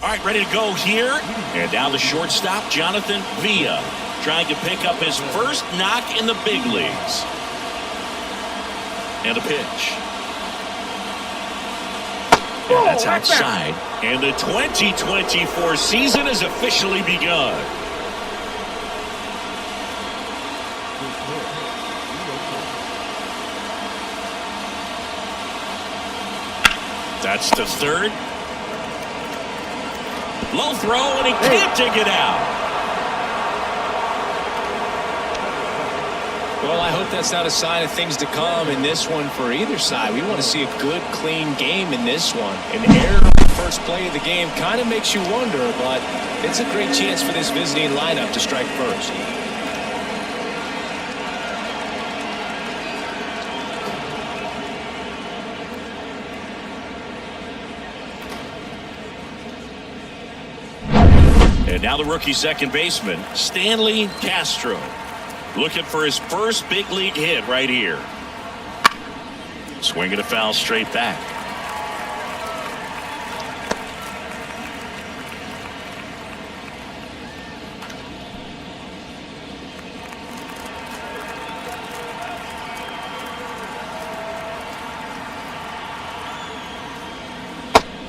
All right, ready to go here. And now the shortstop, Jonathan Villa, trying to pick up his first knock in the big leagues. And a pitch. And that's outside. And the 2024 season has officially begun. That's the third. Low throw, and he can't dig it out. Well, I hope that's not a sign of things to come in this one for either side. We want to see a good, clean game in this one. An error on the first play of the game kind of makes you wonder, but it's a great chance for this visiting lineup to strike first. And now the rookie second baseman, Stanley Castro, looking for his first big league hit right here. Swinging a foul straight back.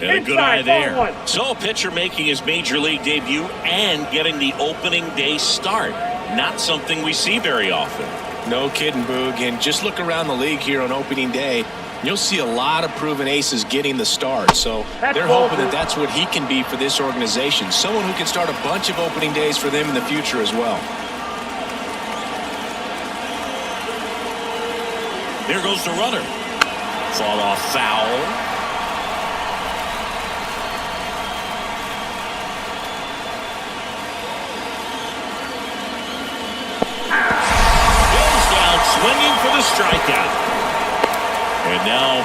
And a good eye there. So a pitcher making his major league debut and getting the opening day start. Not something we see very often. No kidding, Boog. And just look around the league here on opening day. You'll see a lot of proven aces getting the start. So they're hoping that that's what he can be for this organization. Someone who can start a bunch of opening days for them in the future as well. There goes the runner. Fall off foul. Swinging for the strikeout. And now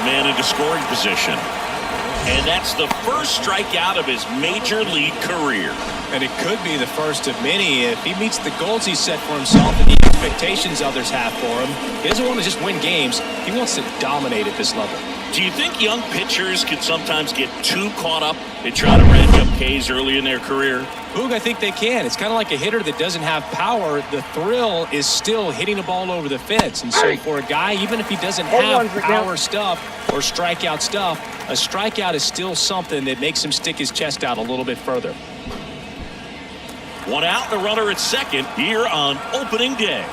a man into scoring position. And that's the first strikeout of his major league career. And it could be the first of many if he meets the goals he set for himself and the expectations others have for him. He doesn't want to just win games. He wants to dominate at this level. Do you think young pitchers can sometimes get too caught up in trying to rank up Ks early in their career? Boog, I think they can. It's kind of like a hitter that doesn't have power. The thrill is still hitting a ball over the fence. And so for a guy, even if he doesn't have power stuff or strikeout stuff, a strikeout is still something that makes him stick his chest out a little bit further. One out, the runner at second here on opening day.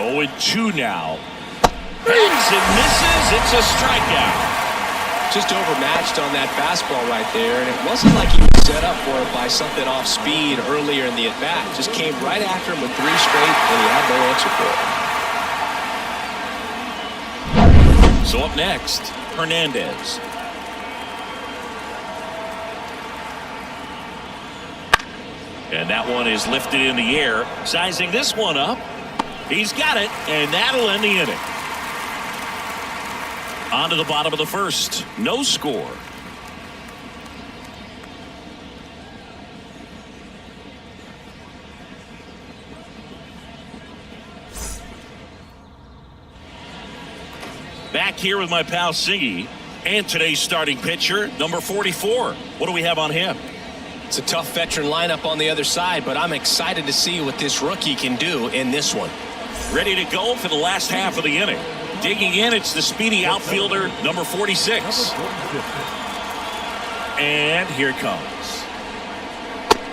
Oh, and 2 now. Hangs and misses. It's a strikeout. Just overmatched on that fastball right there, and it wasn't like he was set up for it by something off speed earlier in the at-bat. Just came right after him with 3 straight, and he had no answer for it. So up next, Hernandez. And that one is lifted in the air. Sizing this one up. He's got it, and that'll end the inning. On to the bottom of the first. No score. Back here with my pal Siggy and today's starting pitcher, number 44. What do we have on him? It's a tough veteran lineup on the other side, but I'm excited to see what this rookie can do in this one. Ready to go for the last half of the inning. Digging in, it's the speedy outfielder, number 46. And here it comes.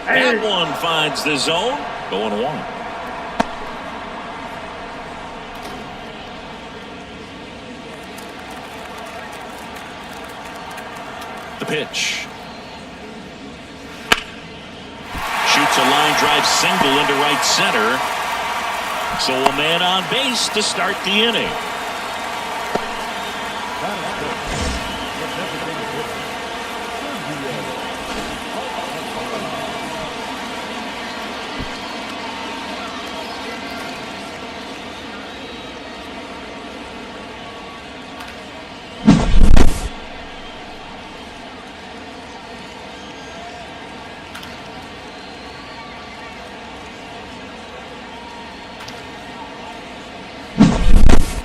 That one finds the zone. Going 1. The pitch. Shoots a line drive single into right center. So a man on base to start the inning.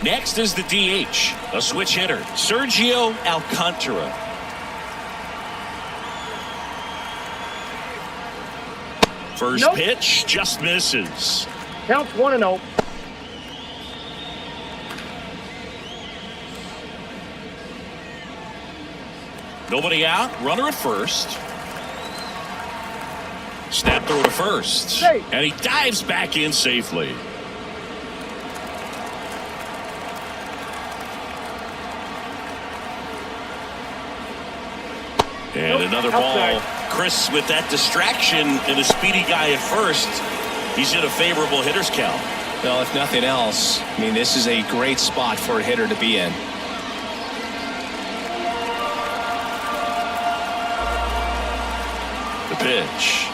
Next is the DH, a switch hitter, Sergio Alcantara. First pitch just misses. Counts 1-0. Nobody out, runner at first. Snap throw to first. Hey. And he dives back in safely. And another ball. Chris, with that distraction and a speedy guy at first, he's in a favorable hitter's count. Well, if nothing else, I mean, this is a great spot for a hitter to be in. The pitch.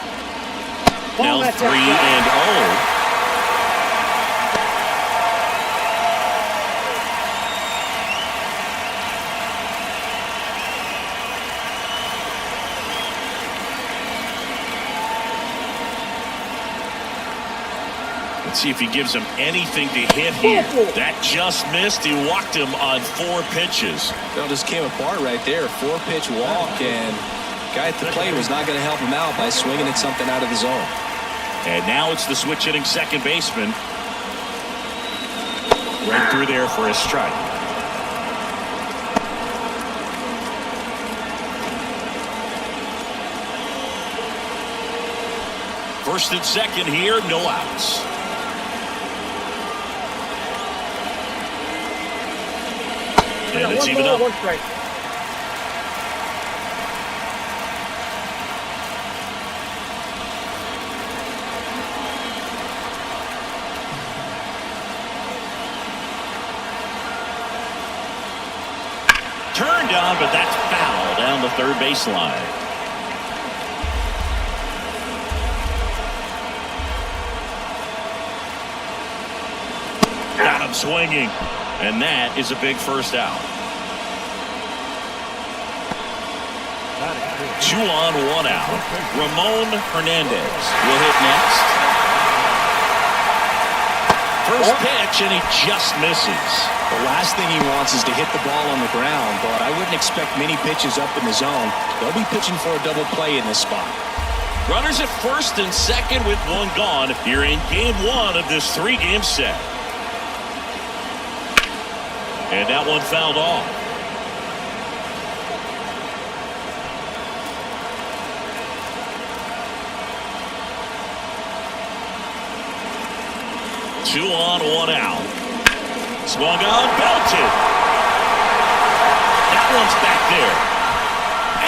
Now 3-0. Let's see if he gives him anything to hit here. That just missed. He walked him on 4 pitches. It just came apart right there. 4-pitch walk, and guy at the plate was not going to help him out by swinging at something out of the zone. And now it's the switch hitting second baseman. Right through there for a strike. First and second here, no outs. And it's even up. Turned on, but that's foul down the third baseline. Got him swinging. And that is a big first out. 2 on, 1 out. Ramon Hernandez will hit next. First pitch, and he just misses. The last thing he wants is to hit the ball on the ground, but I wouldn't expect many pitches up in the zone. They'll be pitching for a double play in this spot. Runners at first and second with 1 gone here in game 1 of this 3-game set. And that one fouled off. Two on, 1 out. Swung on, belted. That one's back there.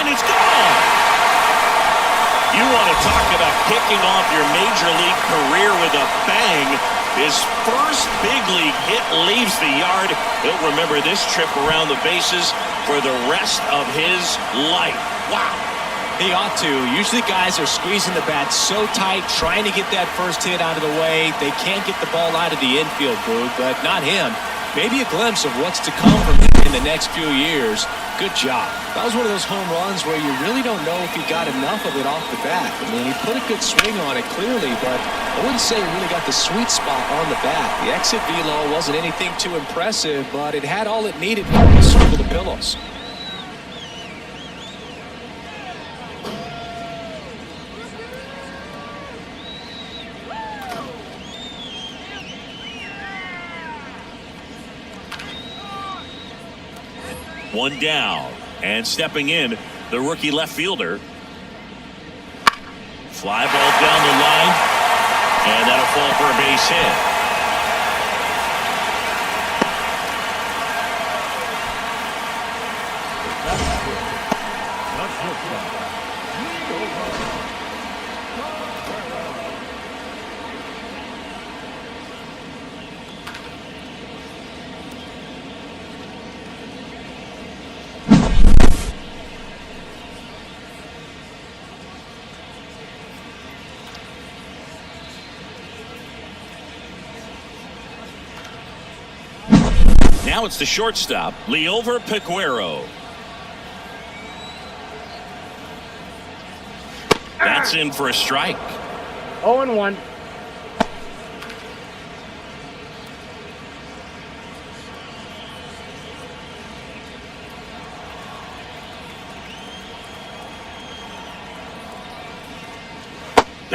And it's gone. You want to talk about kicking off your major league career with a bang. His first big league hit leaves the yard. He'll remember this trip around the bases for the rest of his life. Wow. He ought to. Usually guys are squeezing the bat so tight, trying to get that first hit out of the way. They can't get the ball out of the infield, Boog, but not him. Maybe a glimpse of what's to come from him in the next few years. Good job. That was one of those home runs where you really don't know if he got enough of it off the bat. I mean, he put a good swing on it clearly, but I wouldn't say he really got the sweet spot on the bat. The exit velo wasn't anything too impressive, but it had all it needed for him to circle the pillows. One down, and stepping in, the rookie left fielder. Fly ball down the line, and that'll fall for a base hit. Now it's the shortstop, Liover Peguero. That's in for a strike. 0-1.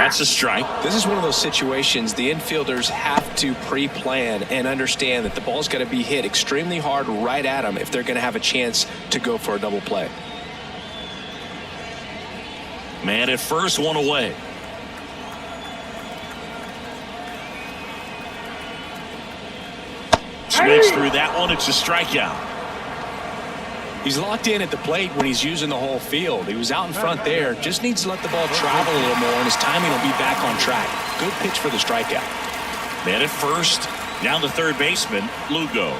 That's a strike. This is one of those situations the infielders have to pre-plan and understand that the ball's got to be hit extremely hard right at them if they're going to have a chance to go for a double play. Man at first, one away. Swings through that one. It's a strikeout. He's locked in at the plate when he's using the whole field. He was out in front there. Just needs to let the ball travel a little more, and his timing will be back on track. Good pitch for the strikeout. Man at first. Down to third baseman, Lugo.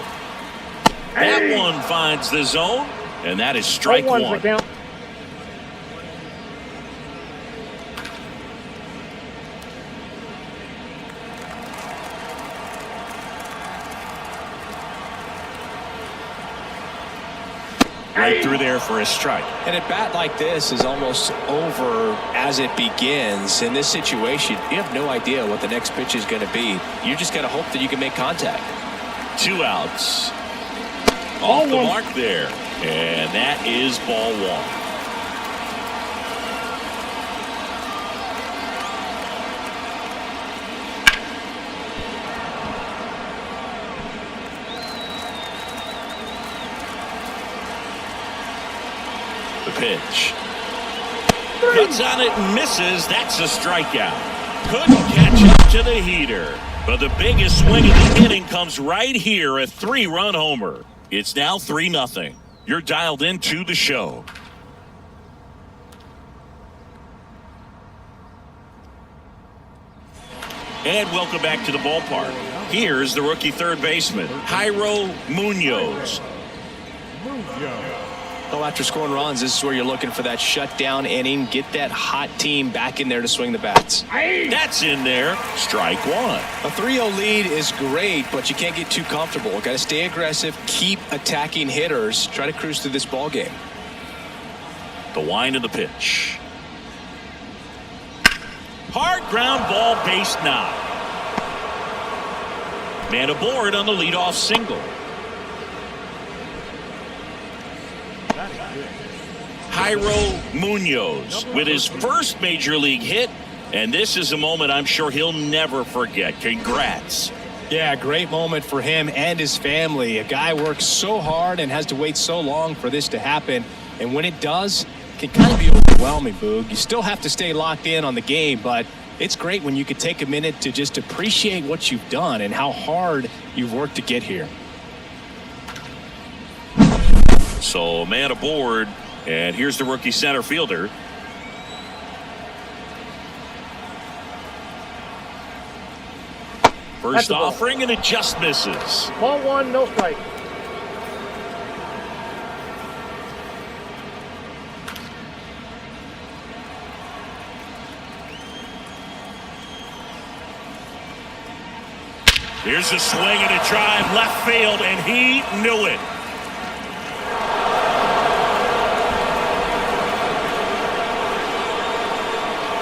That one finds the zone, and that is strike one. Right through there for a strike. And a bat like this is almost over as it begins. In this situation, you have no idea what the next pitch is going to be. You just got to hope that you can make contact. 2 outs. Off the mark there. And that is ball one. Pitch. Cuts on it and misses. That's a strikeout. Couldn't catch up to the heater. But the biggest swing of the inning comes right here, a 3-run homer. It's now 3-0. You're dialed into the show. And welcome back to the ballpark. Here's the rookie third baseman, Jairo Munoz. Well, after scoring runs, this is where you're looking for that shutdown inning. Get that hot team back in there to swing the bats. That's in there. Strike one. A 3-0 lead is great, but you can't get too comfortable. Got to stay aggressive, keep attacking hitters, try to cruise through this ball game. The wind of the pitch. Hard ground ball, base knock. Man aboard on the leadoff single. Jairo Munoz with his first major league hit, and this is a moment I'm sure he'll never forget. Congrats. Yeah, great moment for him and his family. A guy works so hard and has to wait so long for this to happen, and when it does, it can kind of be overwhelming, Boog. You still have to stay locked in on the game, but it's great when you could take a minute to just appreciate what you've done and how hard you've worked to get here. So, man aboard. And here's the rookie center fielder. First offering, and it just misses. Ball one, no strike. Here's a swing and a drive left field, and he knew it.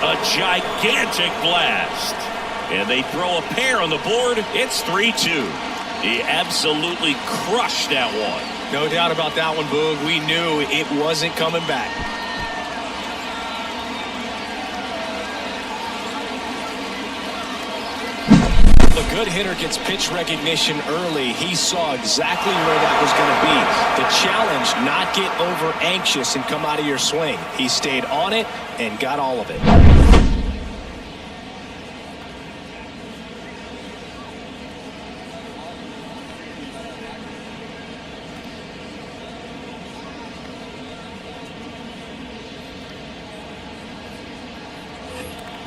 A gigantic blast. And they throw a pair on the board. It's 3-2. He absolutely crushed that one. No doubt about that one, Boog. We knew it wasn't coming back. A good hitter gets pitch recognition early. He saw exactly where that was going to be. The challenge, not get over anxious and come out of your swing. He stayed on it and got all of it.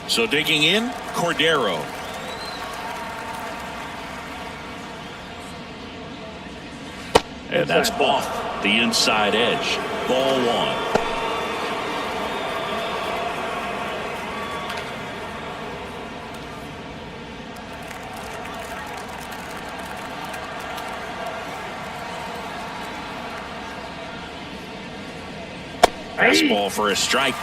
So digging in, Cordero. And that's off the inside edge. Ball one. Fastball for a strike.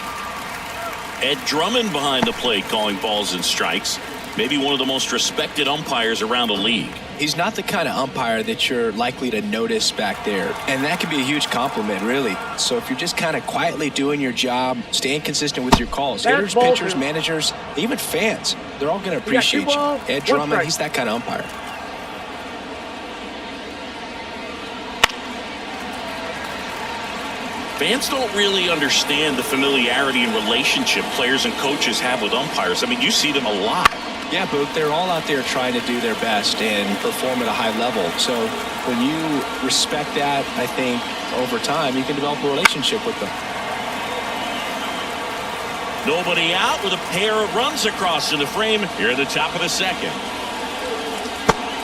Ed Drummond behind the plate calling balls and strikes. Maybe one of the most respected umpires around the league. He's not the kind of umpire that you're likely to notice back there. And that can be a huge compliment, really. So if you're just kind of quietly doing your job, staying consistent with your calls, hitters, pitchers, managers, even fans, they're all going to appreciate you. Ed Drummond, he's that kind of umpire. Fans don't really understand the familiarity and relationship players and coaches have with umpires. I mean, you see them a lot. Yeah, Boog, they're all out there trying to do their best and perform at a high level. So when you respect that, I think over time you can develop a relationship with them. Nobody out with a pair of runs across in the frame here at the top of the second.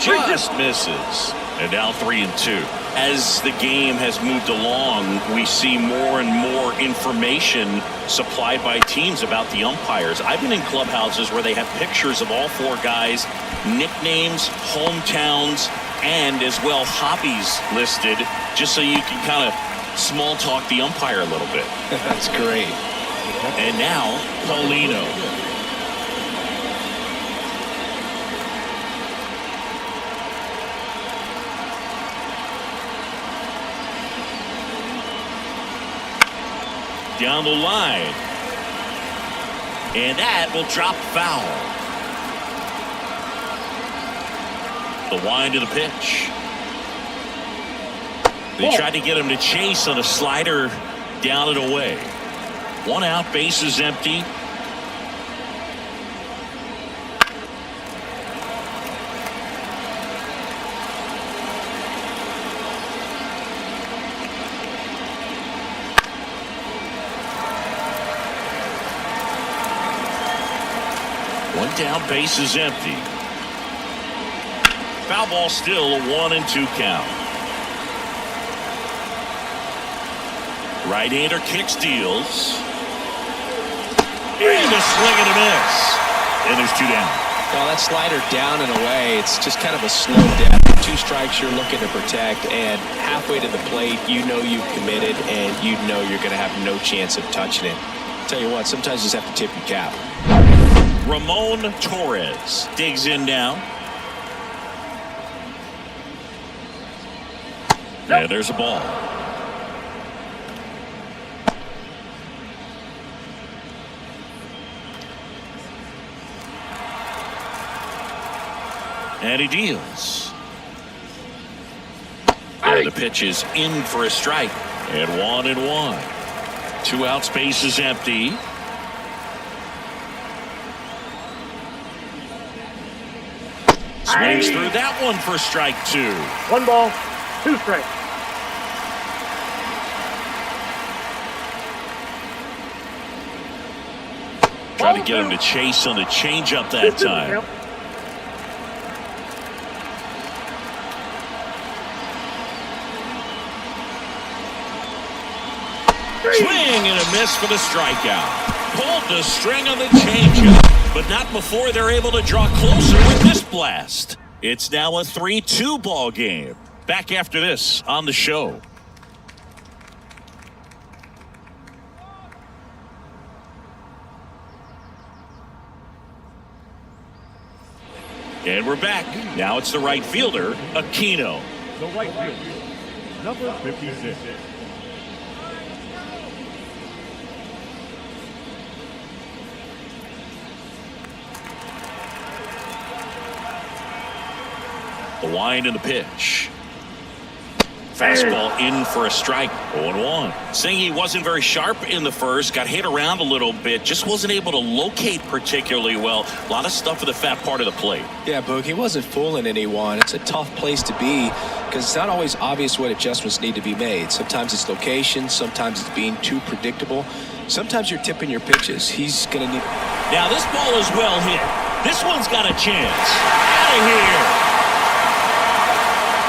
Just misses. And now 3-2. As the game has moved along, we see more and more information supplied by teams about the umpires. I've been in clubhouses where they have pictures of all four guys, nicknames, hometowns, and as well hobbies listed, just so you can kind of small talk the umpire a little bit. That's great. And now, Paulino. Down the line. And that will drop foul. The wind of the pitch. They tried to get him to chase on a slider down and away. One out, bases empty. One down, bases empty. Foul ball still, a 1-2 count. Right-hander kicks, deals. And a swing and a miss. And there's 2 down. Well, that slider down and away, it's just kind of a slow death. 2 strikes you're looking to protect, and halfway to the plate, you know you've committed, and you know you're going to have no chance of touching it. Tell you what, sometimes you just have to tip your cap. Ramon Torres digs in now. And there's a ball. And he deals. And the pitch is in for a strike. And 1-1. 2 outs, base is empty. Swings through that one for strike 2. 1 ball, 2 strikes. Trying to get him to chase on the changeup that time. Swing and a miss for the strikeout. Pulled the string on the changeup, but not before they're able to draw closer with this blast. It's now a 3-2 ball game. Back after this on the show. And we're back. Now it's the right fielder, Aquino. The right fielder, number 56. The wind and the pitch. Fastball in for a strike. 0-1. Saying he wasn't very sharp in the first, got hit around a little bit, just wasn't able to locate particularly well. A lot of stuff for the fat part of the plate. Yeah, Boog, he wasn't fooling anyone. It's a tough place to be because it's not always obvious what adjustments need to be made. Sometimes it's location, sometimes it's being too predictable. Sometimes you're tipping your pitches. He's going to need... Now this ball is well hit. This one's got a chance. Out of here.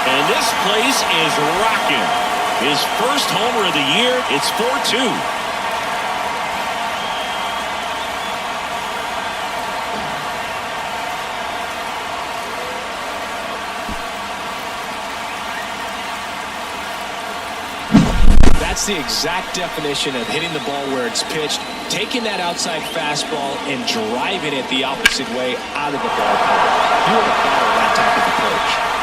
And this place is rocking. His first homer of the year. It's 4-2. That's the exact definition of hitting the ball where it's pitched, taking that outside fastball and driving it the opposite way out of the ballpark. You want to follow that type of approach.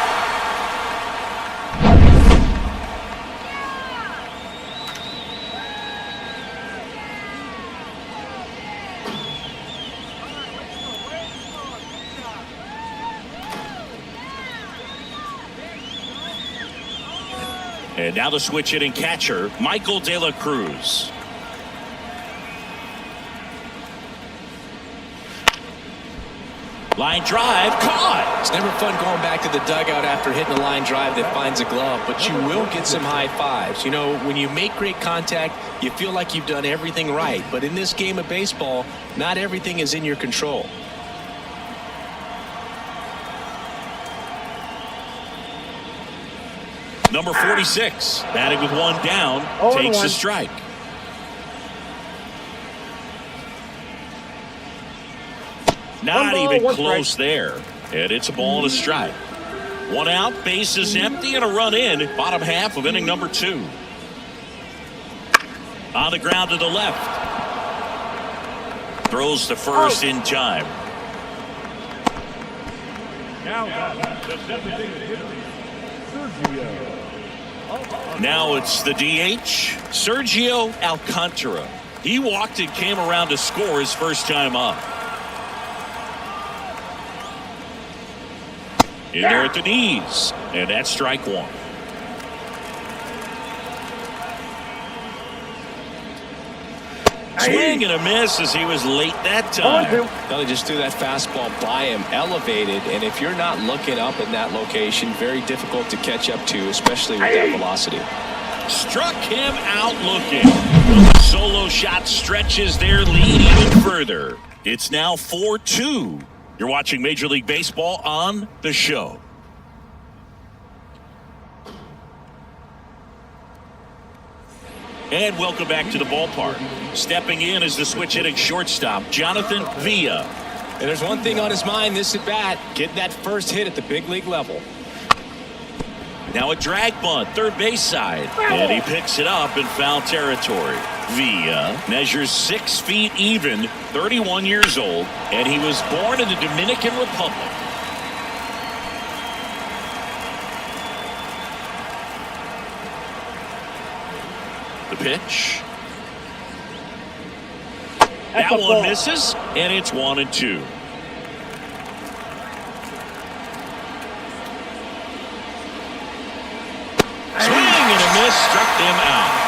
And now the switch hitting catcher, Michael De La Cruz. Line drive, caught. It's never fun going back to the dugout after hitting a line drive that finds a glove, but you will get some high fives. You know, when you make great contact, you feel like you've done everything right. But in this game of baseball, not everything is in your control. Number 46, batting with one down, takes a strike. Not even close there. And it's a ball and a strike. One out, bases empty, and a run in. Bottom half of inning number 2. On the ground to the left. Throws to first in time. Now it's the DH, Sergio Alcantara. He walked and came around to score his first time up. In there at the knees, and that's strike one. Swing and a miss as he was late that time. Well, they just threw that fastball by him, elevated, and if you're not looking up in that location, very difficult to catch up to, especially with that velocity. Struck him out looking. The solo shot stretches their lead even further. It's now 4-2. You're watching Major League Baseball on The Show. And welcome back to the ballpark. Stepping in is the switch hitting shortstop, Jonathan Villa. And there's one thing on his mind this at bat, get that first hit at the big league level. Now a drag bunt, third base side. And he picks it up in foul territory. Villa measures 6 feet even, 31 years old, and he was born in the Dominican Republic. The pitch. That one misses, and it's 1-2. Swing and a miss, struck him out.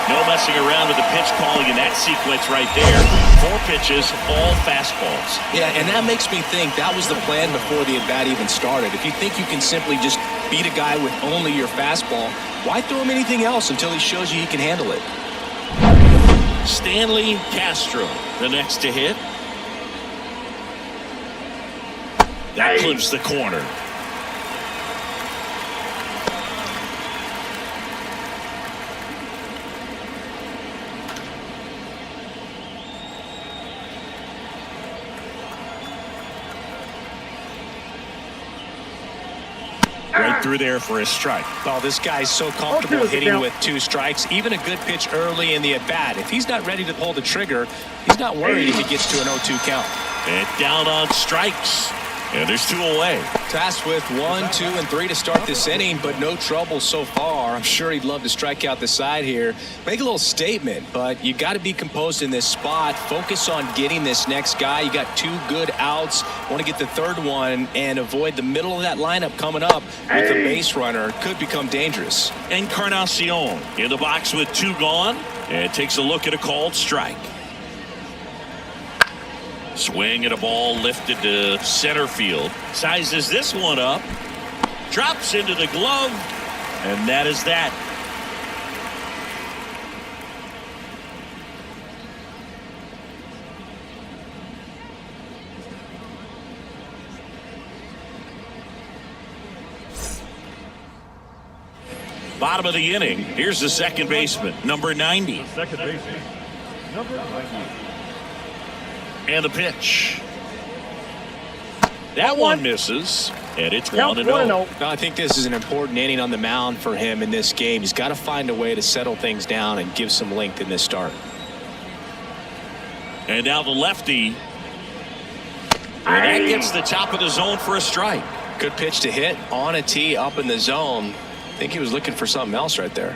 No messing around with the pitch calling in that sequence right there. 4 pitches, all fastballs. Yeah, and that makes me think that was the plan before the at-bat even started. If you think you can simply just beat a guy with only your fastball, why throw him anything else until he shows you he can handle it? Stanley Castro, the next to hit. That clips the corner. Right through there for a strike. Oh, this guy's so comfortable hitting with 2 strikes. Even a good pitch early in the at-bat. If he's not ready to pull the trigger, he's not worried if he gets to an 0-2 count. And down on strikes. And there's 2 away. Tasked with 1, 2, and 3 to start this inning, but no trouble so far. I'm sure he'd love to strike out the side here. Make a little statement, but you got to be composed in this spot. Focus on getting this next guy. You got 2 good outs. Want to get the 3rd one and avoid the middle of that lineup coming up with a base runner. Could become dangerous. Encarnacion in the box with 2 gone, and takes a look at a called strike. Swing and a ball lifted to center field. Sizes this one up. Drops into the glove. And that is that. Bottom of the inning. Here's the second baseman, number 90. Second baseman, number 90. And the pitch. That one misses, and it's 1-0. I think this is an important inning on the mound for him in this game. He's got to find a way to settle things down and give some length in this start. And now the lefty. And that gets the top of the zone for a strike. Good pitch to hit on a tee up in the zone. I think he was looking for something else right there.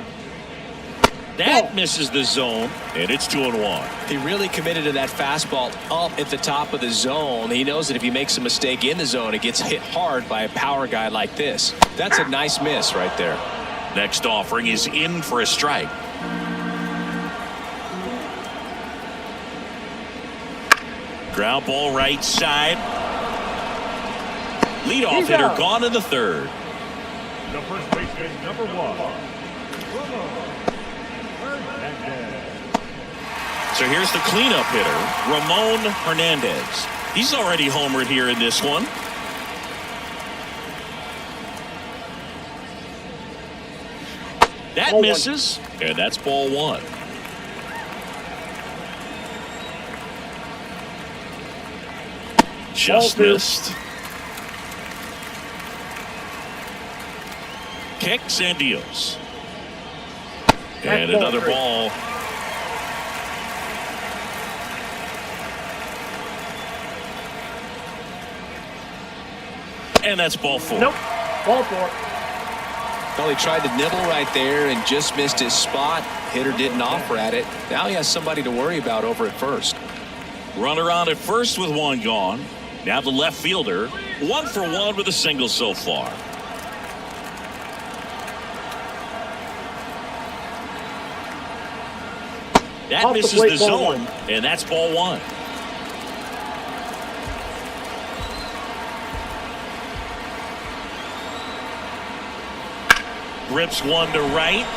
That misses the zone, and it's 2-1. He really committed to that fastball up at the top of the zone. He knows that if he makes a mistake in the zone, it gets hit hard by a power guy like this. That's a nice miss right there. Next offering is in for a strike. Ground ball right side. Leadoff hitter gone in the third. The first baseman, number 1. So here's the cleanup hitter, Ramon Hernandez. He's already homered here in this one. That misses, and that's ball 1. Just missed. Kicks and deals. And another ball. And that's ball 4. Nope. Ball 4. Well, he tried to nibble right there and just missed his spot. Hitter didn't offer at it. Now he has somebody to worry about over at first. Runner on at first with 1 gone. Now the left fielder, 1 for 1 with a single so far. That misses the zone, and that's ball 1. Rips one to right.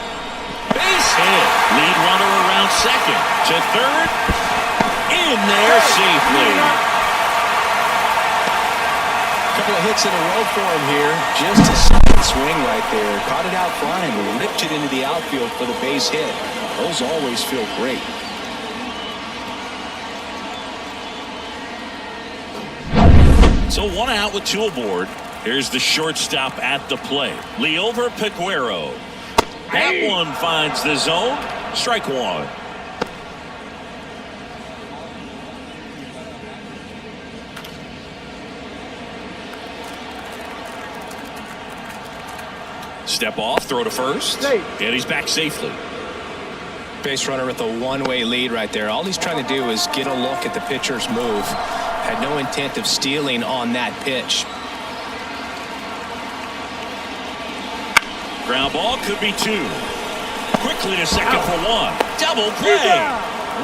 Base hit. Lead runner around second. To third. In there safely. Couple of hits in a row for him here. Just a second swing right there. Caught it out flying. Ripped it into the outfield for the base hit. Those always feel great. So 1 out with 2 aboard. Here's the shortstop at the plate. Liover Peguero. That one finds the zone. Strike 1. Step off, throw to first. And he's back safely. Base runner with a one-way lead right there. All he's trying to do is get a look at the pitcher's move. Had no intent of stealing on that pitch. Ground ball could be 2. Quickly to second for 1. Double play.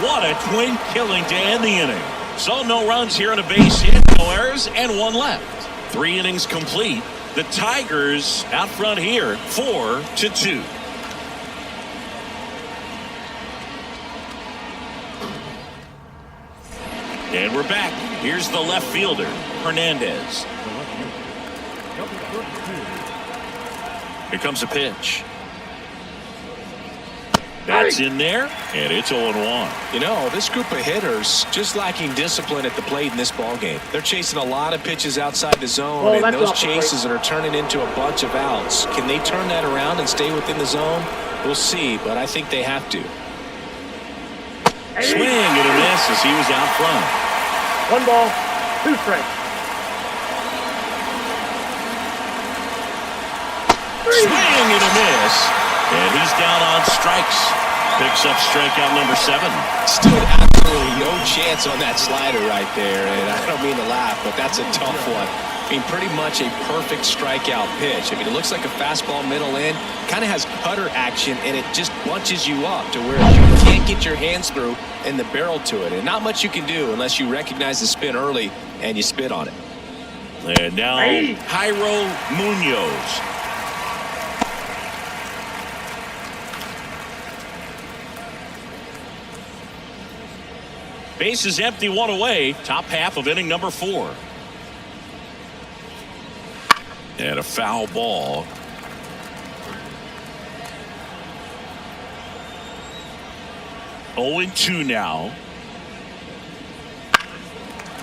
What a twin killing to end the inning. So no runs here on a base hit, no errors, and 1 left. 3 innings complete. The Tigers out front here, 4-2. And we're back. Here's the left fielder, Hernandez. Here comes a pitch. That's in there, and it's 0-1. You know, this group of hitters just lacking discipline at the plate in this ballgame. They're chasing a lot of pitches outside the zone, and those chases are turning into a bunch of outs. Can they turn that around and stay within the zone? We'll see, but I think they have to. Swing and a miss as he was out front. 1 ball, 2 strikes. Swing and a miss. And he's down on strikes. Picks up strikeout number 7. Stood absolutely no chance on that slider right there. And I don't mean to laugh, but that's a tough one. I mean, pretty much a perfect strikeout pitch. I mean, it looks like a fastball middle in. Kind of has cutter action, and it just bunches you up to where you can't get your hands through and the barrel to it. And not much you can do unless you recognize the spin early and you spit on it. And now Jairo Munoz. Base is empty, 1 away. Top half of inning number 4. And a foul ball. Oh, 2 now.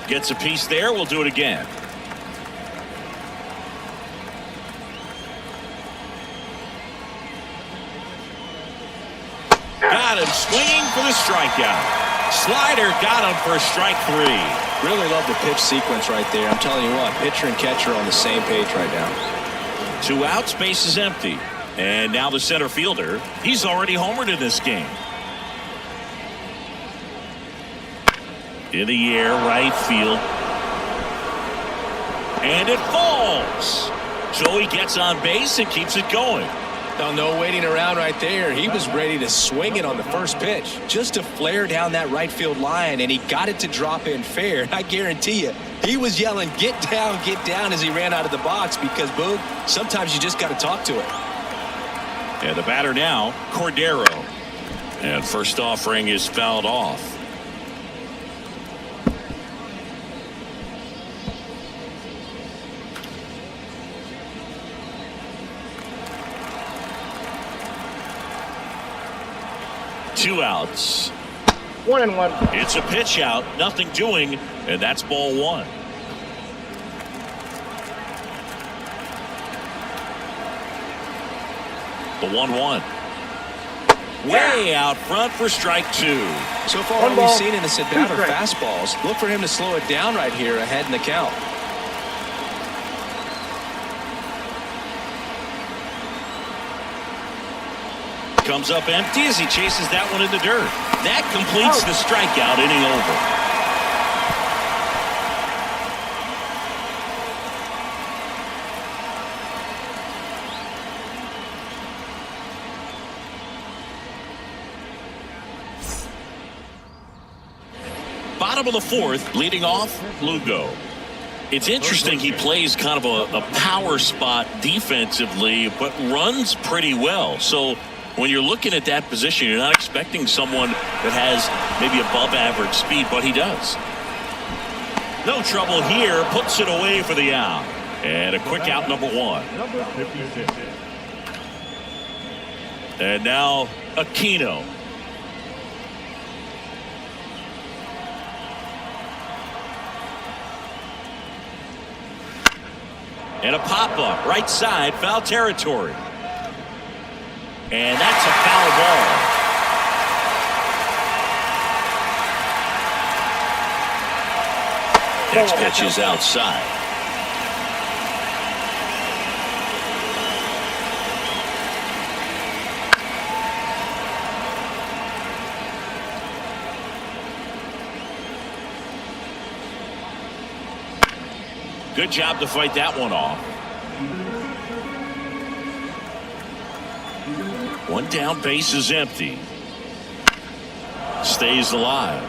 Gets a piece there. We'll do it again. Got him swinging for the strikeout. Slider got him for strike 3. Really love the pitch sequence right there. I'm telling you what, pitcher and catcher are on the same page right now. 2 outs, base is empty. And now the center fielder. He's already homered in this game. In the air, right field. And it falls. So he gets on base and keeps it going. Oh, no waiting around right there. He was ready to swing it on the first pitch. Just to flare down that right field line, and he got it to drop in fair. I guarantee you, he was yelling, get down, as he ran out of the box because, Boog, sometimes you just got to talk to it. And the batter now, Cordero. And first offering is fouled off. Two outs. 1-1. It's a pitch out, nothing doing, and that's ball one. The 1-1. Way out front for strike two. So far, what we've seen in this at-bat are fastballs. Look for him to slow it down right here ahead in the count. Comes up empty as he chases that one in the dirt. That completes the strikeout, inning over. Bottom of the fourth, leading off, Lugo. It's interesting he plays kind of a power spot defensively, but runs pretty well. So when you're looking at that position, you're not expecting someone that has maybe above average speed, but he does. No trouble here, puts it away for the out. And a quick out, number one. Number 56. And now Aquino. And a pop-up, right side, foul territory. And that's a foul ball. Next pitch is outside. Good job to fight that one off. One down, base is empty. Stays alive.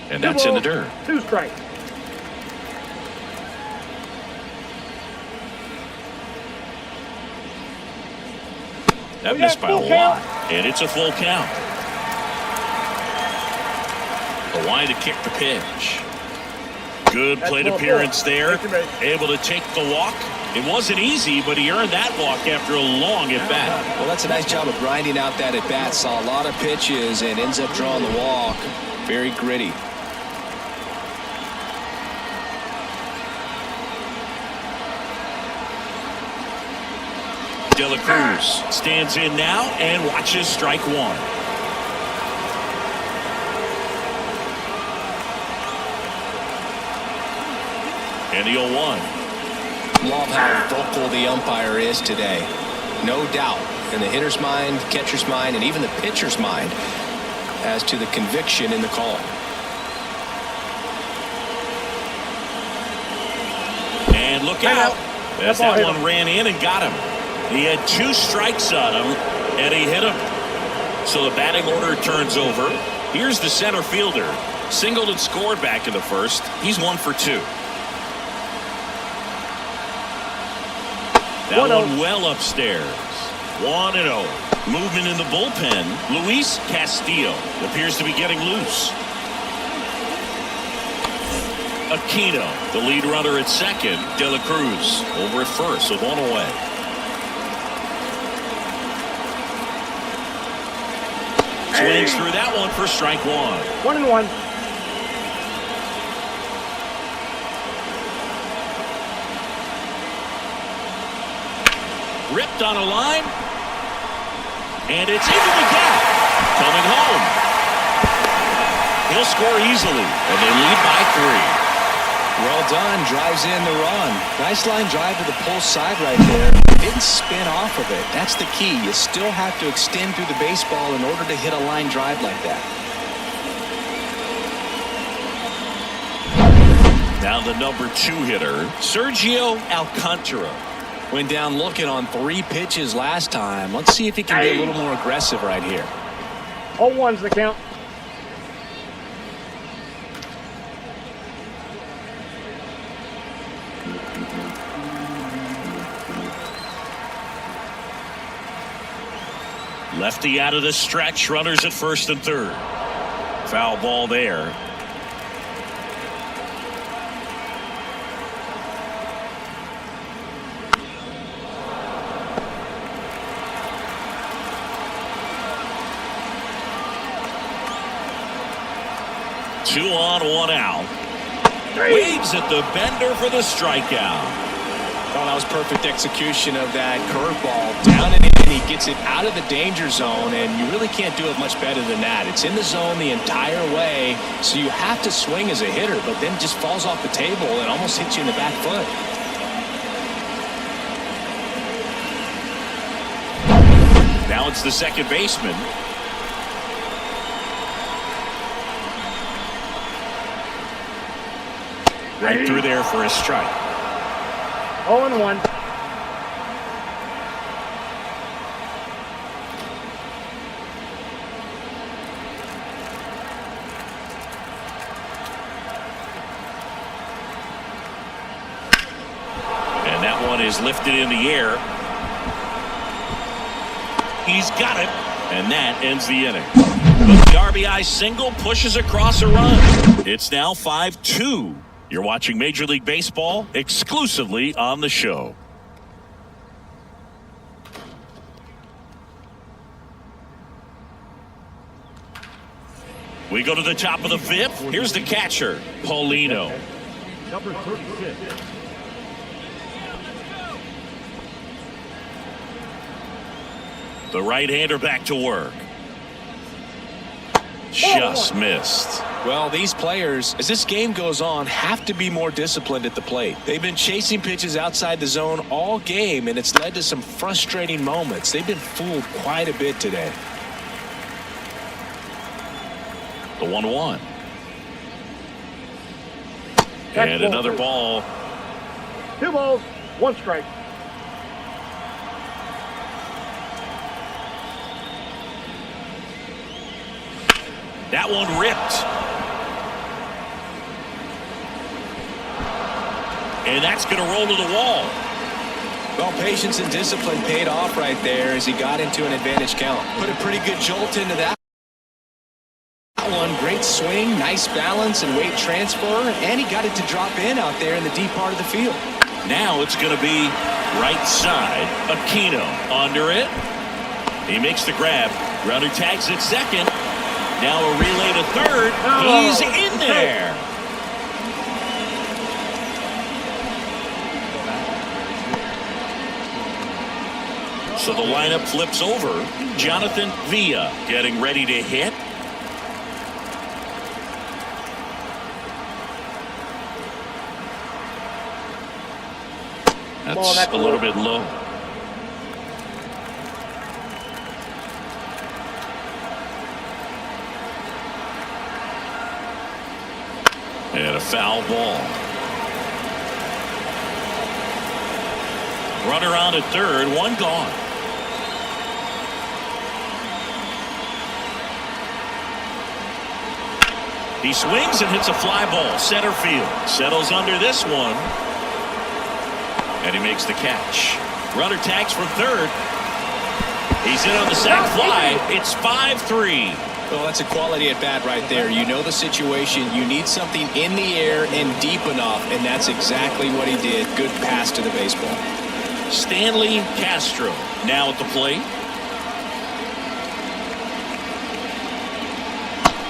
And that's in the dirt. 2 strikes. That missed by a lot. And it's a full count. The line to kick the pitch. Good plate appearance there. Able to take the walk. It wasn't easy, but he earned that walk after a long at-bat. Well, that's a nice job of grinding out that at-bat. Saw a lot of pitches and ends up drawing the walk. Very gritty. De La Cruz stands in now and watches strike one. And the 0-1. Love how vocal the umpire is today. No doubt in the hitter's mind, catcher's mind, and even the pitcher's mind as to the conviction in the call. And look out. As that one ran in and got him. He had 2 strikes on him, and he hit him. So the batting order turns over. Here's the center fielder. Singled and scored back in the first. He's 1 for 2. That one well upstairs. 1-0. Movement in the bullpen. Luis Castillo appears to be getting loose. Aquino, the lead runner at second. De La Cruz over at first with 1 away. Swings through that one for strike 1. 1-1. Ripped on a line. And it's into the gap. Coming home. He'll score easily. And they lead by 3. Well done. Drives in the run. Nice line drive to the pull side right there. Didn't spin off of it. That's the key. You still have to extend through the baseball in order to hit a line drive like that. Now the number 2 hitter, Sergio Alcantara. Went down looking on 3 pitches last time. Let's see if he can be a little more aggressive right here. 0-1's the count. Lefty out of the stretch, runners at first and third. Foul ball there. Two on, one out. Waves at the bender for the strikeout. Oh, that was perfect execution of that curveball. Down and in, he gets it out of the danger zone, and you really can't do it much better than that. It's in the zone the entire way, so you have to swing as a hitter, but then it just falls off the table and almost hits you in the back foot. Now it's the second baseman. Right through there for a strike. 0-1. And that one is lifted in the air. He's got it. And that ends the inning. But the RBI single pushes across a run. It's now 5-2. You're watching Major League Baseball exclusively on the show. We go to the top of the 5th. Here's the catcher, Paulino. Number 36. The right-hander back to work. Just missed. Well, these players, as this game goes on, have to be more disciplined at the plate. They've been chasing pitches outside the zone all game, and it's led to some frustrating moments. They've been fooled quite a bit today. The 1-1. And another ball. 2 balls, 1 strike. That one ripped. And that's going to roll to the wall. Well, patience and discipline paid off right there as he got into an advantage count. Put a pretty good jolt into that one. Great swing, nice balance and weight transfer, and he got it to drop in out there in the deep part of the field. Now it's going to be right side. Aquino under it. He makes the grab. Runner tags at second. Now a relay to third. He's in there. So the lineup flips over. Jonathan Villa getting ready to hit. That's a little bit low. And a foul ball. Runner on at third, one gone. He swings and hits a fly ball, center field. Settles under this one. And he makes the catch. Runner tags from third. He's in on the sac fly. It's 5-3. Well, that's a quality at bat right there. You know the situation. You need something in the air and deep enough, and that's exactly what he did. Good pass to the baseball. Stanley Castro now at the plate.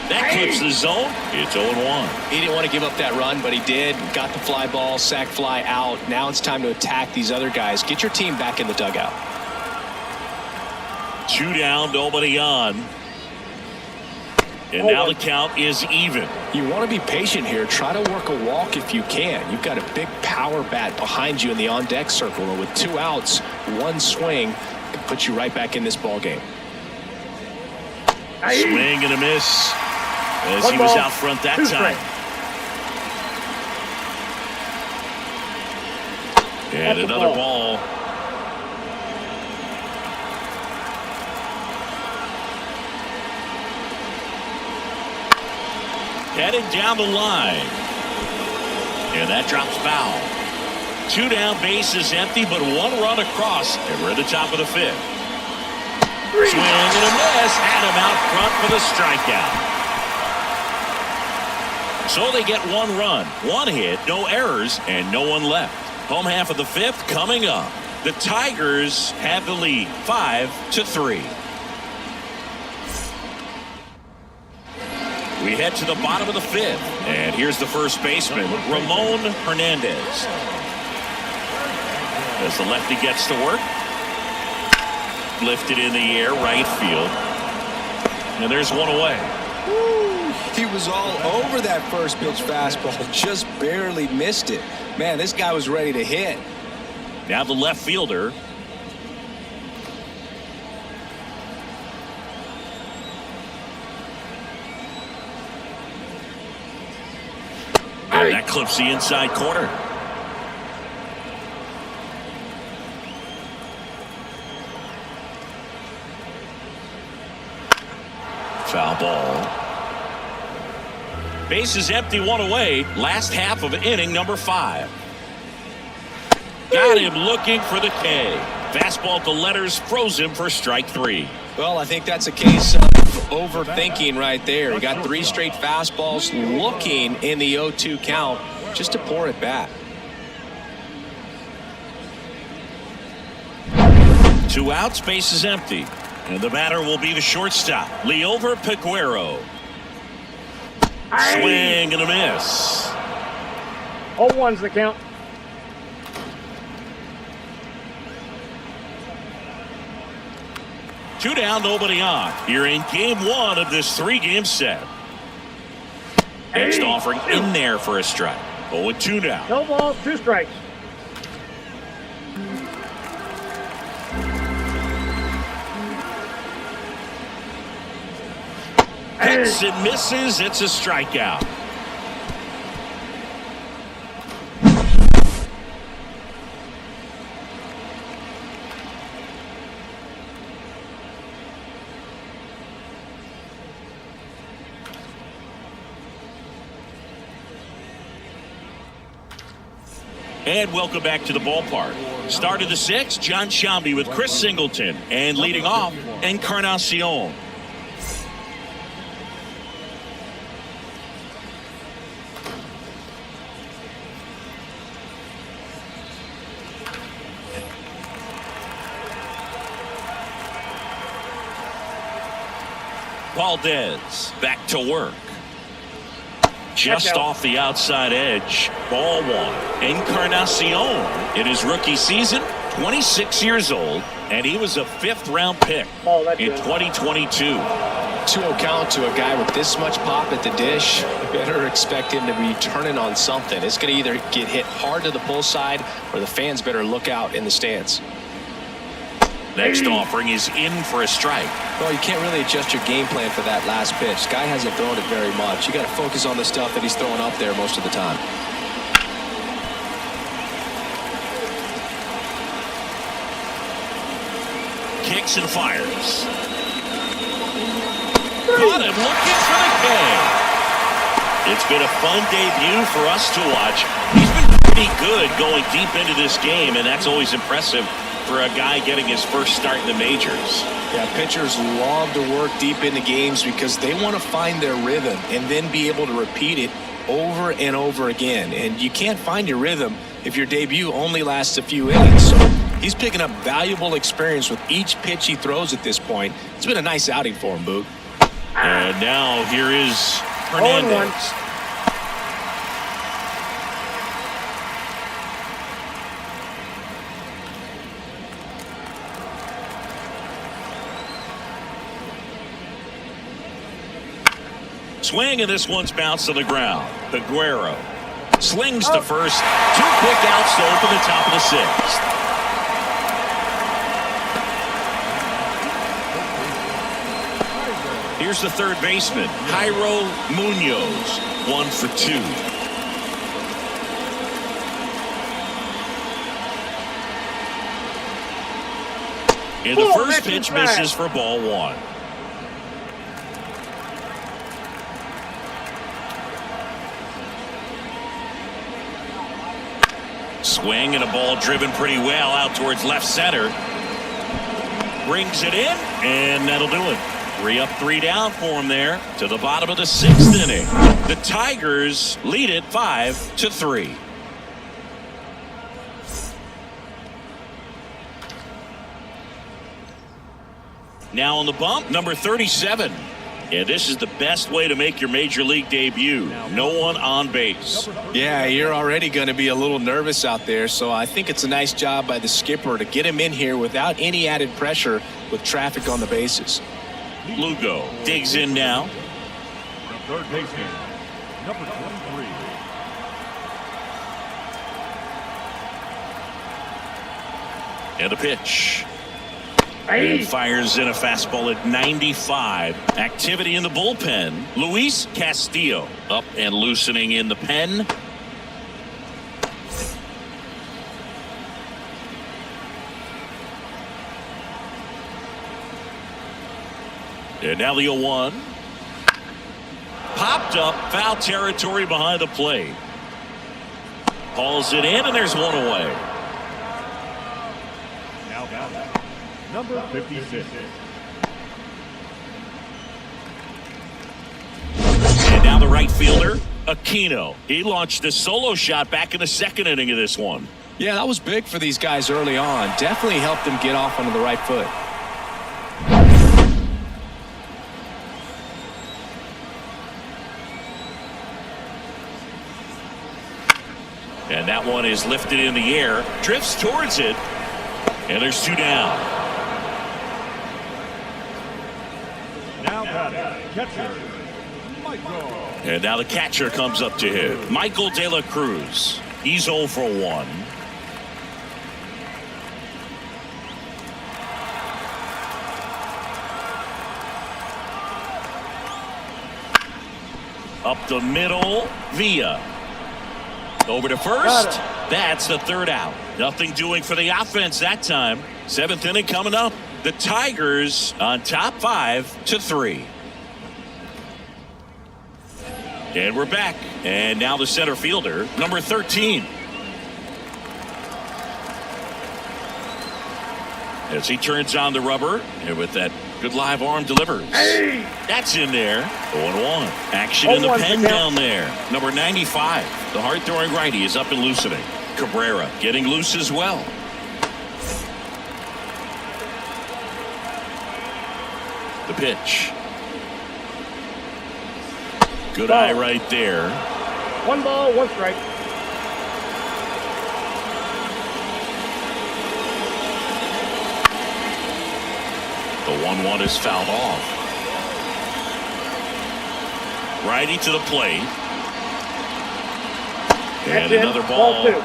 That clips the zone. It's 0-1. He didn't want to give up that run, but he did. Got the fly ball, sac fly out. Now it's time to attack these other guys. Get your team back in the dugout. 2 down, nobody on. And now the count is even. You want to be patient here. Try to work a walk if you can. You've got a big power bat behind you in the on-deck circle. And with 2 outs, 1 swing can put you right back in this ball game. Swing and a miss as he was out front that time. And another ball. Headed down the line. And that drops foul. 2 down, bases empty, but 1 run across. And we're at the top of the 5th. Swing and a miss. Had him out front for the strikeout. So they get 1 run, 1 hit, no errors, and no one left. Home half of the 5th coming up. The Tigers have the lead, 5-3. We head to the bottom of the 5th, and here's the first baseman, Ramon Hernandez. As the lefty gets to work, lifted in the air, right field, and there's 1 away. He was all over that first pitch fastball, just barely missed it. Man, this guy was ready to hit. Now the left fielder. And that clips the inside corner. Foul ball. Base is empty, 1 away. Last half of inning number 5. Got him looking for the K. Fastball to letters, froze him for strike 3. Well, I think that's a case of overthinking right there. He got 3 straight fastballs looking in the 0-2 count just to pour it back. 2 outs, base is empty. And the batter will be the shortstop, Liover Peguero. Swing and a miss. 0-1's the count. Two down, nobody on. You're in game 1 of this 3-game set. Next offering in there for a strike. 0-2 now. No balls, 2 strikes. Hits and misses. It's a strikeout. And welcome back to the ballpark. Start of the 6th, John Shambi with Chris Singleton. And leading off, Encarnacion. Valdez back to work. Just off the outside edge. Ball 1. Encarnacion in his rookie season, 26 years old, and he was a 5th-round pick in 2022. 2-0 count to a guy with this much pop at the dish. You better expect him to be turning on something. It's going to either get hit hard to the pull side or the fans better look out in the stands. Next offering is in for a strike. Well, you can't really adjust your game plan for that last pitch. Guy hasn't thrown it very much. You got to focus on the stuff that he's throwing up there most of the time. Kicks and fires. Caught him looking for the K. It's been a fun debut for us to watch. He's been pretty good going deep into this game, and that's always impressive for a guy getting his first start in the majors. Yeah, pitchers love to work deep into games because they want to find their rhythm and then be able to repeat it over and over again. And you can't find your rhythm if your debut only lasts a few innings. So he's picking up valuable experience with each pitch he throws at this point. It's been a nice outing for him, Boog. And now here is Hernandez. 0-1. Swing, and this one's bounced on the ground. Peguero slings to first. 2 quick outs to open the top of the 6th. Here's the third baseman, Jairo Munoz, 1 for 2. And the first pitch misses for ball one. Swing and a ball driven pretty well out towards left center. Brings it in, and that'll do it. 3 up, 3 down for him there to the bottom of the 6th inning. The Tigers lead it 5-3. Now on the bump, number 37. And this is the best way to make your major league debut. No one on base. Yeah, you're already going to be a little nervous out there, so I think it's a nice job by the skipper to get him in here without any added pressure with traffic on the bases. Lugo digs in now. The third baseman, number 23. And a pitch. And fires in a fastball at 95. Activity in the bullpen. Luis Castillo up and loosening in the pen. And now the 0-1. Popped up, foul territory behind the plate. Hauls it in, and there's one away. Now batting, number 56. And now the right fielder, Aquino. He launched a solo shot back in the 2nd inning of this one. Yeah, that was big for these guys early on. Definitely helped them get off onto the right foot. And that one is lifted in the air, drifts towards it, and there's 2 down. Now batting, catcher, Michael. And now the catcher comes up to hit. Michael De La Cruz. He's 0 for 1. Up the middle, Villa. Over to first. That's the 3rd out. Nothing doing for the offense that time. 7th inning coming up. The Tigers on top 5-3. And we're back. And now the center fielder, number 13. As he turns on the rubber, and with that good live arm delivers. That's in there. 0-1. Action in the pen down there. Number 95. The hard-throwing righty is up and loosening. Cabrera getting loose as well. The pitch. Good eye right there. 1 ball, 1 strike. The 1-1 is fouled off. Righty to the plate. And another ball. Ball 2.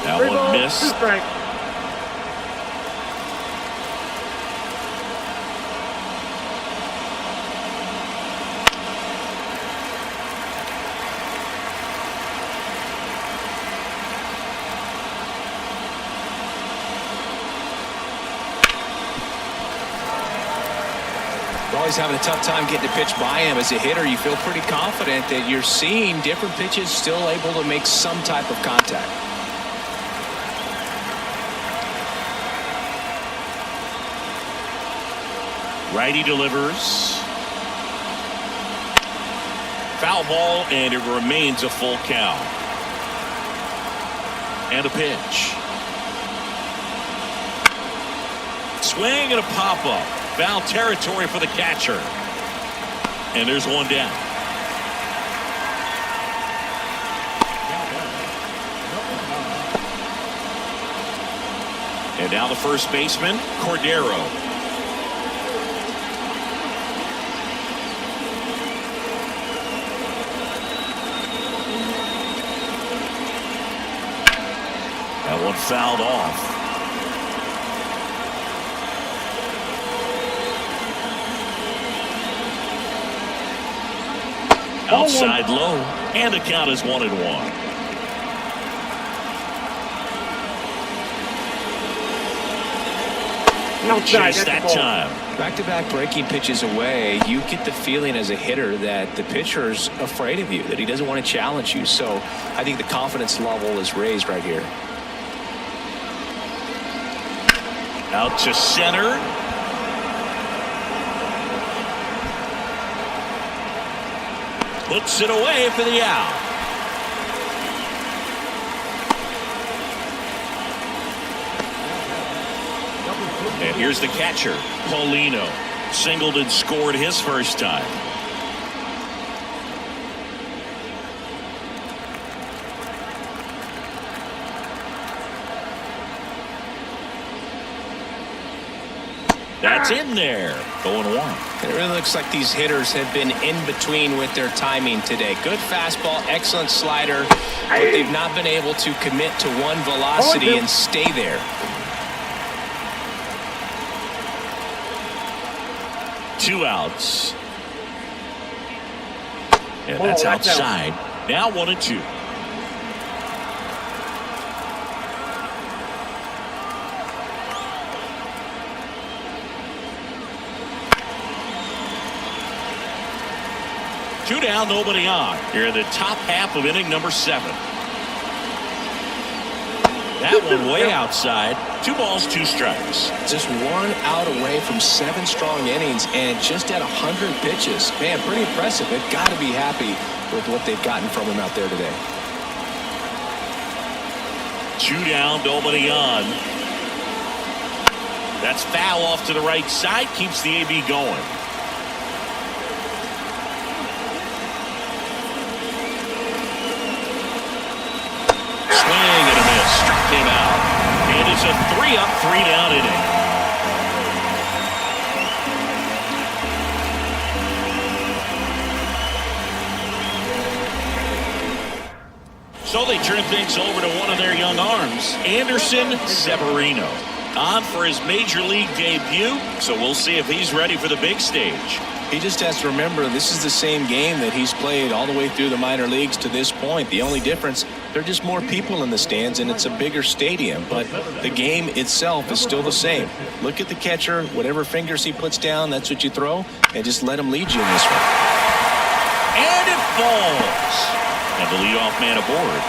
That 3 one balls, missed. 2 strikes. Always having a tough time getting a pitch by him. As a hitter, you feel pretty confident that you're seeing different pitches, still able to make some type of contact. Righty delivers. Foul ball, and it remains a full count. And a pitch. Swing and a pop-up. Foul territory for the catcher. And there's 1 down. And now the first baseman, Cordero. That one fouled off. Outside low, and the count is 1-1. No chase that time. Back-to-back breaking pitches away, you get the feeling as a hitter that the pitcher's afraid of you, that he doesn't want to challenge you. So I think the confidence level is raised right here. Out to center. Puts it away for the out. And here's the catcher, Paulino. Singled and scored his first time. That's in there. 0-1. It really looks like these hitters have been in between with their timing today. Good fastball, excellent slider, but they've not been able to commit to one velocity and stay there. Two outs. And that's outside. Now 1-2. Two down, nobody on. Here in the top half of inning number 7. That one way outside. 2 balls, 2 strikes. Just 1 out away from 7 strong innings and just at 100 pitches. Man, pretty impressive. They've got to be happy with what they've gotten from him out there today. 2 down, nobody on. That's foul off to the right side. Keeps the AB going. Swing and a miss. Struck him out. It is a 3-up, 3-down inning. So they turn things over to one of their young arms, Anderson Severino, on for his major league debut. So we'll see if he's ready for the big stage. He just has to remember this is the same game that he's played all the way through the minor leagues to this point. The only difference, there are just more people in the stands and it's a bigger stadium, but the game itself is still the same. Look at the catcher, whatever fingers he puts down, that's what you throw, and just let him lead you in this one. And it falls. And the leadoff man aboard.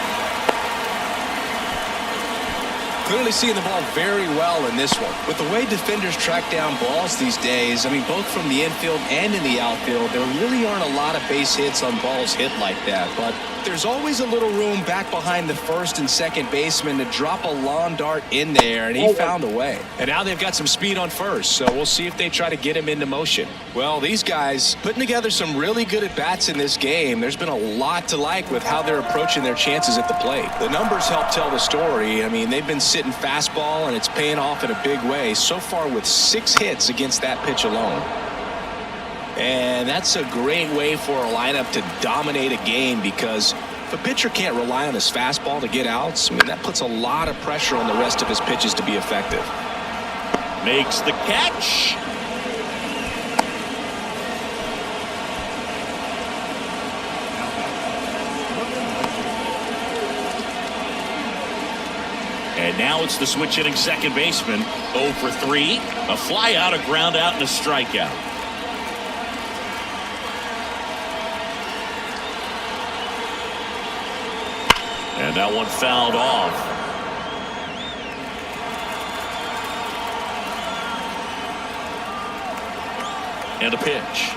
Clearly seeing the ball very well in this one. With the way defenders track down balls these days, I mean, both from the infield and in the outfield, there really aren't a lot of base hits on balls hit like that. But there's always a little room back behind the first and second baseman to drop a lawn dart in there, and he found a way. And now they've got some speed on first, so we'll see if they try to get him into motion. Well, these guys putting together some really good at-bats in this game. There's been a lot to like with how they're approaching their chances at the plate. The numbers help tell the story. I mean, they've been sitting fastball, and it's paying off in a big way so far with 6 hits against that pitch alone. And that's a great way for a lineup to dominate a game, because if a pitcher can't rely on his fastball to get outs, I mean, that puts a lot of pressure on the rest of his pitches to be effective. Makes the catch. And now it's the switch hitting second baseman. 0 for 3. A fly out, a ground out, and a strikeout. And that one fouled off. And a pitch.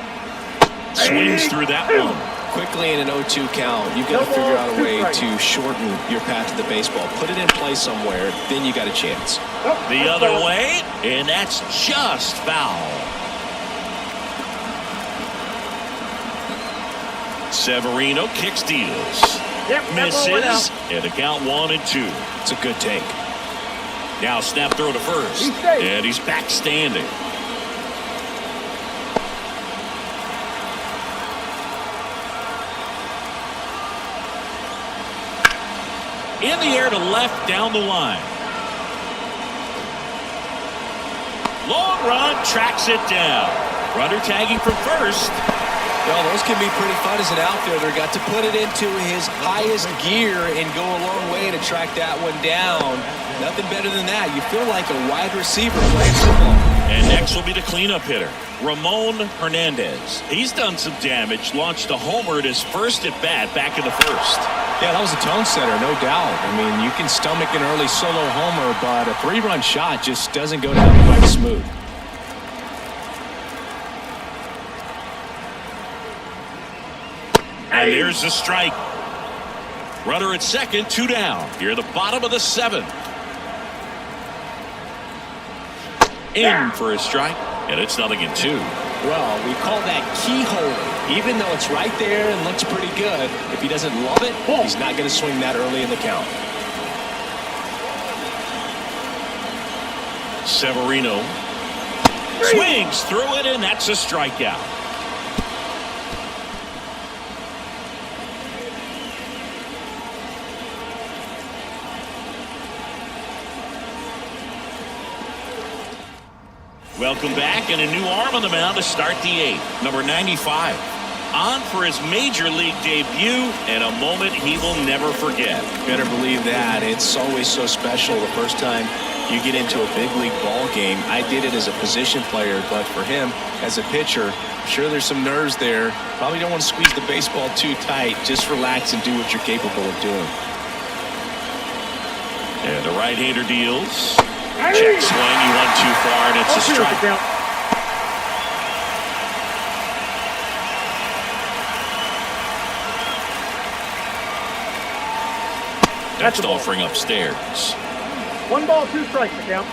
Swings through that one. Quickly in an 0-2 count, you've got to figure out a way to shorten your path to the baseball. Put it in play somewhere, then you got a chance. The other way, and that's just foul. Severino kicks, deals. Misses, and the count 1-2. It's a good take. Now snap throw to first, and he's back standing. In the air to left down the line. Long run, tracks it down. Runner tagging from first. Well, those can be pretty fun as an outfielder. Got to put it into his highest gear and go a long way to track that one down. Nothing better than that. You feel like a wide receiver playing football. And next will be the cleanup hitter, Ramon Hernandez. He's done some damage, launched a homer at his first at bat back in the first. Yeah, that was a tone setter, no doubt. I mean, you can stomach an early solo homer, but a 3-run shot just doesn't go down quite smooth. And there's the strike. Runner at second, 2 down. Here at the bottom of the 7th. In for a strike, and it's 0-2. Well, we call that keyhole. Even though it's right there and looks pretty good, if he doesn't love it, he's not going to swing that early in the count. Severino swings through it, and that's a strikeout. Welcome back, and a new arm on the mound to start the 8th. Number 95. On for his major league debut, and a moment he will never forget. Better believe that. It's always so special the first time you get into a big league ball game. I did it as a position player, but for him as a pitcher, I'm sure there's some nerves there. Probably don't want to squeeze the baseball too tight. Just relax and do what you're capable of doing. And the right-hander deals. Check swing, he went too far, and it's a strike. Next offering upstairs. 1 ball, 2 strikes to count.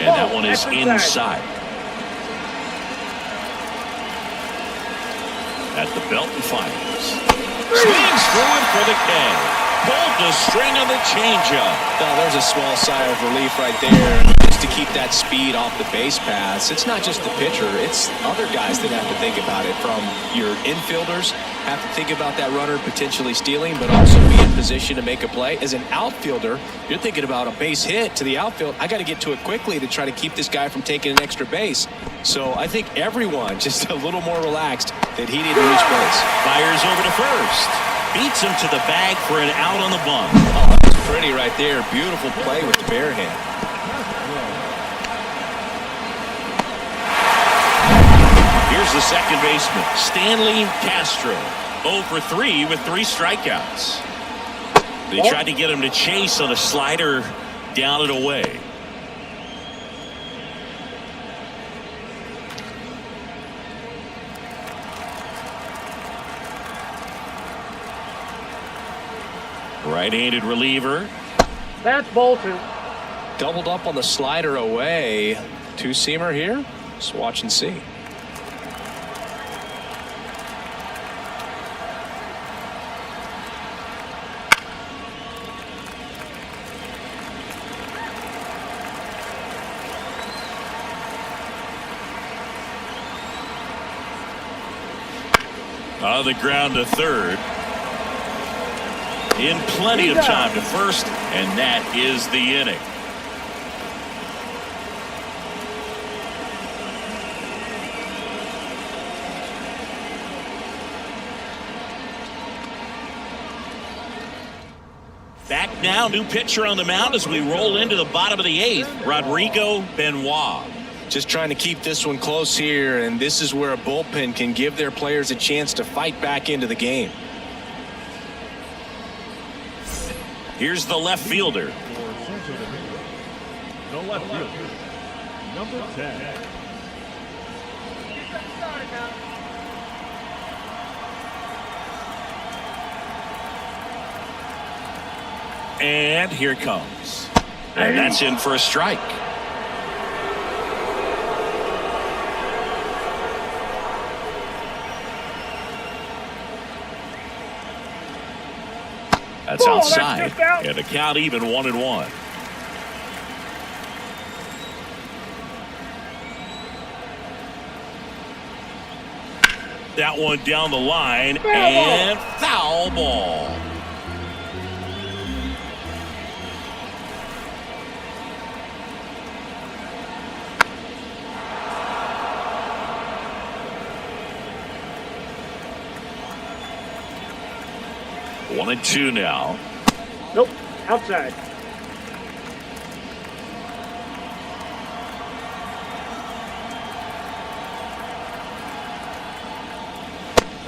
And that one is inside. At the belt and fires. Swings through it for the K. Pulled the string on the changeup. Oh, there's a small sigh of relief right there. Just to keep that speed off the base paths. It's not just the pitcher. It's other guys that have to think about it. From your infielders, have to think about that runner potentially stealing, but also be in position to make a play. As an outfielder, you're thinking about a base hit to the outfield. I got to get to it quickly to try to keep this guy from taking an extra base. So I think everyone just a little more relaxed that he didn't reach base. Fires over to first. Beats him to the bag for an out on the bunt. Oh, that's pretty right there. Beautiful play with the bare hand. Here's the second baseman, Stanley Castro. 0 for 3 with 3 strikeouts. They tried to get him to chase on a slider down and away. Right-handed reliever. That's ball 2. Doubled up on the slider away. 2-seamer here. Let's watch and see. On the ground to third. In plenty of time to first, and that is the inning. Back now, new pitcher on the mound as we roll into the bottom of the 8th, Rodrigo Benoit. Just trying to keep this one close here, and this is where a bullpen can give their players a chance to fight back into the game. Here's the left fielder. The left fielder, number 10. And here it comes. And that's in for a strike. That's outside, and the count even 1-1. That one down the line, and foul ball. One and two now. Nope, outside.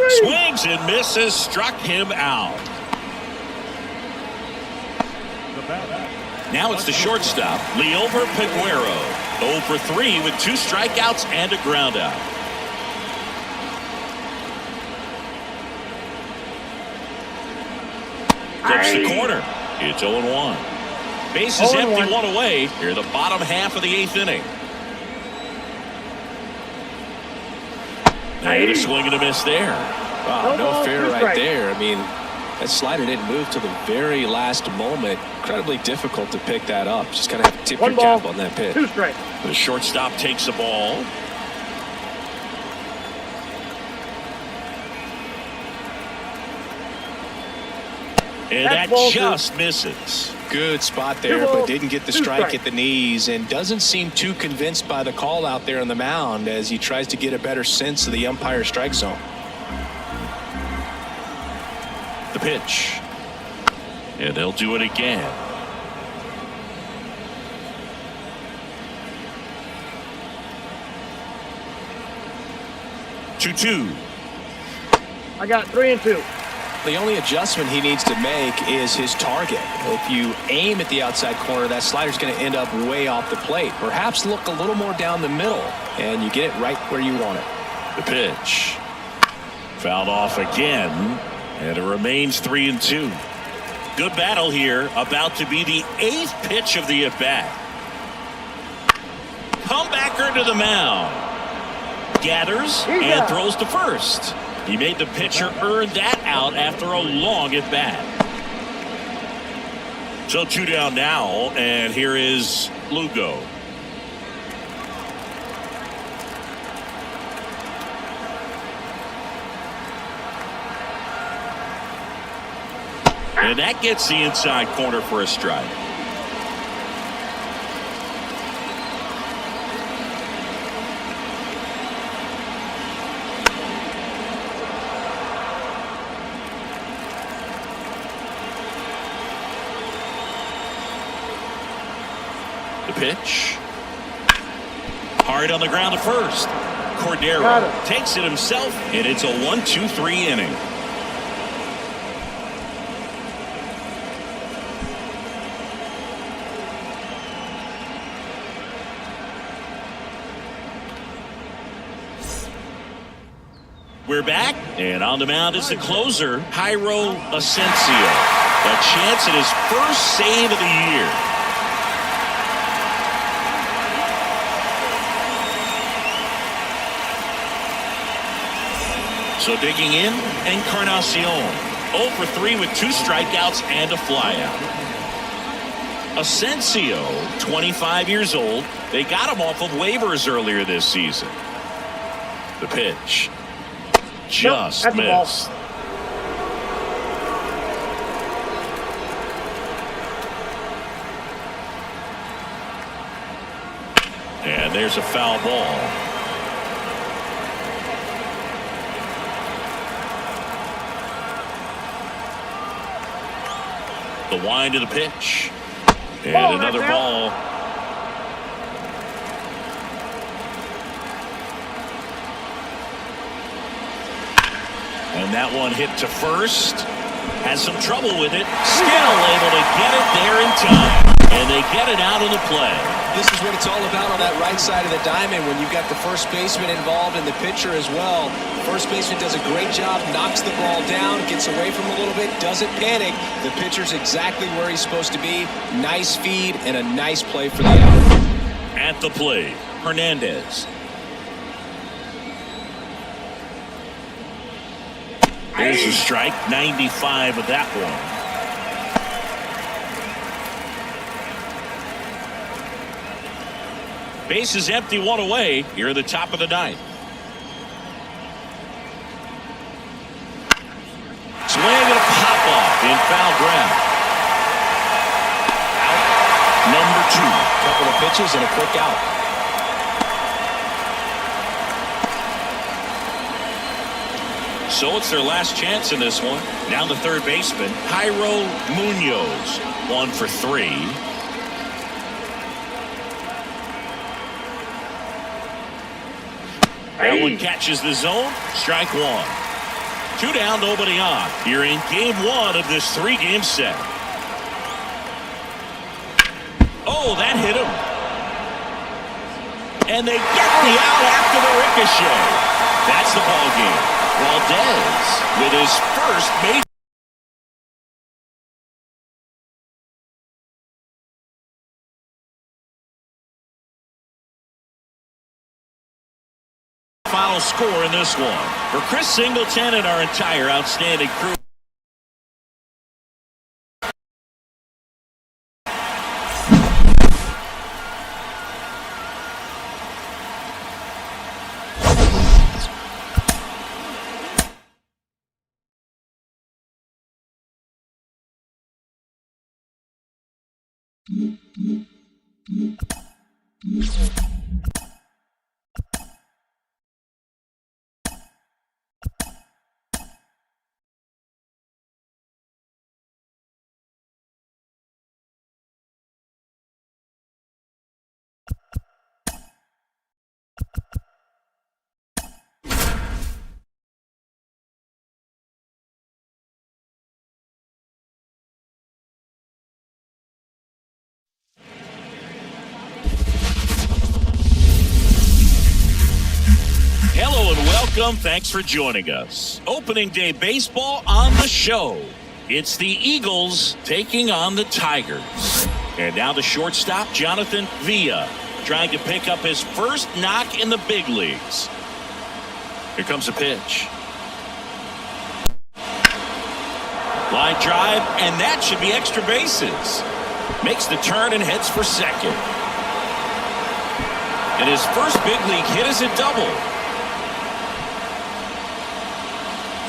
Swings and misses, struck him out. Now it's the shortstop, Mlb Piguero. 0 for 3 with 2 strikeouts and a ground out. Gets the corner. It's 0-1. Bases empty, 1 away. Here the bottom half of the 8th inning. And a swing and a miss there. Wow, no fair right there. I mean, that slider didn't move till the very last moment. Incredibly difficult to pick that up. Just kind of have to tip your cap on that pitch. 2 strikes. The shortstop takes the ball. And that just misses. Good spot there, but didn't get the strike at the knees, and doesn't seem too convinced by the call out there on the mound as he tries to get a better sense of the umpire's strike zone. The pitch. And they'll do it again. Two. I got 3 and 2. The only adjustment he needs to make is his target. If you aim at the outside corner, that slider's going to end up way off the plate. Perhaps look a little more down the middle, and you get it right where you want it. The pitch. Fouled off again, and it remains 3 and 2. Good battle here, about to be the 8th pitch of the at-bat. Comebacker to the mound. Gathers and throws to first. He made the pitcher earn that out after a long at-bat. So 2 down now, and here is Lugo. And that gets the inside corner for a strike. Pitch. Hard on the ground to first. Cordero takes it himself, and it's a 1-2-3 inning. We're back, and on the mound is the closer, Jairo Asensio. A chance at his first save of the year. So digging in, Encarnacion. 0 for 3 with 2 strikeouts and a flyout. Asensio, 25 years old. They got him off of waivers earlier this season. The pitch. Just missed. And there's a foul ball. The wind of the pitch. And another ball. And that one hit to first. Has some trouble with it. Still able to get it there in time. And they get it out of the play. This is what it's all about on that right side of the diamond when you've got the first baseman involved and the pitcher as well. First baseman does a great job, knocks the ball down, gets away from a little bit, doesn't panic. The pitcher's exactly where he's supposed to be. Nice feed and a nice play for the out. At the plate, Hernandez. There's a strike, 95 of that one. Base is empty, 1 away. Here at the top of the 9th. pitches and a quick out. So it's their last chance in this one. Now the third baseman, Jairo Munoz, 1 for 3. That one catches the zone. Strike 1. 2 down, nobody on. You're in game 1 of this 3-game set. Oh, that hit him. And they get the out after the ricochet. That's the ball game. Valdez with his first major. Final score in this one. For Chris Singleton and our entire outstanding crew. Hello and welcome. Thanks for joining us. Opening day baseball on the show. It's the Eagles taking on the Tigers. And now the shortstop, Jonathan Villa, trying to pick up his first knock in the big leagues. Here comes a pitch. Line drive, and that should be extra bases. Makes the turn and heads for second. And his first big league hit is a double.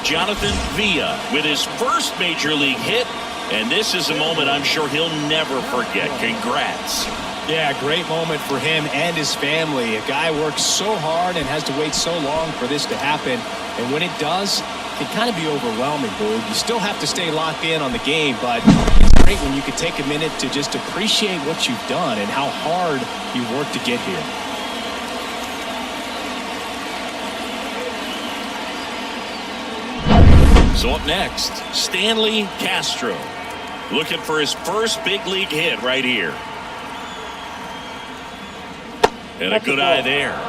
Jonathan Villa with his first major league hit, and this is a moment I'm sure he'll never forget. Congrats. Yeah, great moment for him and his family. A guy works so hard and has to wait so long for this to happen, and when it does, it can kind of be overwhelming, Boog. You still have to stay locked in on the game, but it's great when you can take a minute to just appreciate what you've done and how hard you worked to get here. So up next, Stanley Castro, looking for his first big league hit right here. And a good eye there.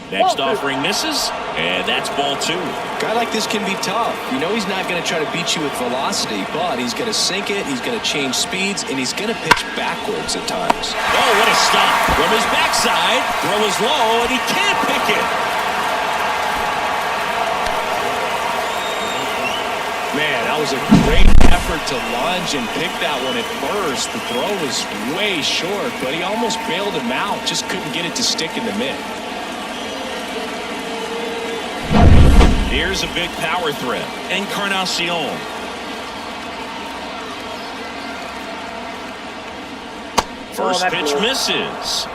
Next offering misses, and that's ball 2. A guy like this can be tough. You know he's not going to try to beat you with velocity, but he's going to sink it, he's going to change speeds, and he's going to pitch backwards at times. Oh, what a stop. From his backside, throw is low, and he can't pick it. Man, that was a great effort to lunge and pick that one at first. The throw was way short, but he almost bailed him out, just couldn't get it to stick in the mitt. Here's a big power threat. Encarnacion. First pitch misses.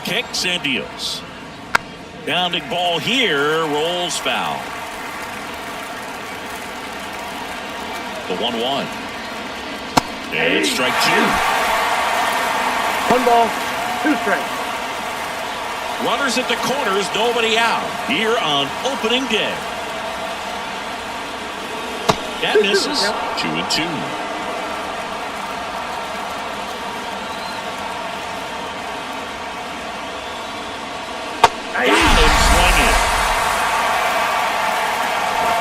Kicks and deals. Bounding ball here, rolls foul. The 1-1. And it's strike 2. 1 ball, 2 strikes. Runners at the corners, nobody out here on opening day. That misses. 2-2. Got him swinging.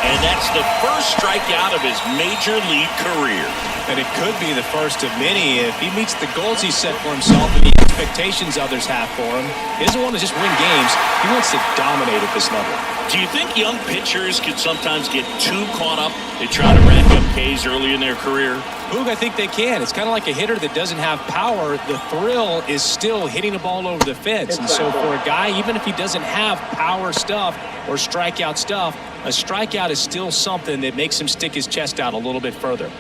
And that's the first strikeout of his major league career. And it could be the first of many if he meets the goals he set for himself and the expectations others have for him. He doesn't want to just win games. He wants to dominate at this level. Do you think young pitchers can sometimes get too caught up in trying to rack up Ks early in their career? Boog, I think they can. It's kind of like a hitter that doesn't have power. The thrill is still hitting a ball over the fence. And so for a guy, even if he doesn't have power stuff or strikeout stuff, a strikeout is still something that makes him stick his chest out a little bit further.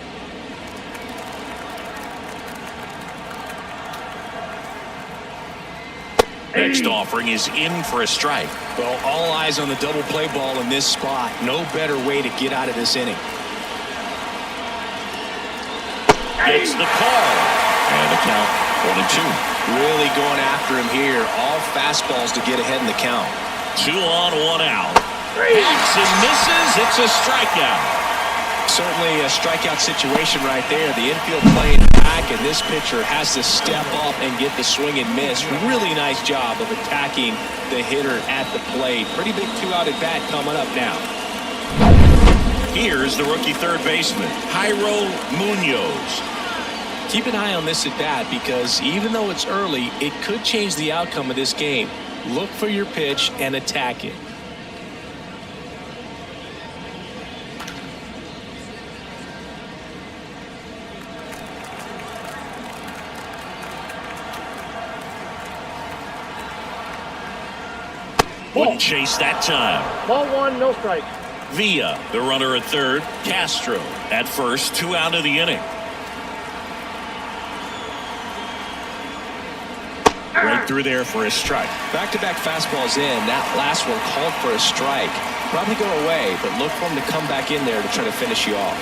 Next offering is in for a strike. Well, all eyes on the double play ball in this spot. No better way to get out of this inning. Gets the call. And the count 1-2. Really going after him here. All fastballs to get ahead in the count. 2 on, 1 out. Hits and misses. It's a strikeout. Certainly a strikeout situation right there. The infield playing back, and this pitcher has to step up and get the swing and miss. Really nice job of attacking the hitter at the plate. Pretty big 2-out at bat coming up now. Here's the rookie third baseman, Jairo Munoz. Keep an eye on this at bat because even though it's early, it could change the outcome of this game. Look for your pitch and attack it. Wouldn't chase that time. Ball 1, no strike. Villa, the runner at third. Castro at first. 2 out of the inning. Right through there for a strike. Back-to-back fastballs in. That last one called for a strike. Probably go away, but look for him to come back in there to try to finish you off.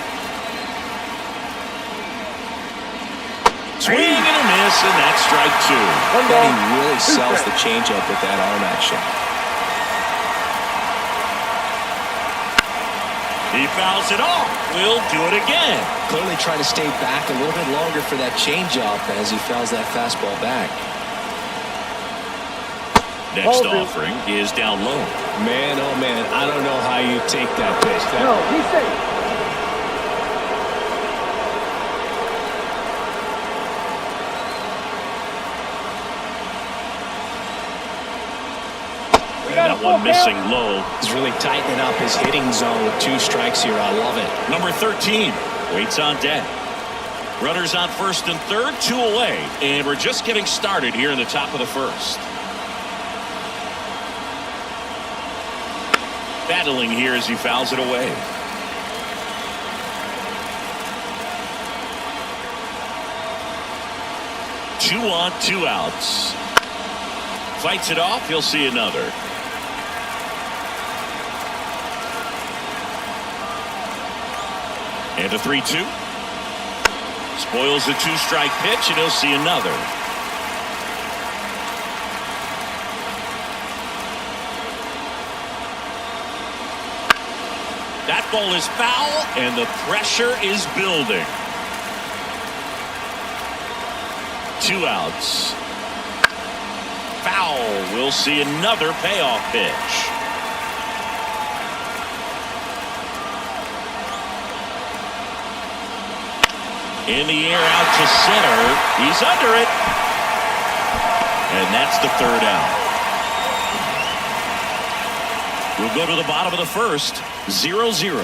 Swing and a miss, and that's strike 2. He really sells the changeup with that arm action. He fouls it off. We'll do it again. Clearly trying to stay back a little bit longer for that changeup as he fouls that fastball back. Next offering is down low. Man, oh man, I don't know how you take that pitch. No, he's safe. That one missing low. He's really tightening up his hitting zone with 2 strikes here. I love it. Number 13 waits on deck. Runners on first and third, 2 away. And we're just getting started here in the top of the first. Battling here as he fouls it away. Two on, 2 outs. Fights it off. He'll see another. And a 3-2. Spoils the 2-strike pitch, and he'll see another. That ball is foul, and the pressure is building. 2 outs. Foul. We'll see another payoff pitch. In the air out to center. He's under it. And that's the 3rd out. We'll go to the bottom of the first. 0-0.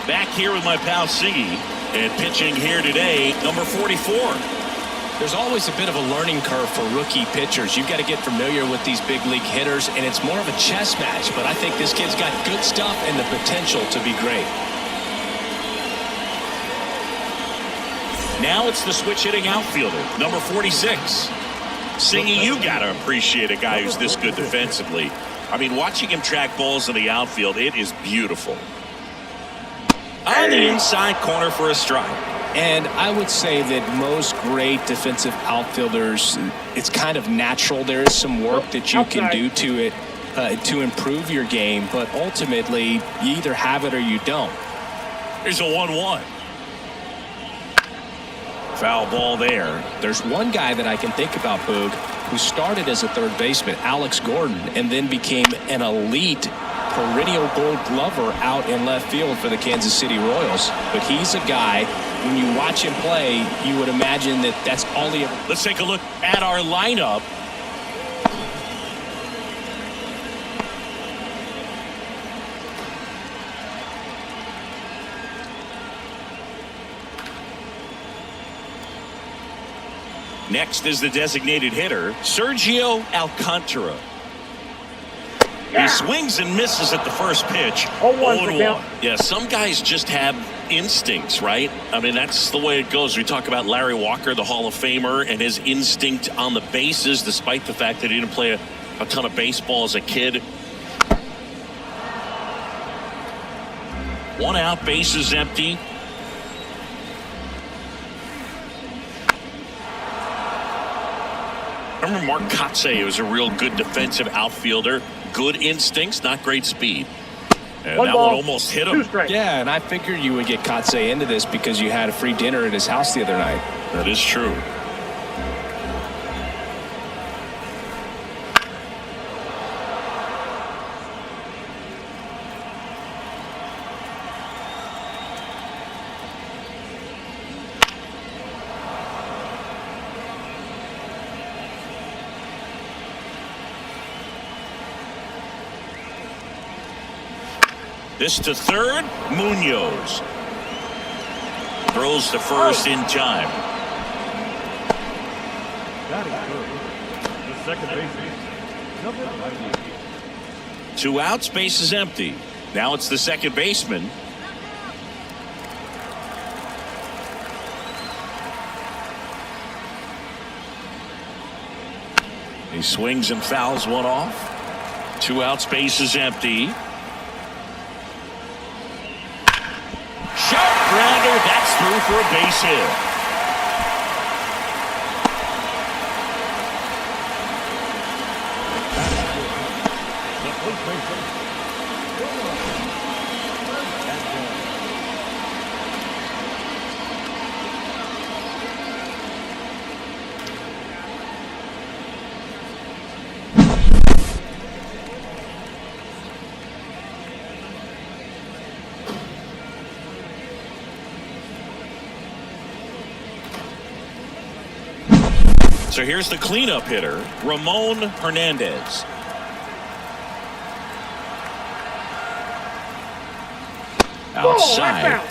Back here with my pal Siggy. And pitching here today, number 44. There's always a bit of a learning curve for rookie pitchers. You've got to get familiar with these big league hitters, and it's more of a chess match. But I think this kid's got good stuff and the potential to be great. Now it's the switch-hitting outfielder, number 46. Siggy, you got to appreciate a guy who's this good defensively. I mean, watching him track balls in the outfield, it is beautiful. On the inside corner for a strike. And I would say that most great defensive outfielders, it's kind of natural. There is some work that you can do to it to improve your game, but ultimately you either have it or you don't. Here's a 1-1. Foul ball there. There's one guy that I can think about, Boog, who started as a third baseman, Alex Gordon, and then became an elite perennial gold glover out in left field for the Kansas City Royals. But he's a guy, when you watch him play, you would imagine that that's all he ever... Let's take a look at our lineup. Next is the designated hitter, Sergio Alcantara. He swings and misses at the first pitch. 0-1. Yeah, some guys just have instincts, right? I mean, that's the way it goes. We talk about Larry Walker, the Hall of Famer, and his instinct on the bases, despite the fact that he didn't play a ton of baseball as a kid. 1 out, bases empty. I remember Mark Kotsay was a real good defensive outfielder. Good instincts, not great speed. And that one almost hit him. Yeah, and I figured you would get Kotsay into this because you had a free dinner at his house the other night. That is true. This to third, Munoz. Throws to first in time. Batting first, the second baseman, number 98. 2 outs, base is empty. Now it's the second baseman. He swings and fouls one off. 2 outs, base is empty. Sharp grounder, that's through for a base hit. The first baseman, So here's the cleanup hitter, Ramon Hernandez. Outside.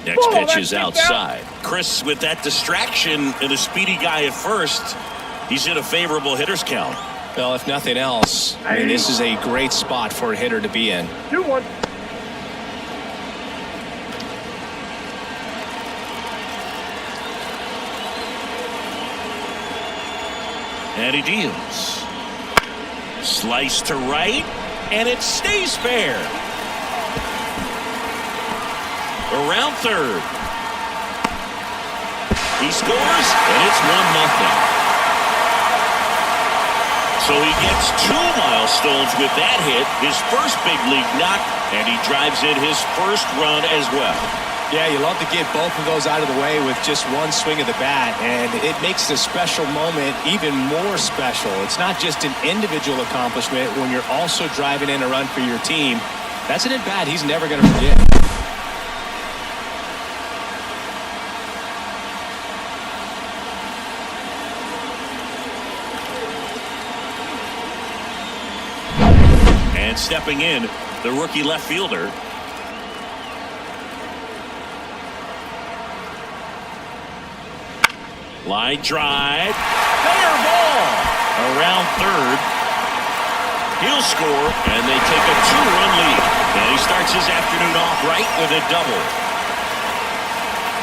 Next pitch is outside. Chris, with that distraction and a speedy guy at first, he's in a favorable hitter's count. Well, if nothing else, I mean, this is a great spot for a hitter to be in. 2-1. And he deals. Slice to right, and it stays fair. Around third. He scores, and it's 1-0. So he gets 2 milestones with that hit, his first big league knock, and he drives in his first run as well. Yeah, you love to get both of those out of the way with just one swing of the bat, and it makes the special moment even more special. It's not just an individual accomplishment when you're also driving in a run for your team. That's an at-bat he's never going to forget. And stepping in, the rookie left fielder. Line drive. Fair ball. Around third. He'll score, and they take a 2-run lead. And he starts his afternoon off right with a double.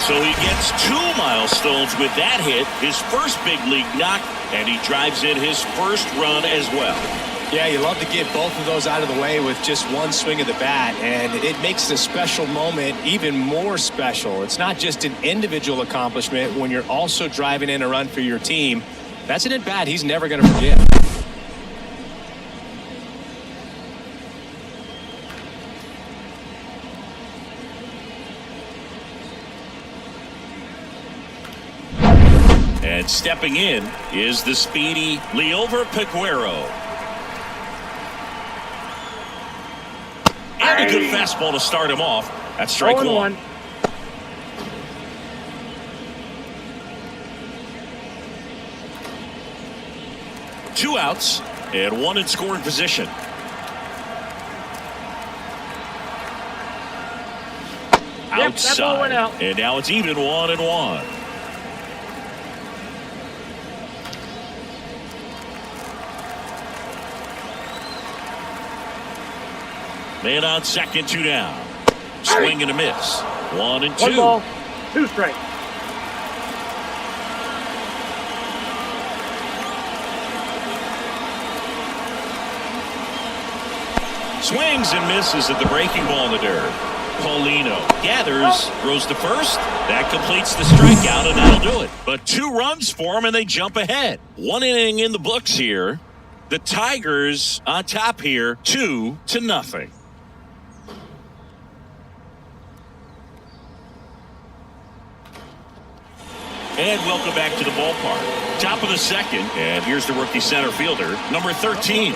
So he gets 2 milestones with that hit, his first big league knock, and he drives in his first run as well. Yeah, you love to get both of those out of the way with just one swing of the bat, and it makes the special moment even more special. It's not just an individual accomplishment when you're also driving in a run for your team. That's an at-bat he's never going to forget. And stepping in is the speedy Liover Peguero. And a good fastball to start him off. That's strike one. 2 outs and 1 in scoring position. Outside. That ball went out. And now it's even 1-1. Man on second, 2 down. Swing and a miss. 1-2. 1 ball, 2 strikes. Swings and misses at the breaking ball in the dirt. Paulino gathers, throws to first. That completes the strikeout, and that'll do it. But 2 runs for him, and they jump ahead. 1 inning in the books here. The Tigers on top here, 2-0. And welcome back to the ballpark. Top of the second, and here's the rookie center fielder, number 13.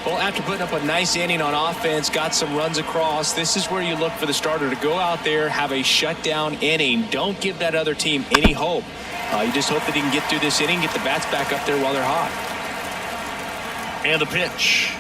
Well, after putting up a nice inning on offense, got some runs across, this is where you look for the starter to go out there, have a shutdown inning. Don't give that other team any hope. You just hope that he can get through this inning, get the bats back up there while they're hot. And the pitch.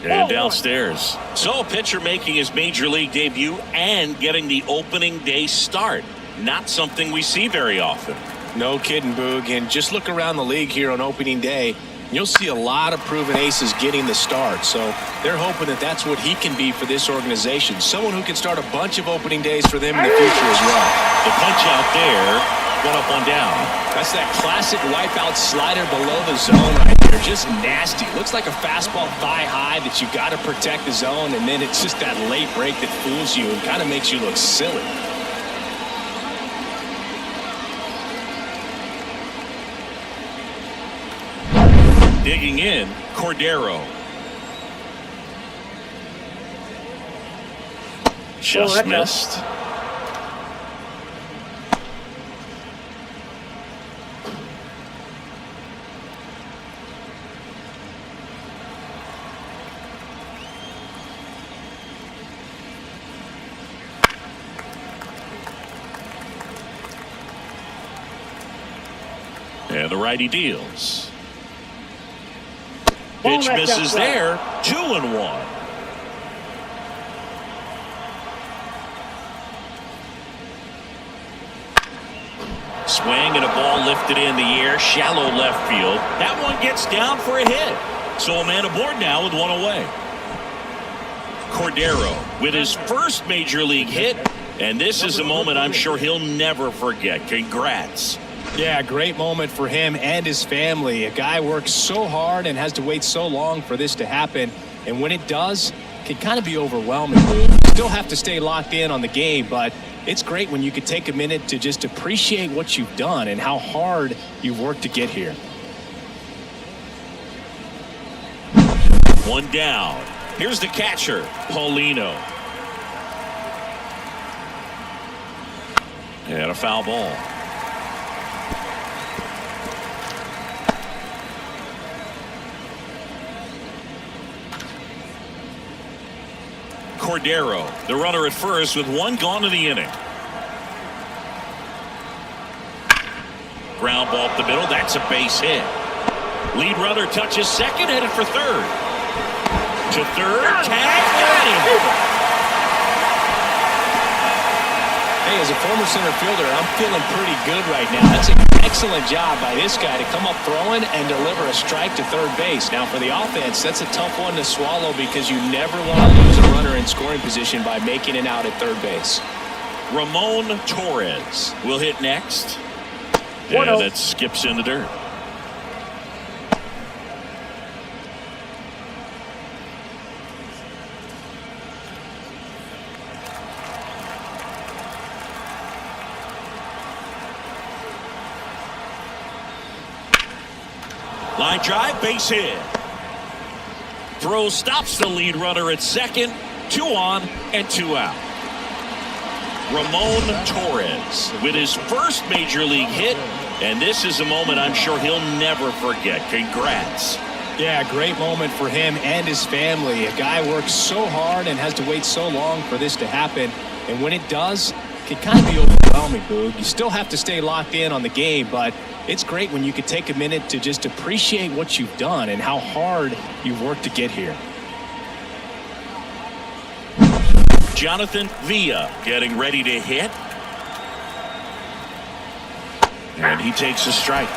And downstairs. So a pitcher making his major league debut and getting the opening day start. Not something we see very often. No kidding, Boog. And just look around the league here on opening day. You'll see a lot of proven aces getting the start. So they're hoping that that's what he can be for this organization. Someone who can start a bunch of opening days for them in the future as well. The punch out there. 1 up, 1 down. That's that classic wipeout slider below the zone right there. Just nasty. Looks like a fastball thigh high that you got to protect the zone, and then it's just that late break that fools you and kind of makes you look silly. Digging in, Cordero. Just missed. And the righty deals. Pitch misses there. 2-1. Swing and a ball lifted in the air. Shallow left field. That one gets down for a hit. So a man aboard now with 1 away. Cordero with his first major league hit. And this is a moment I'm sure he'll never forget. Congrats. Yeah, great moment for him and his family. A guy works so hard and has to wait so long for this to happen. And when it does, it can kind of be overwhelming. You still have to stay locked in on the game, but it's great when you can take a minute to just appreciate what you've done and how hard you've worked to get here. 1 down. Here's the catcher, Paulino. And a foul ball. Cordero, the runner at first with 1 gone in the inning. Ground ball up the middle. That's a base hit. Lead runner touches second, headed for third. To third, tag, Hey, as a former center fielder, I'm feeling pretty good right now. That's an excellent job by this guy to come up throwing and deliver a strike to third base. Now, for the offense, that's a tough one to swallow because you never want to lose a runner in scoring position by making it out at third base. Ramon Torres will hit next. And that skips in the dirt. Line drive, base hit. Throw stops the lead runner at second. 2 on and 2 out. Ramon Torres with his first major league hit, and this is a moment I'm sure he'll never forget. Congrats. Yeah, great moment for him and his family. A guy works so hard and has to wait so long for this to happen, and when it does, it can kind of be overwhelming, Boog. You still have to stay locked in on the game, but it's great when you can take a minute to just appreciate what you've done and how hard you've worked to get here. Jonathan Villa getting ready to hit. And he takes a strike.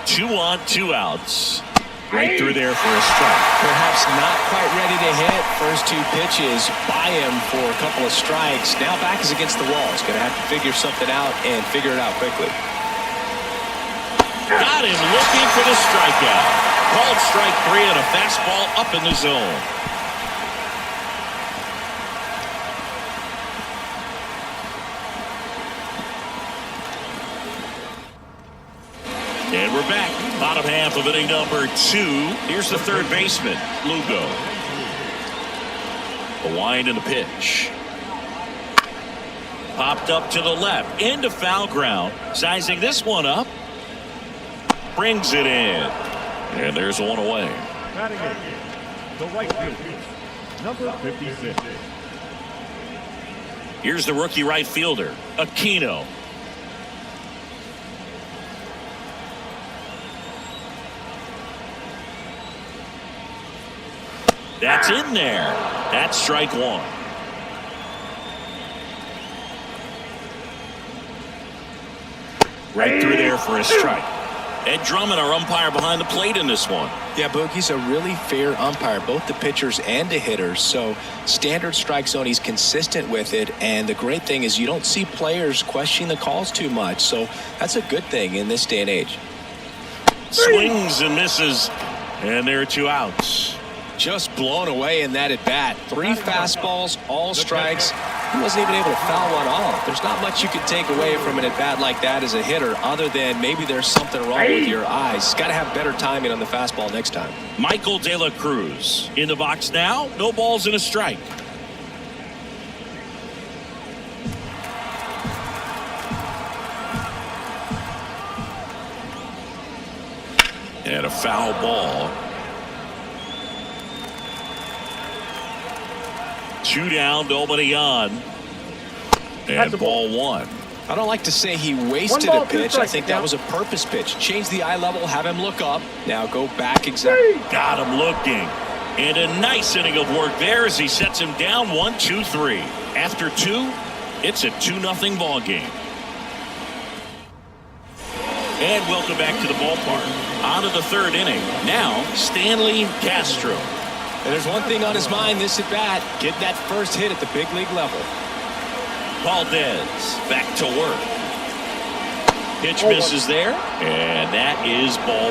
Two on, 2 outs. Right through there for a strike. Perhaps not quite ready to hit. First 2 pitches by him for a couple of strikes. Now back is against the wall. He's going to have to figure something out and figure it out quickly. Got him looking for the strikeout. Called strike 3 and a fastball up in the zone. And we're back. Bottom half of inning number 2. Here's the third baseman, Lugo. The wind and the pitch. Popped up to the left. Into foul ground. Sizing this one up. Brings it in. And there's one away. Batting eighth, the right fielder, number 56. Here's the rookie right fielder, Aquino. That's in there. That's strike 1. Right through there for a strike. Ed Drummond, our umpire behind the plate in this one. Yeah, Boog, he's a really fair umpire, both the pitchers and the hitters. So standard strike zone, he's consistent with it. And the great thing is you don't see players questioning the calls too much. So that's a good thing in this day and age. Swings and misses. And there are 2 outs. Just blown away in that at bat. 3 fastballs, all strikes. He wasn't even able to foul one off. There's not much you can take away from an at bat like that as a hitter, other than maybe there's something wrong with your eyes. Got to have better timing on the fastball next time. Michael De La Cruz in the box now. No balls and a strike. And a foul ball. 2 down, nobody on. And ball 1. I don't like to say he wasted a pitch. I think that was a purpose pitch. Change the eye level, have him look up. Now go back exactly. Got him looking. And a nice inning of work there as he sets him down 1-2-3. After 2, it's a 2-0 ball game. And welcome back to the ballpark. On to the 3rd inning. Now, Stanley Castro. And there's one thing on his mind this at bat. Get that first hit at the big league level. Valdez back to work. Pitch misses there. And that is ball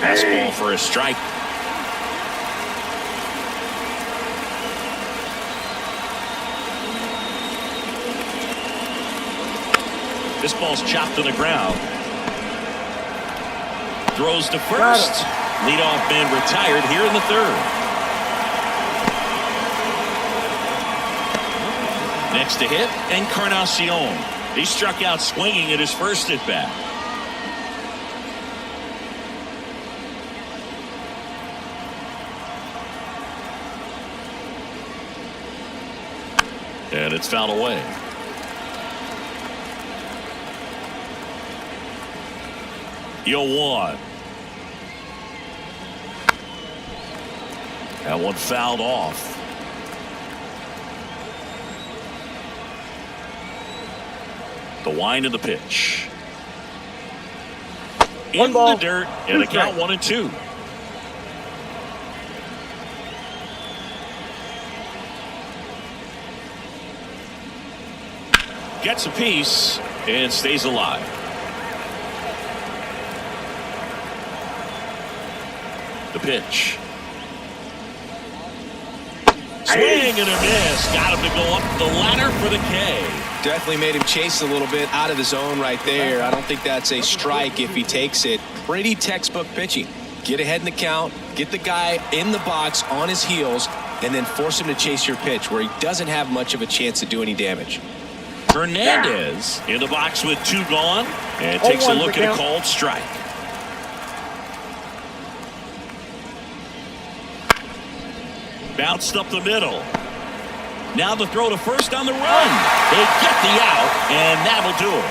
1. Fastball for a strike. This ball's chopped to the ground. Throws to first. Leadoff man retired here in the 3rd. Next to hit, Encarnacion. He struck out swinging at his first at bat. And it's fouled away. Yo, 1. That one fouled off. The wind of the pitch. In the dirt, and the count 1-2. gets a piece and stays alive. The pitch. Swing and a miss. Got him to go up the ladder for the K. Definitely made him chase a little bit out of the zone right there. I don't think that's a strike if he takes it. Pretty textbook pitching. Get ahead in the count, get the guy in the box on his heels, and then force him to chase your pitch where he doesn't have much of a chance to do any damage. Hernandez in the box with 2 gone and takes a look at a called strike. Bounced up the middle. Now the throw to first on the run. They get the out, and that'll do it.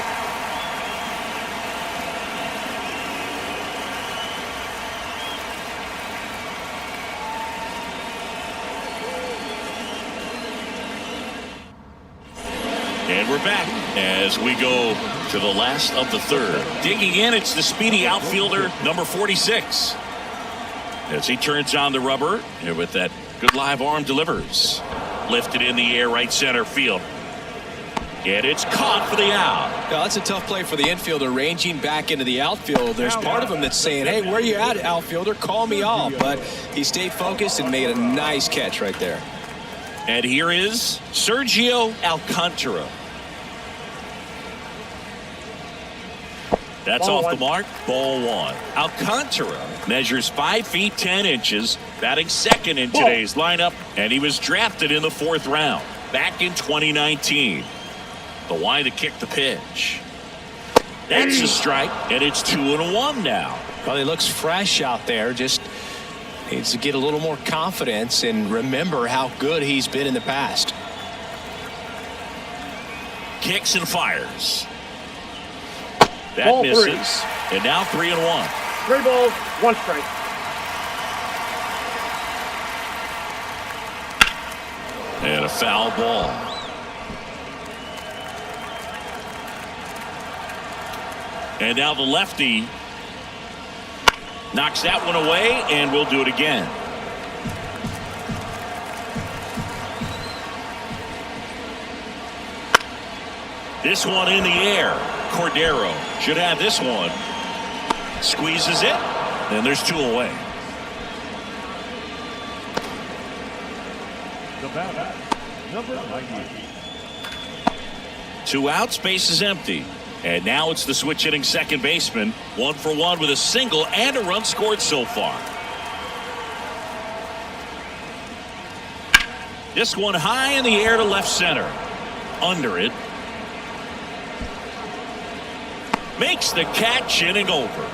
And we're back as we go to the last of the third. Digging in, it's the speedy outfielder, number 46. As he turns on the rubber, and with that good live arm delivers. Lifted in the air, right center field. And it's caught for the out. Now, that's a tough play for the infielder, ranging back into the outfield. There's part of him that's saying, hey, where you at, outfielder? Call me off. But he stayed focused and made a nice catch right there. And here is Sergio Alcantara. That's off the mark. Ball 1. Alcantara measures 5 feet 10 inches, batting second in today's lineup, and he was drafted in the 4th round back in 2019. The line to kick the pitch. That's a strike, and it's 2-1 now. Well, he looks fresh out there. Just needs to get a little more confidence and remember how good he's been in the past. Kicks and fires. That misses. And now 3-1. 3 balls, 1 strike. And a foul ball. And now the lefty knocks that one away, and we'll do it again. This one in the air. Cordero should have this one. Squeezes it, and there's 2 away. The batter, number 98. 2 outs, base is empty. And now it's the switch hitting second baseman. 1 for 1 with a single and a run scored so far. This one high in the air to left center. Under it. Makes the catch, inning over.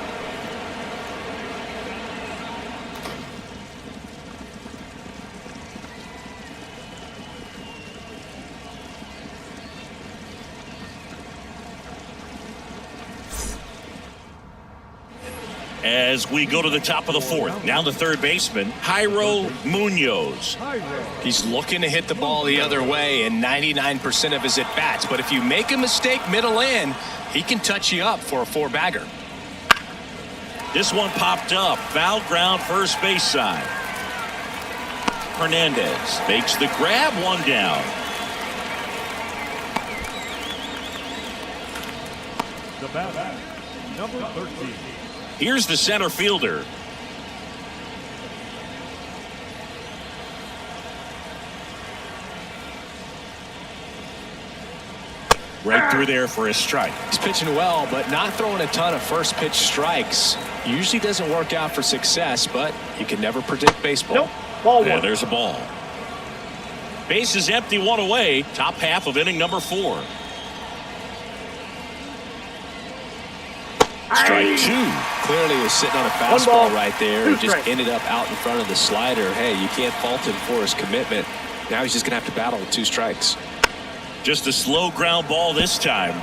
As we go to the top of the 4th. Now the third baseman, Jairo Munoz. He's looking to hit the ball the other way in 99% of his at-bats. But if you make a mistake middle in, he can touch you up for a 4-bagger. This one popped up. Foul ground first base side. Hernandez makes the grab, 1 down. The batter, number 13. Here's the center fielder. Right through there for a strike. He's pitching well, but not throwing a ton of first pitch strikes. Usually doesn't work out for success, but you can never predict baseball. Nope. Ball 1. Yeah, there's a ball. Base is empty, 1 away. Top half of inning number 4. Strike 2. Clearly was sitting on a fastball right there and just ended up out in front of the slider. Hey, you can't fault him for his commitment. Now he's just going to have to battle with 2 strikes. Just a slow ground ball this time.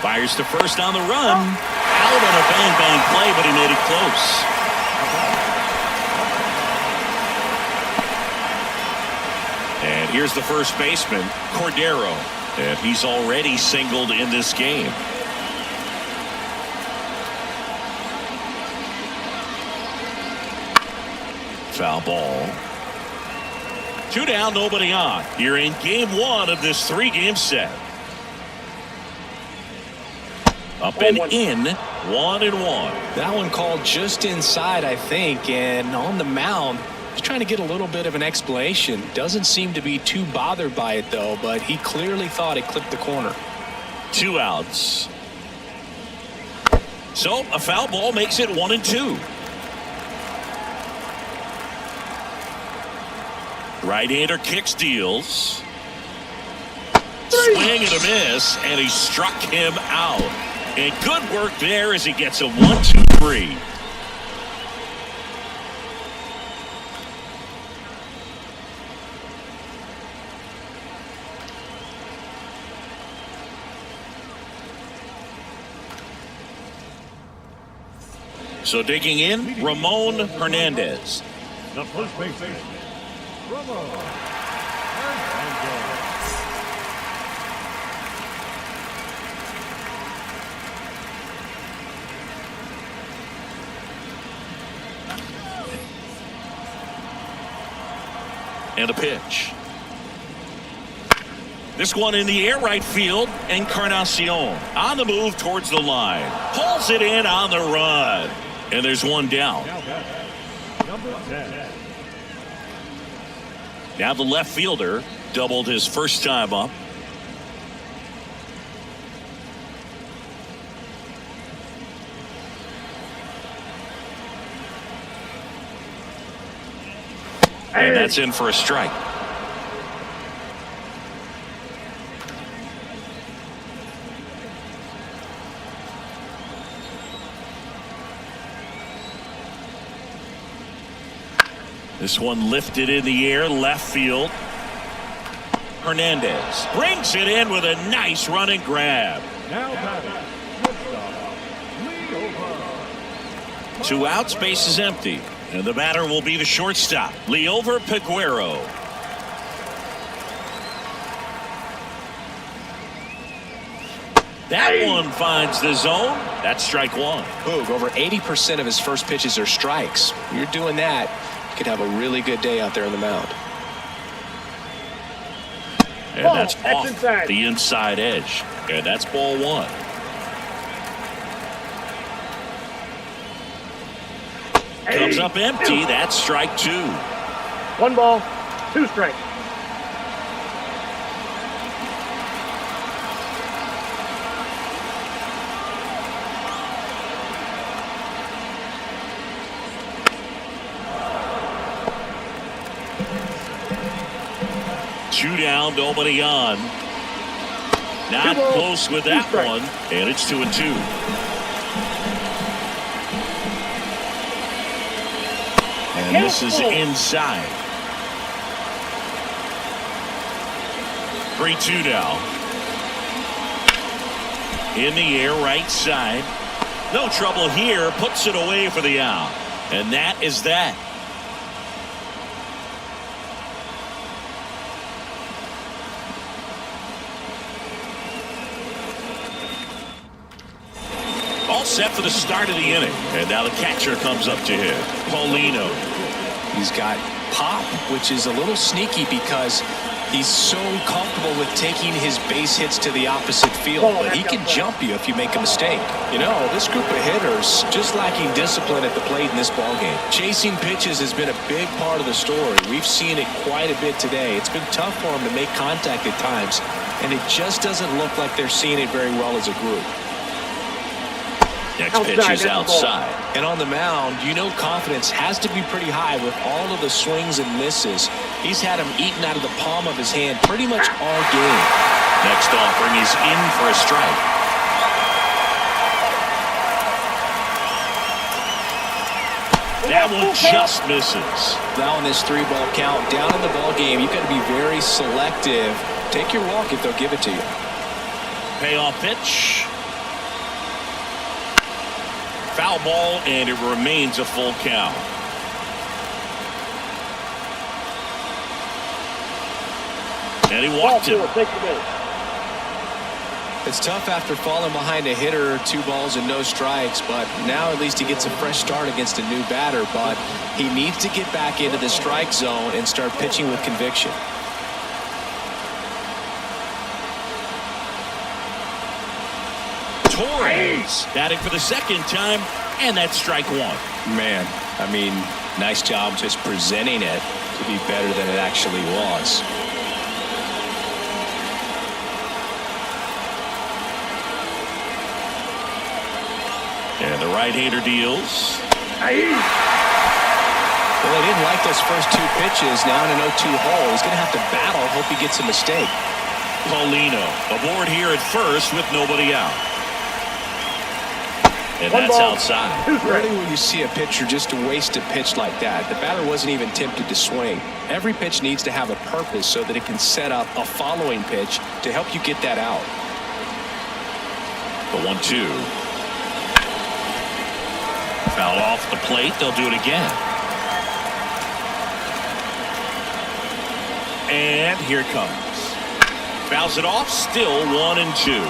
Fires to first on the run. Out on a bang-bang play, but he made it close. And here's the first baseman, Cordero. And he's already singled in this game. Foul ball. 2 down, nobody on. You're in game 1 of this 3-game set. Up and in, 1-1. That one called just inside, I think, and on the mound, he's trying to get a little bit of an explanation. Doesn't seem to be too bothered by it, though, but he clearly thought it clipped the corner. 2 outs. So a foul ball makes it 1-2. Right-hander kicks, deals. Swing and a miss, and he struck him out. And good work there as he gets a 1-2-3. So digging in, Ramon Hernandez. The first baseman, Ramon Hernandez. And a pitch. This one in the air, right field. Encarnacion on the move towards the line. Pulls it in on the run. And there's one down. Number 10. Now the left fielder doubled his first time up. And that's in for a strike. This one lifted in the air, left field. Hernandez brings it in with a nice run and grab. Now batting, shortstop, Leover. 2 outs, base is empty. And the batter will be the shortstop, Leover Peguero. That one finds the zone. That's strike 1. Boog, over 80% of his first pitches are strikes. You're doing that, you could have a really good day out there on the mound. And that's off the inside edge. And that's ball 1. Comes up empty. That's strike 2. 1 ball, 2 strikes. Two down, nobody on. Not close with that one, and it's 2-2. And this is inside. 3-2 now. In the air, right side. No trouble here. Puts it away for the out. And that is that. All set for the start of the inning. And now the catcher comes up to him, Paulino. He's got pop, which is a little sneaky because he's so comfortable with taking his base hits to the opposite field. But he can jump you if you make a mistake. You know, this group of hitters just lacking discipline at the plate in this ballgame. Chasing pitches has been a big part of the story. We've seen it quite a bit today. It's been tough for them to make contact at times, and it just doesn't look like they're seeing it very well as a group. Next pitch is outside. And on the mound, you know confidence has to be pretty high with all of the swings and misses. He's had them eaten out of the palm of his hand pretty much all game. Next offering is in for a strike. That one just misses. Now in this 3-ball count, down in the ball game, you've got to be very selective. Take your walk if they'll give it to you. Payoff pitch. Foul ball, and it remains a full count. And he walked him. It's tough after falling behind a hitter, 2 balls and no strikes, but now at least he gets a fresh start against a new batter. But he needs to get back into the strike zone and start pitching with conviction. Torres batting for the second time, and that's strike one. Man, I mean, nice job just presenting it to be better than it actually was. And the right-hander deals. Well, he didn't like those first two pitches. Now in an 0-2 hole, he's going to have to battle. Hope he gets a mistake. Paulino aboard here at first with nobody out. And One that's ball, outside. Rarely will you see a pitcher just waste a pitch like that. The batter wasn't even tempted to swing. Every pitch needs to have a purpose so that it can set up a following pitch to help you get that out. The 1-2. Foul off the plate. They'll do it again. And here it comes. Fouls it off. Still 1-2.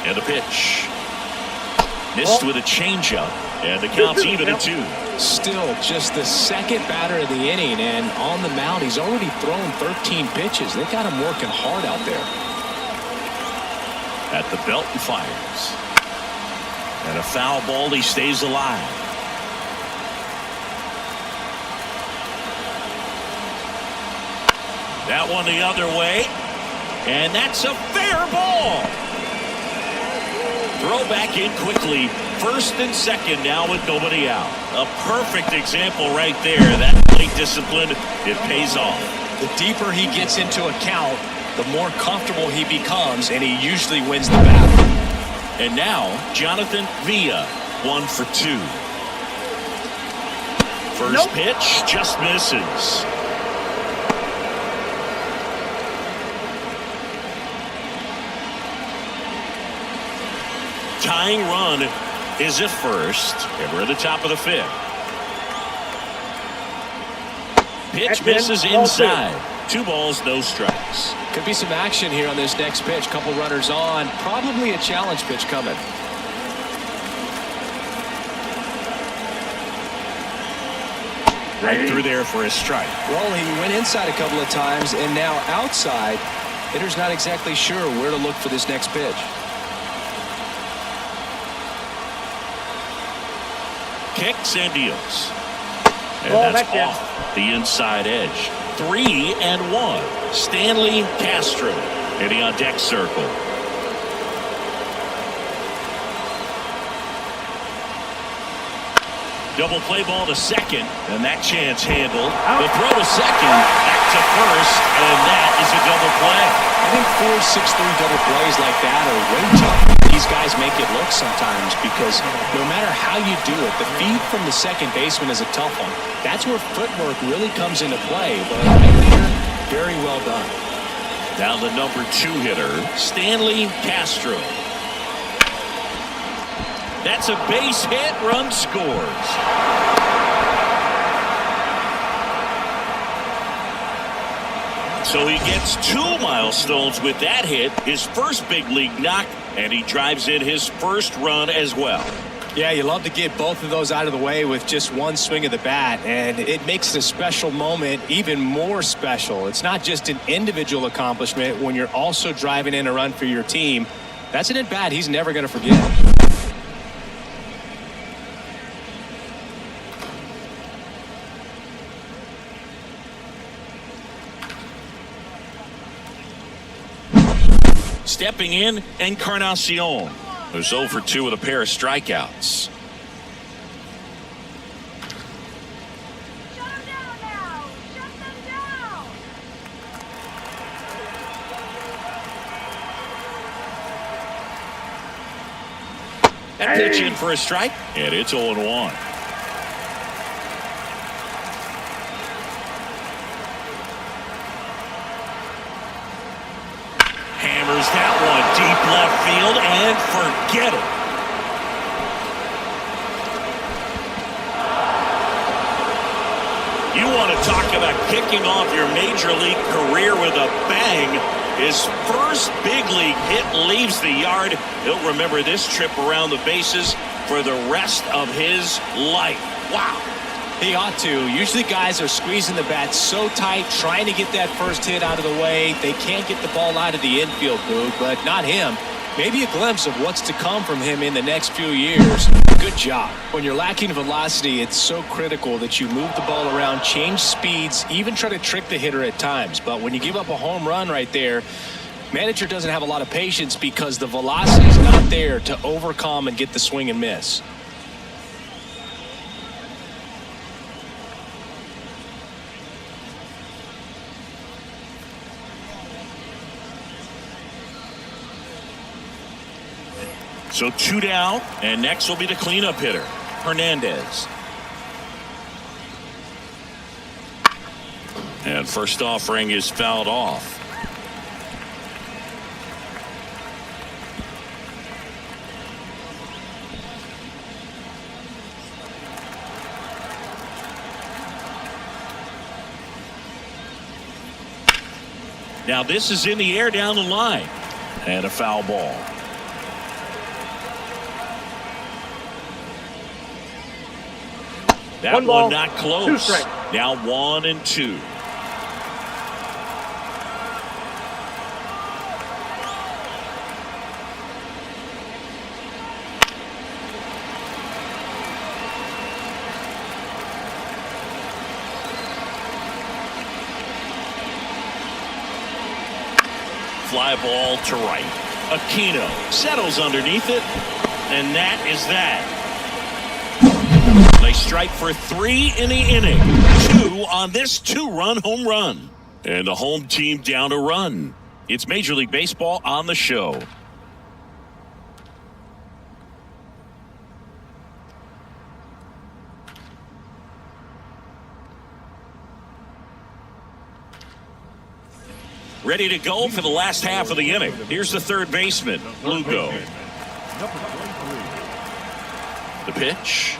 And the pitch. Missed with a changeup. And the count's even at 2. Still just the second batter of the inning, and on the mound, he's already thrown 13 pitches. They've got him working hard out there. At the belt and fires. And a foul ball. He stays alive. That one the other way. And that's a fair ball. Throw back in quickly. First and second now with nobody out. A perfect example right there. That plate discipline, it pays off. The deeper he gets into a count, the more comfortable he becomes, and he usually wins the battle. And now, Jonathan Villa, 1 for 2. First pitch just misses. Tying run is at first, and we're at the top of the 5th. Pitch misses inside. 2 balls, no strikes. Could be some action here on this next pitch. Couple runners on. Probably a challenge pitch coming. Right through there for a strike. Well, he went inside a couple of times, and now outside. Hitter's not exactly sure where to look for this next pitch. Kicks and deals. And that's off the inside edge. 3-1. Stanley Castro hitting on deck circle. Double play ball to second, and that chance handled. The throw to second, back to first, and that is a double play. I think 4-6-3 double plays like that are way tough. These guys make it look sometimes because no matter how you do it, the feed from the second baseman is a tough one. That's where footwork really comes into play, but right there, very well done. Now the number 2 hitter, Stanley Castro. That's a base hit, run scores. So he gets 2 milestones with that hit, his first big league knock, and he drives in his first run as well. Yeah, you love to get both of those out of the way with just one swing of the bat, and it makes the special moment even more special. It's not just an individual accomplishment when you're also driving in a run for your team. That's an at-bat he's never going to forget. Stepping in, Encarnacion, who's 0 for 2 with a pair of strikeouts. Shut them down now! Shut them down! That pitch in for a strike, and it's 0-1. Hammers that one deep left field and forget it. You want to talk about kicking off your major league career with a bang. His first big league hit leaves the yard. He'll remember this trip around the bases for the rest of his life. Wow. He ought to. Usually guys are squeezing the bat so tight, trying to get that first hit out of the way. They can't get the ball out of the infield, Boog, but not him. Maybe a glimpse of what's to come from him in the next few years. Good job. When you're lacking velocity, it's so critical that you move the ball around, change speeds, even try to trick the hitter at times. But when you give up a home run right there, manager doesn't have a lot of patience because the velocity is not there to overcome and get the swing and miss. So 2 down, and next will be the cleanup hitter, Hernandez. And first offering is fouled off. Now this is in the air down the line, and a foul ball. That one not close. 2 strikes. Now 1-2. Fly ball to right. Aquino settles underneath it, and that is that. They strike for 3 in the inning. 2 on this 2-run home run. And the home team down a run. It's Major League Baseball on the show. Ready to go for the last half of the inning. Here's the third baseman, Lugo. The pitch.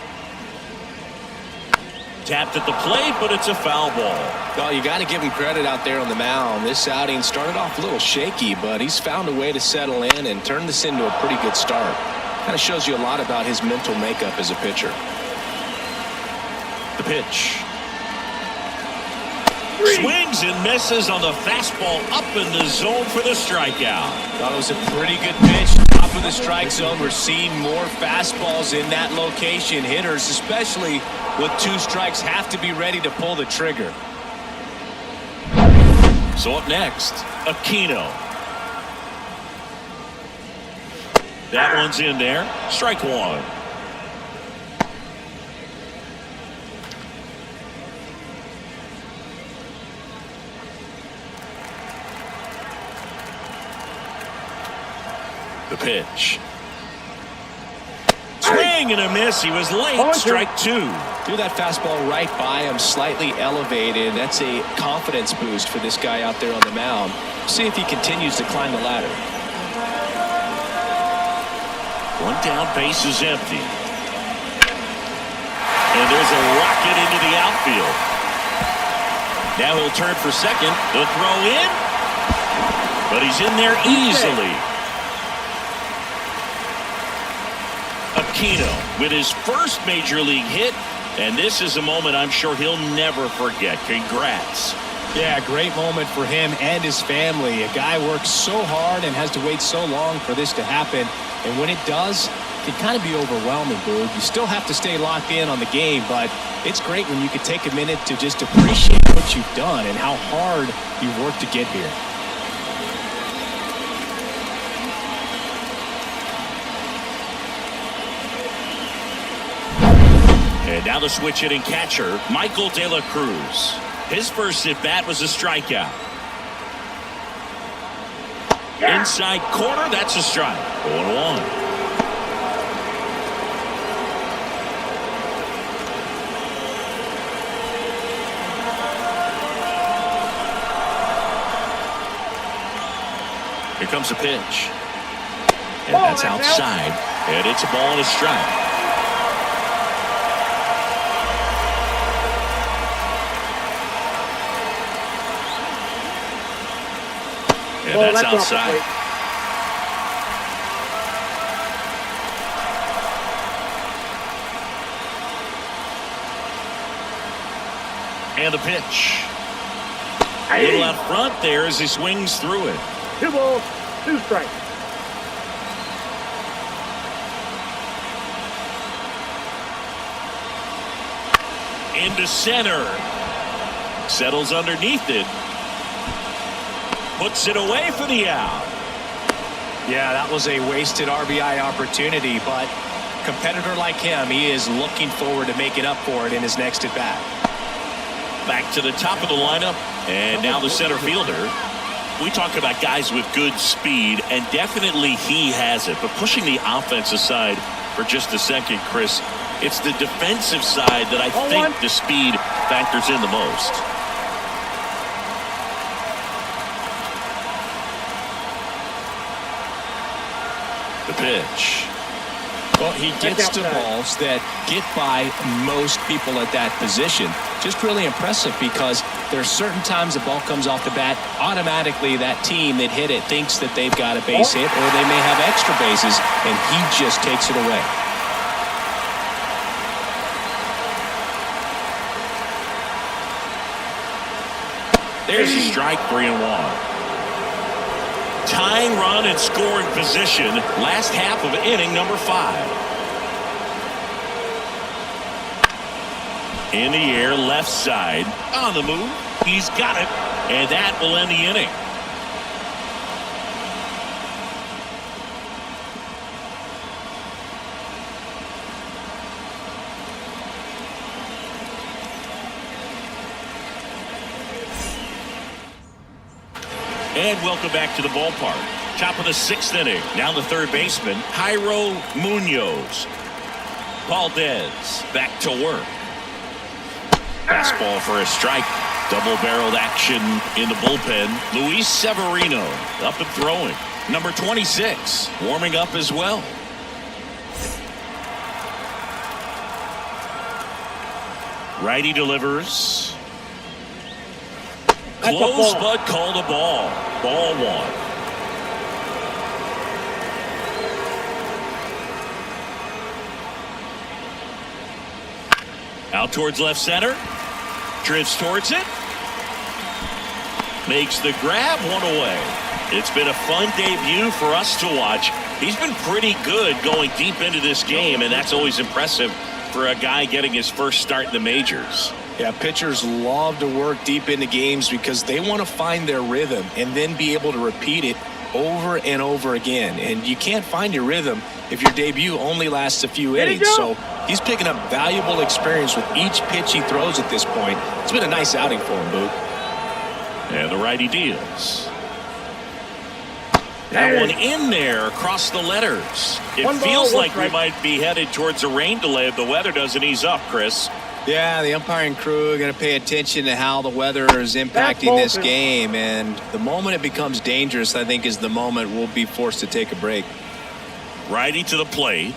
Tapped at the plate, but it's a foul ball. Well, you got to give him credit out there on the mound. This outing started off a little shaky, but he's found a way to settle in and turn this into a pretty good start. Kind of shows you a lot about his mental makeup as a pitcher. The pitch. Swings and misses on the fastball up in the zone for the strikeout. Thought it was a pretty good pitch. Top of the strike zone. We're seeing more fastballs in that location. Hitters, especially with 2 strikes, have to be ready to pull the trigger. So up next, Aquino. That one's in there. Strike 1. The pitch. Swing and a miss. He was late. Strike 2. Threw that fastball right by him, slightly elevated. That's a confidence boost for this guy out there on the mound. See if he continues to climb the ladder. 1 down, base is empty. And there's a rocket into the outfield. Now he'll turn for second. The throw in. But he's in there easily. Aquino with his first major league hit, and this is a moment I'm sure he'll never forget. Congrats. Yeah, great moment for him and his family. A guy works so hard and has to wait so long for this to happen, and when it does, it can kind of be overwhelming, Boog. You still have to stay locked in on the game, but it's great when you can take a minute to just appreciate what you've done and how hard you've worked to get here. And now the switch hitting catcher, Michael De La Cruz. His first at bat was a strikeout. Inside corner, that's a strike. 0-1. Here comes the pitch. And that's outside. And it's a ball and a strike. And that's outside. And the pitch. A little out front there as he swings through it. 2 balls, 2 strikes. Into center. Settles underneath it. Puts it away for the out. Yeah, that was a wasted RBI opportunity, but a competitor like him, he is looking forward to making up for it in his next at-bat. Back to the top of the lineup, and now the center fielder. We talk about guys with good speed, and definitely he has it. But pushing the offense aside for just a second, Chris, it's the defensive side that I think the speed factors in the most. The pitch. Well, he gets to balls that get by most people at that position. Just really impressive because there's certain times the ball comes off the bat, automatically that team that hit it thinks that they've got a base hit or they may have extra bases, and he just takes it away. There's a strike, 3-1. Tying run and scoring position. Last half of inning number 5. In the air, left side. On the move. He's got it. And that will end the inning. And welcome back to the ballpark. Top of the 6th inning. Now the third baseman, Jairo Munoz. Valdez back to work. Fastball for a strike. Double-barreled action in the bullpen. Luis Severino up and throwing. Number 26 warming up as well. Righty delivers. Close, but called a ball. Ball 1. Out towards left center. Drifts towards it. Makes the grab, 1 away. It's been a fun debut for us to watch. He's been pretty good going deep into this game, and that's always impressive for a guy getting his first start in the majors. Yeah, pitchers love to work deep into games because they want to find their rhythm and then be able to repeat it over and over again. And you can't find your rhythm if your debut only lasts a few innings. So he's picking up valuable experience with each pitch he throws at this point. It's been a nice outing for him, Boog. And the righty deals. That one in there across the letters. It feels like we might be headed towards a rain delay if the weather doesn't ease up, Chris. Yeah, the umpiring crew are going to pay attention to how the weather is impacting this game. And the moment it becomes dangerous, I think, is the moment we'll be forced to take a break. Righty to the plate.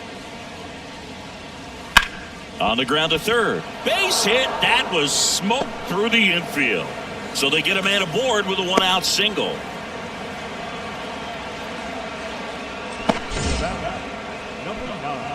On the ground to third. Base hit. That was smoked through the infield. So they get a man aboard with a 1-out single. Number 9.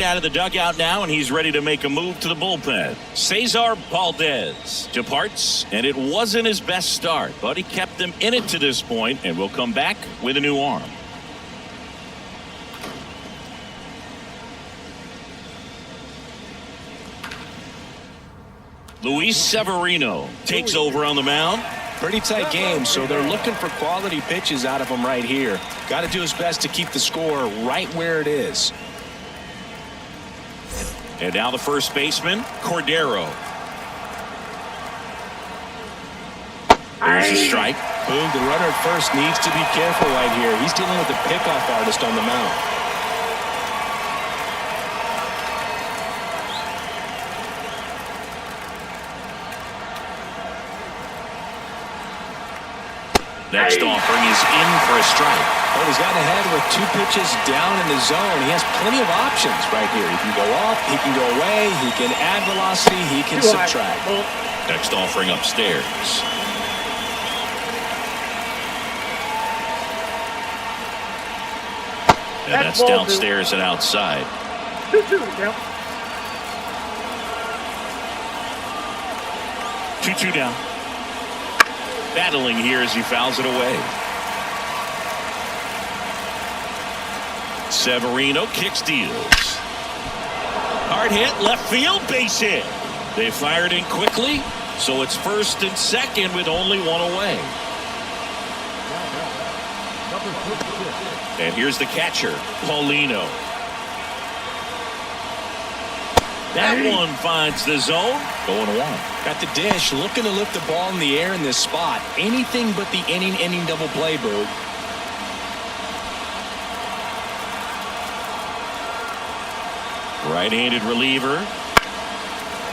Out of the dugout now, and he's ready to make a move to the bullpen. Cesar Valdez departs, and it wasn't his best start, but he kept them in it to this point, and will come back with a new arm. Luis Severino takes over on the mound. Pretty tight game, so they're looking for quality pitches out of him right here. Got to do his best to keep the score right where it is. And now the first baseman, Cordero. There's a strike. Boom, the runner at first needs to be careful right here. He's dealing with the pickoff artist on the mound. Next offering is in for a strike. Well, he's gotten ahead with 2 pitches down in the zone. He has plenty of options right here. He can go up, he can go away, he can add velocity, he can subtract. Next offering upstairs. And that's downstairs and outside. 2-2 count. 2-2 down. Battling here as he fouls it away. Severino kicks, deals. Hard hit, left field, base hit. They fired in quickly, so it's first and second with only 1 away. And here's the catcher, Paulino. That one finds the zone. Going 1. Got the dish, looking to lift the ball in the air in this spot. Anything but the inning double play, Boog. Right-handed reliever.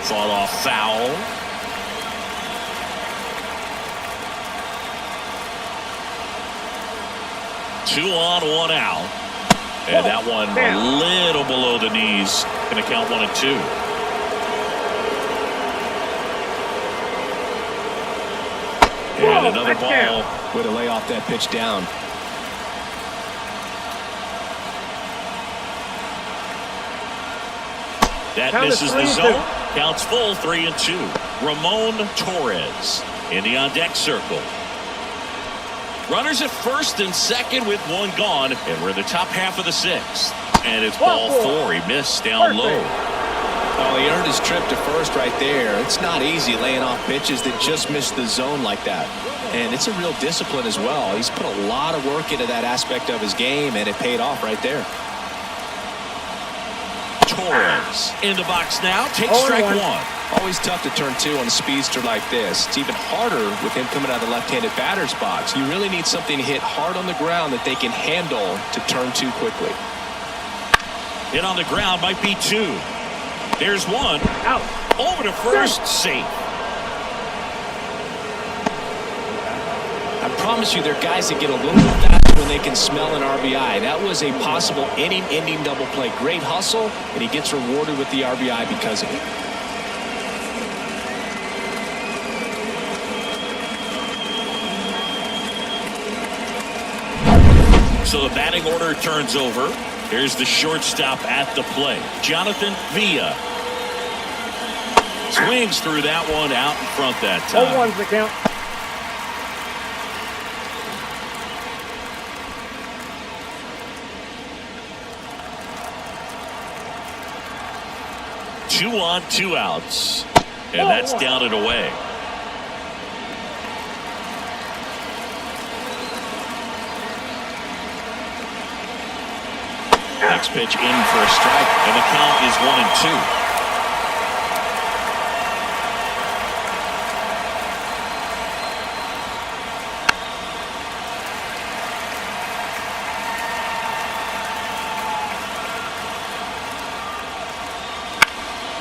Fought off foul. Two on, 1 out. And that one a little below the knees. Going to count 1 and 2. And another ball. Way to lay off that pitch down. That misses the zone. Counts full, 3 and 2. Ramon Torres in the on-deck circle. Runners at first and second with 1 gone, and we're in the top half of the 6th. And it's ball 4. He missed down low. Oh, he earned his trip to first right there. It's not easy laying off pitches that just miss the zone like that. And it's a real discipline as well. He's put a lot of work into that aspect of his game, and it paid off right there. Torres in the box now. Takes strike 1. Always tough to turn 2 on a speedster like this. It's even harder with him coming out of the left-handed batter's box. You really need something to hit hard on the ground that they can handle to turn 2 quickly. Hit on the ground might be 2. There's 1. Out. Over to first. Safe. I promise you, there are guys that get a little bit faster when they can smell an RBI. That was a possible inning-ending double play. Great hustle, and he gets rewarded with the RBI because of it. So the batting order turns over. Here's the shortstop at the plate, Jonathan Villa. Swings through that one out in front that time. 0-1's the count. Two on, 2 outs. And that's down and away. Next pitch in for a strike, and the count is 1 and 2.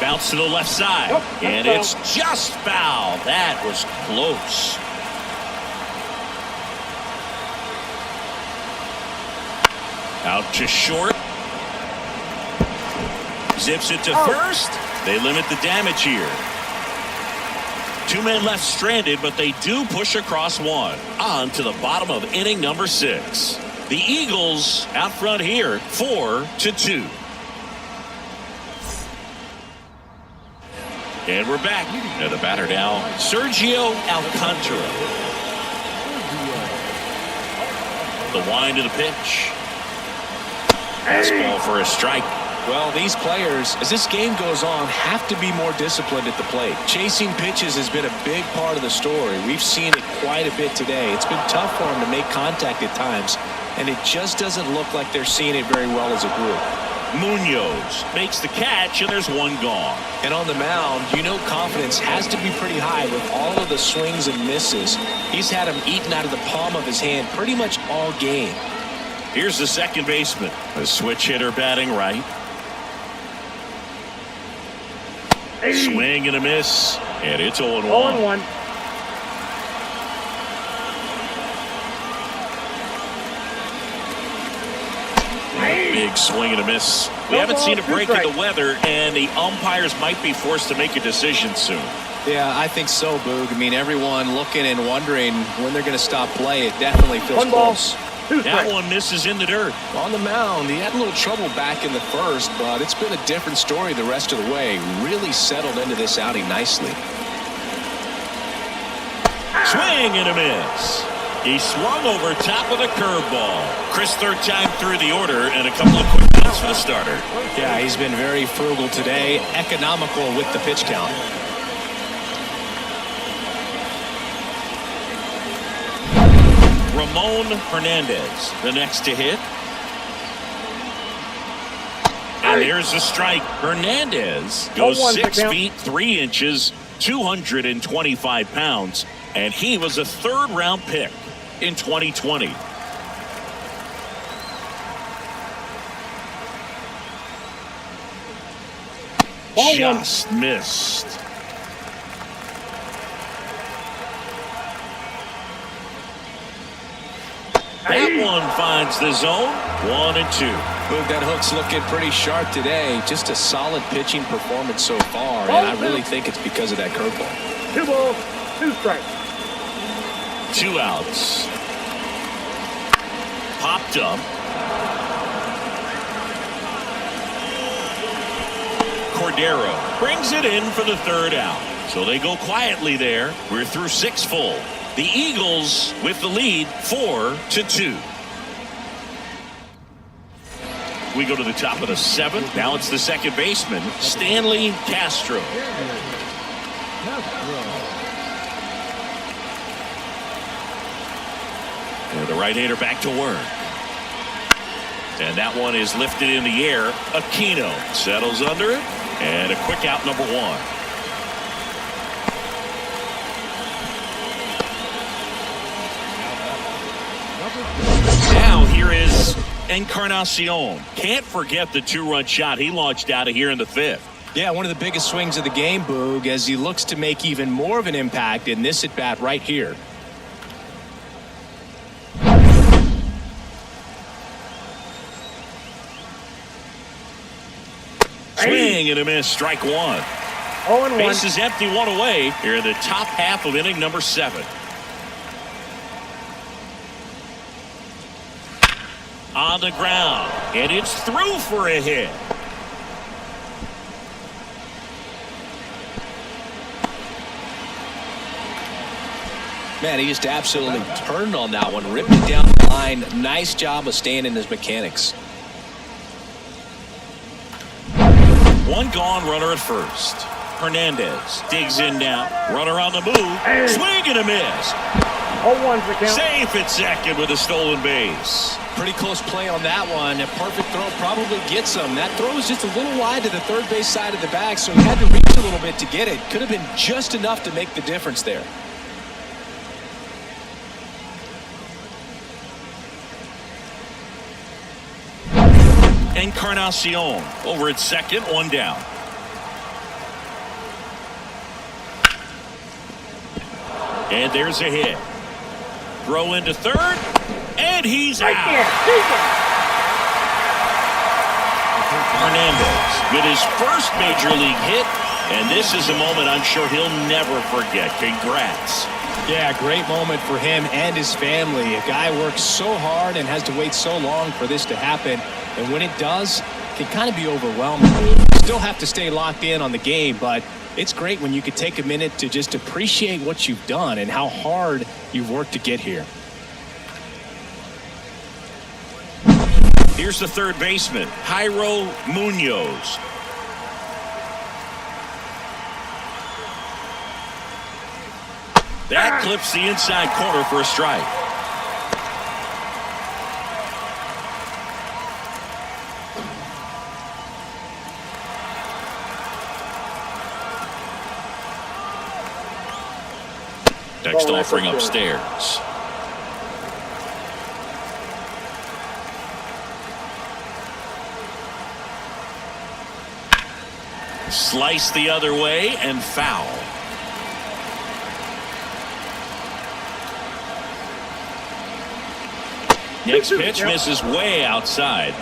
Bounce to the left side, and it's just foul. That was close. Out to short. Zips it to first. They limit the damage here. 2 men left stranded, but they do push across 1. On to the bottom of inning number 6. The Eagles out front here, 4-2. And we're back. And the batter now, Sergio Alcantara. The wind of the pitch. Fastball for a strike. Well, these players, as this game goes on, have to be more disciplined at the plate. Chasing pitches has been a big part of the story. We've seen it quite a bit today. It's been tough for them to make contact at times, and it just doesn't look like they're seeing it very well as a group. Munoz makes the catch, and there's 1 gone. And on the mound, you know confidence has to be pretty high with all of the swings and misses. He's had them eaten out of the palm of his hand pretty much all game. Here's the second baseman, a switch hitter batting right. Swing and a miss, and it's 0-1. 0-1. big swing and a miss. We haven't seen a break in the weather, and the umpires might be forced to make a decision soon. Yeah, I think so, Boog. I mean, everyone looking and wondering when they're going to stop play. It definitely feels close. That one misses in the dirt. On the mound, he had a little trouble back in the first, but it's been a different story the rest of the way. Really settled into this outing nicely. Swing and a miss. He swung over top of the curveball. Chris, third time through the order, and a couple of quick outs for the starter. Yeah, he's been very frugal today, economical with the pitch count. Ramon Hernandez, the next to hit. And there's a strike. Hernandez goes 6 feet 3 inches, 225 pounds, and he was a third-round pick in 2020. Just missed. That one finds the zone. 1 and 2. Boog, that hook's looking pretty sharp today. Just a solid pitching performance so far, and I really think it's because of that curveball. 2 balls, 2 strikes. 2 outs. Popped up. Cordero brings it in for the third out. So they go quietly there. We're through 6 full. The Eagles with the lead 4-2. We go to the top of the 7th. Now it's the second baseman, Stanley Castro. And the right-hander back to work. And that one is lifted in the air. Aquino settles under it. And a quick out, number 1. Now here is Encarnacion. Can't forget the 2-run shot he launched out of here in the 5th. Yeah, one of the biggest swings of the game, Boog, as he looks to make even more of an impact in this at-bat right here. Swing and a miss, strike 1. 0-1. Base is empty, 1 away here in the top half of inning number 7. On the ground, and it's through for a hit. Man, he just absolutely turned on that one, ripped it down the line. Nice job of staying in his mechanics. 1 gone, runner at first. Hernandez digs in now. Runner on the move. Swing and a miss. 0-1's the count. Safe at second with a stolen base. Pretty close play on that one. A perfect throw probably gets him. That throw was just a little wide to the third base side of the bag, so he had to reach a little bit to get it. Could have been just enough to make the difference there. Encarnacion over at second, 1 down. And there's a hit. Throw into third, and he's out. Hernandez with his first major league hit, and this is a moment I'm sure he'll never forget. Congrats. Yeah, great moment for him and his family. A guy works so hard and has to wait so long for this to happen, and when it does, it can kind of be overwhelming. You still have to stay locked in on the game, but it's great when you can take a minute to just appreciate what you've done and how hard you've worked to get here. Here's the third baseman, Jairo Munoz. That clips the inside corner for a strike. Next offering upstairs. Slice the other way and foul. Next pitch misses way outside.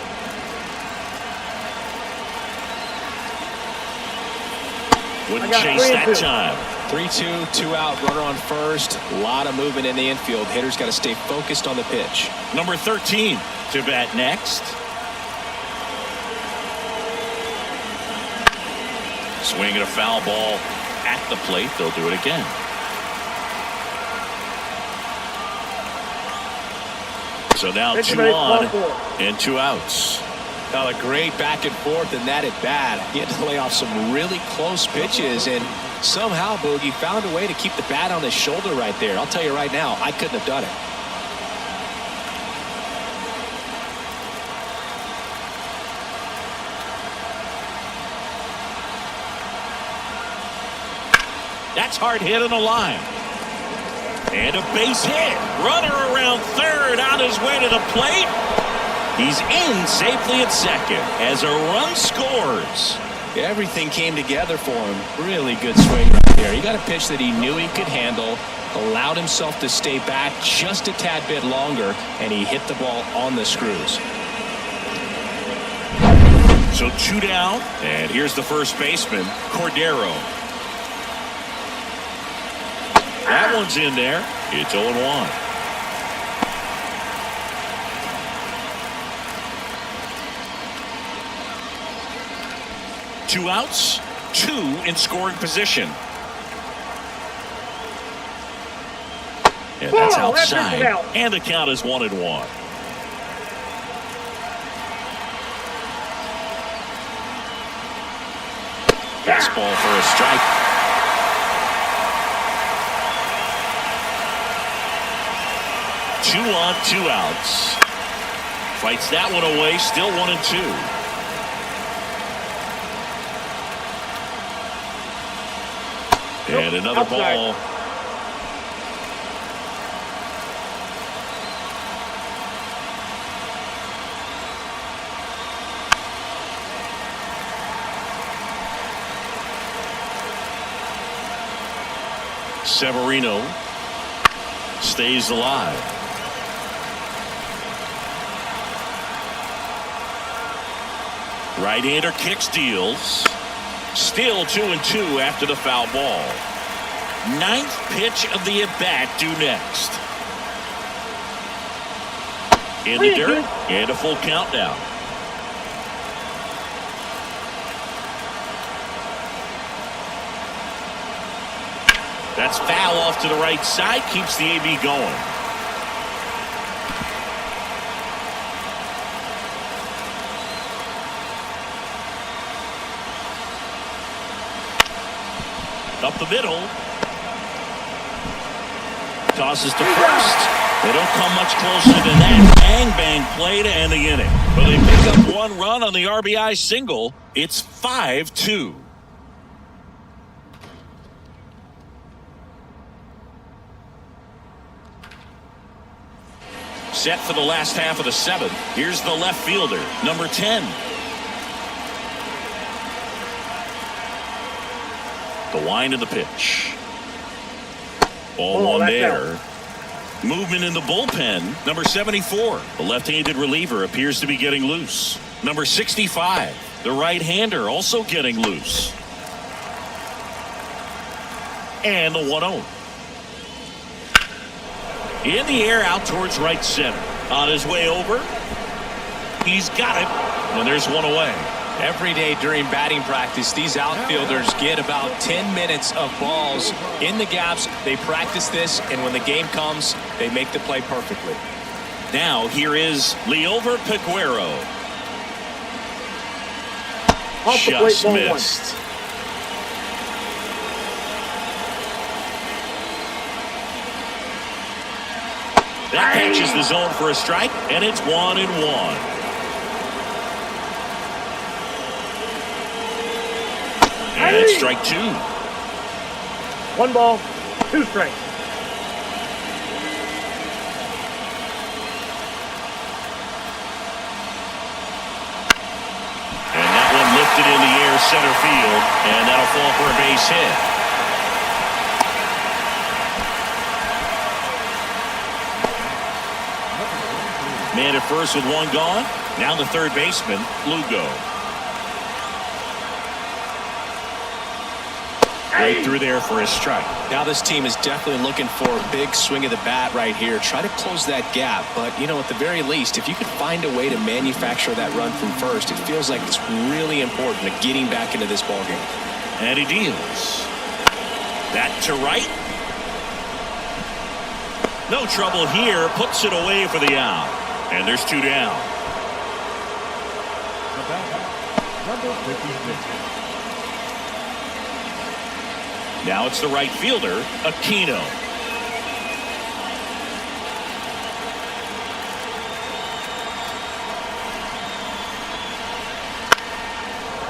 Wouldn't chase that time. 3-2, 2 out, runner on first. A lot of movement in the infield. Hitter's got to stay focused on the pitch. Number 13 to bat next. Swinging a foul ball at the plate. They'll do it again. So now 2 on and 2 outs. Now a great back and forth in that at bat. He had to lay off some really close pitches, and somehow Boogie found a way to keep the bat on his shoulder right there. I'll tell you right now, I couldn't have done it. That's hard hit on the line. And a base hit. Runner around third on his way to the plate. He's in safely at second as a run scores. Everything came together for him. Really good swing right there. He got a pitch that he knew he could handle, allowed himself to stay back just a tad bit longer, and he hit the ball on the screws. So 2 down, and here's the first baseman, Cordero. That one's in there. It's 0-1. Two outs, 2 in scoring position. And that's outside. And the count is 1-1. Fastball for a strike. 2 on, 2 outs. Fights that one away, still 1-2. And another ball. Severino stays alive. Right-hander kicks, deals. Still 2-2 after the foul ball. 9th pitch of the at-bat due next. In the dirt, and a full count now. That's foul off to the right side, keeps the AB going. Up the middle. Tosses to first. They don't come much closer than that. Bang, bang play to end the inning. But they pick up 1 run on the RBI single. It's 5-2. Set for the last half of the 7th. Here's the left fielder, number 10. The wind of the pitch. Ball 1 there. Movement in the bullpen. Number 74. The left-handed reliever appears to be getting loose. Number 65. The right-hander also getting loose. And the 1-0. In the air out towards right center. On his way over. He's got it. And there's 1 away. Every day during batting practice, these outfielders get about 10 minutes of balls in the gaps. They practice this, and when the game comes, they make the play perfectly. Now here is Liover Peguero. Just missed. That catches the zone for a strike, and it's 1-1. And strike 2. 1 ball, 2 strikes. And that one lifted in the air center field, and that'll fall for a base hit. Man at first with 1 gone. Now the third baseman, Lugo. Right through there for a strike. Now this team is definitely looking for a big swing of the bat right here. Try to close that gap. But, you know, at the very least, if you could find a way to manufacture that run from first, it feels like it's really important to getting back into this ballgame. And he deals. That to right. No trouble here. Puts it away for the out. And there's 2 down. Number 56. Now it's the right fielder, Aquino.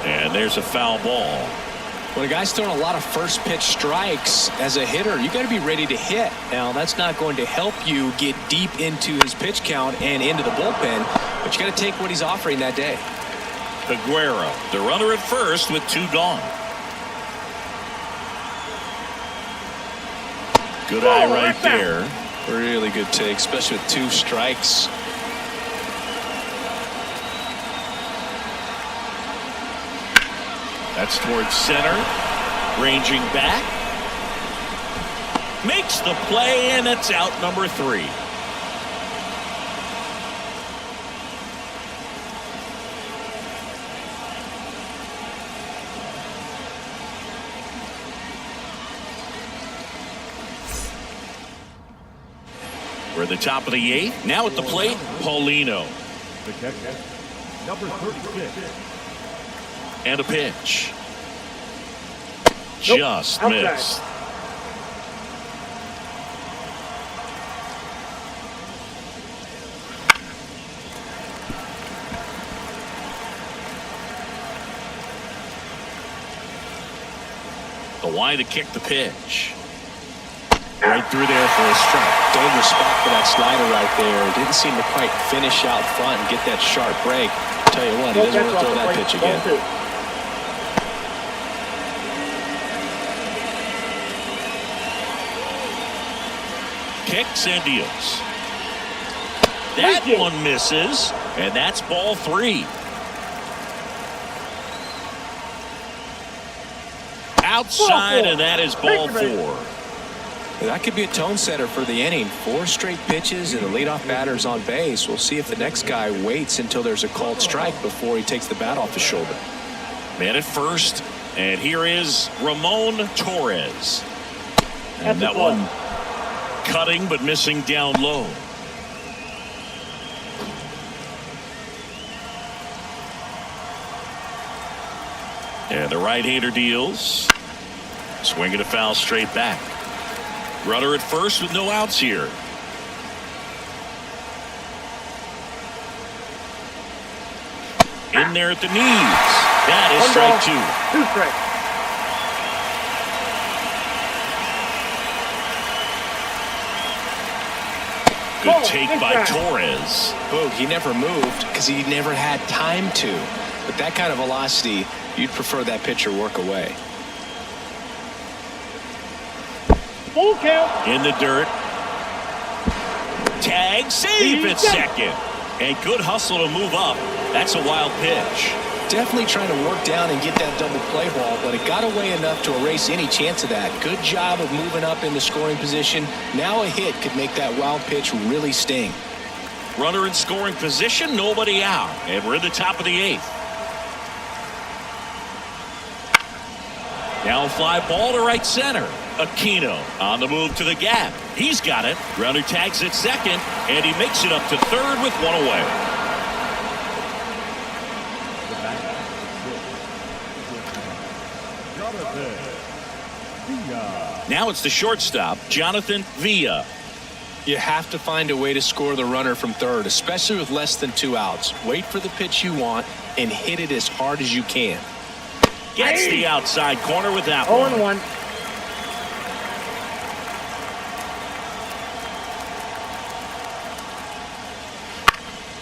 And there's a foul ball. When a guy's throwing a lot of first pitch strikes as a hitter, you got to be ready to hit. Now, that's not going to help you get deep into his pitch count and into the bullpen, but you got to take what he's offering that day. Aguero, the runner at first with 2 gone. Good eye right there. Really good take, especially with 2 strikes. That's towards center. Ranging back. Makes the play, and it's out number 3. We're at the top of the 8th. Now at the plate, Paulino. The catcher, number 36. And a pitch. Just missed. The wide to kick the pitch. Right through there for a strike. Dangerous spot for that slider right there. Didn't seem to quite finish out front and get that sharp break. Tell you what, he doesn't want to throw that pitch again. Kicks and deals. That one misses, and that's ball 3. Outside, and that is ball 4. That could be a tone setter for the inning. 4 straight pitches and the leadoff batter's on base. We'll see if the next guy waits until there's a called strike before he takes the bat off his shoulder. Man at first, and here is Ramon Torres. And that one cutting but missing down low. And the right-hander deals. Swinging a foul straight back. Runner at first with no outs here. In there at the knees. That is strike 2. 2 strikes. Good take by Torres. Oh, he never moved because he never had time to. With that kind of velocity, you'd prefer that pitcher work away. Full count. In the dirt. Tag, save at second. And good hustle to move up. That's a wild pitch. Definitely trying to work down and get that double play ball, but it got away enough to erase any chance of that. Good job of moving up in the scoring position. Now a hit could make that wild pitch really sting. Runner in scoring position, nobody out. And we're in the top of the 8th. Now a fly ball to right center. Aquino on the move to the gap. He's got it. Runner tags at second, and he makes it up to third with 1 away. Now it's the shortstop, Jonathan Villa. You have to find a way to score the runner from third, especially with less than 2 outs. Wait for the pitch you want and hit it as hard as you can. Gets the outside corner with that one. 0-1.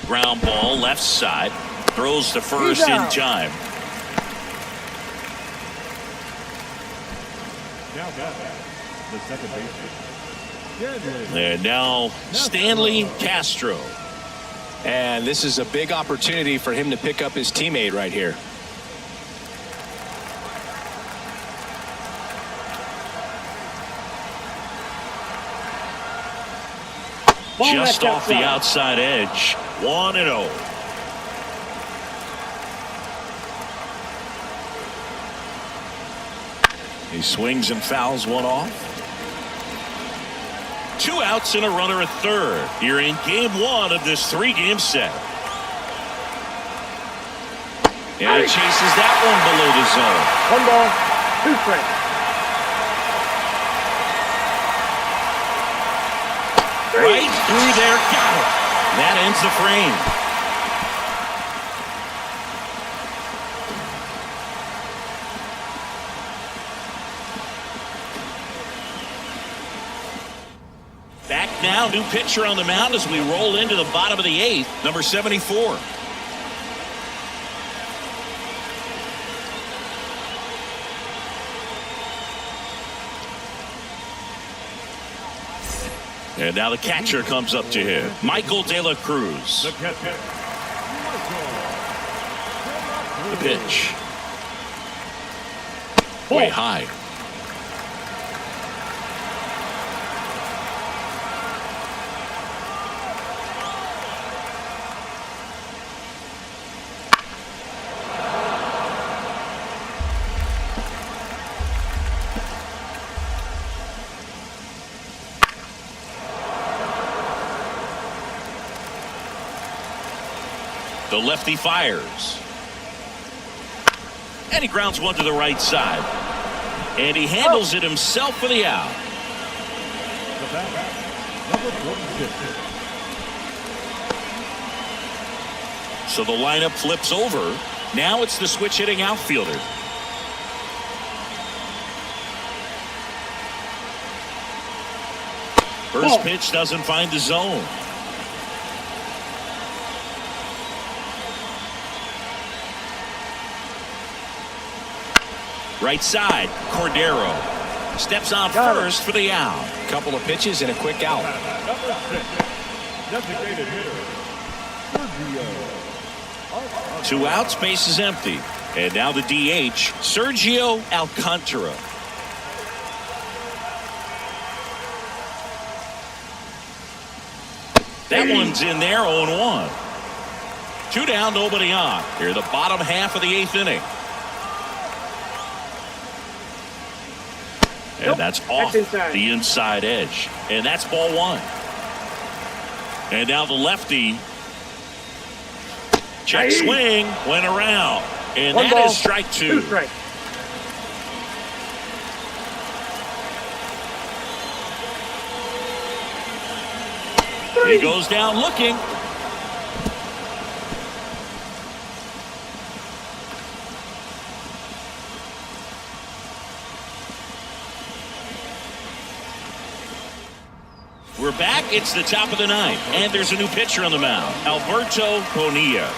Ground ball left side. Throws to first in time. The second baseman. And now Stanley Castro. And this is a big opportunity for him to pick up his teammate right here. just off the outside edge. 1-0. He swings and fouls one off. 2 outs and a runner at third. Here in game 1 of this 3-game set. And he chases that one below the zone. 1 ball, 2 strikes. Right through there, got it. That ends the frame. Back now, new pitcher on the mound as we roll into the bottom of the 8th, number 74. And now the catcher comes up to him, Michael De La Cruz. The catcher, The pitch. Way high. The lefty fires. And he grounds one to the right side. And he handles it himself for the out. the batter, number 46. So the lineup flips over. Now it's the switch hitting outfielder. First pitch doesn't find the zone. Right side, Cordero steps on first for the out. Couple of pitches and a quick out. Number 6, designated hitter, Sergio. 2 outs, base is empty. And now the DH, Sergio Alcantara. That one's in there, 0-1. 2 down, nobody on. Here, the bottom half of the 8th inning. And that's off the inside edge. And that's ball 1. And now the lefty. Check swing, went around. And that is strike 2. He goes down looking. We're back. It's the top of the 9th. And there's a new pitcher on the mound, Alberto Bonilla.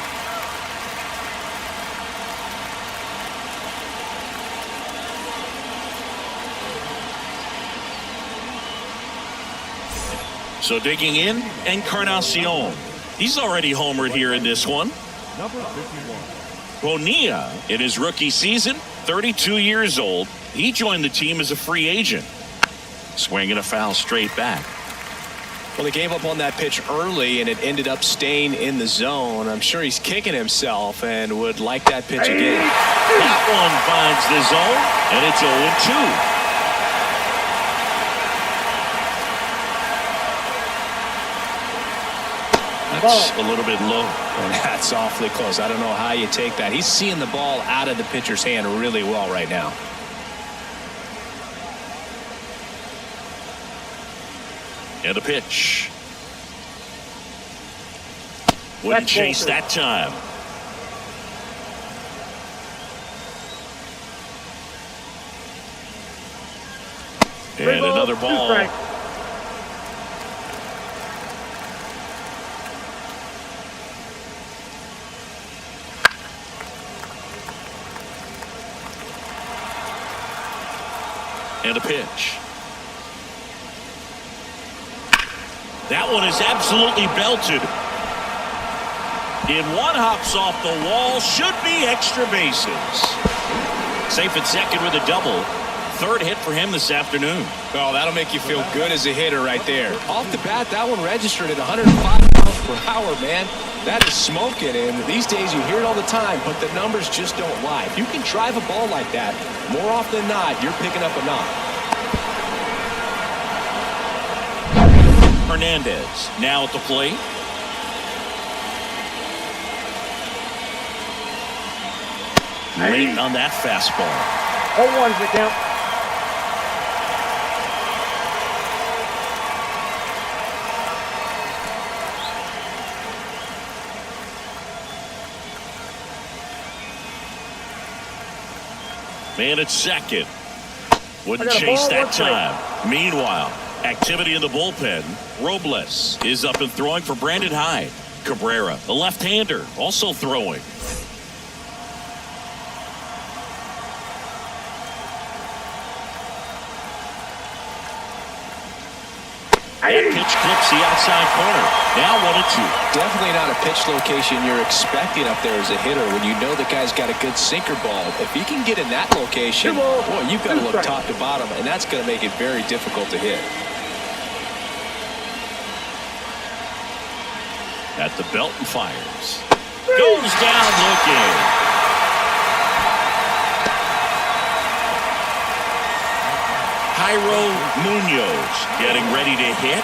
So digging in, Encarnacion. He's already homered here in this one. Number 51. Bonilla, in his rookie season, 32 years old. He joined the team as a free agent. Swinging a foul straight back. Well, he gave up on that pitch early, and it ended up staying in the zone. I'm sure he's kicking himself and would like that pitch again. That one finds the zone, and it's 0-2. That's a little bit low. And that's awfully close. I don't know how you take that. He's seeing the ball out of the pitcher's hand really well right now. And a pitch. Wouldn't chase that time. And another ball. And a pitch. That one is absolutely belted. In one, hops off the wall. Should be extra bases. Safe at second with a double. third hit for him this afternoon. Oh, that'll make you feel good as a hitter right there. Off the bat, that one registered at 105 miles per hour, man. That is smoking, and these days you hear it all the time, but the numbers just don't lie. If you can drive a ball like that, more often than not, you're picking up a knock. Hernandez now at the plate. Late on that fastball. 0-1's the count. Man at second. Wouldn't chase that time. Meanwhile, activity in the bullpen. Robles is up and throwing for Brandon Hyde. Cabrera, a left-hander, also throwing. That pitch clips the outside corner. Now 1-2. Definitely not a pitch location you're expecting up there as a hitter when you know the guy's got a good sinker ball. If he can get in that location, boy, you've got to look top to bottom, and that's going to make it very difficult to hit. At the belt and fires. Goes down looking. Jairo Munoz getting ready to hit.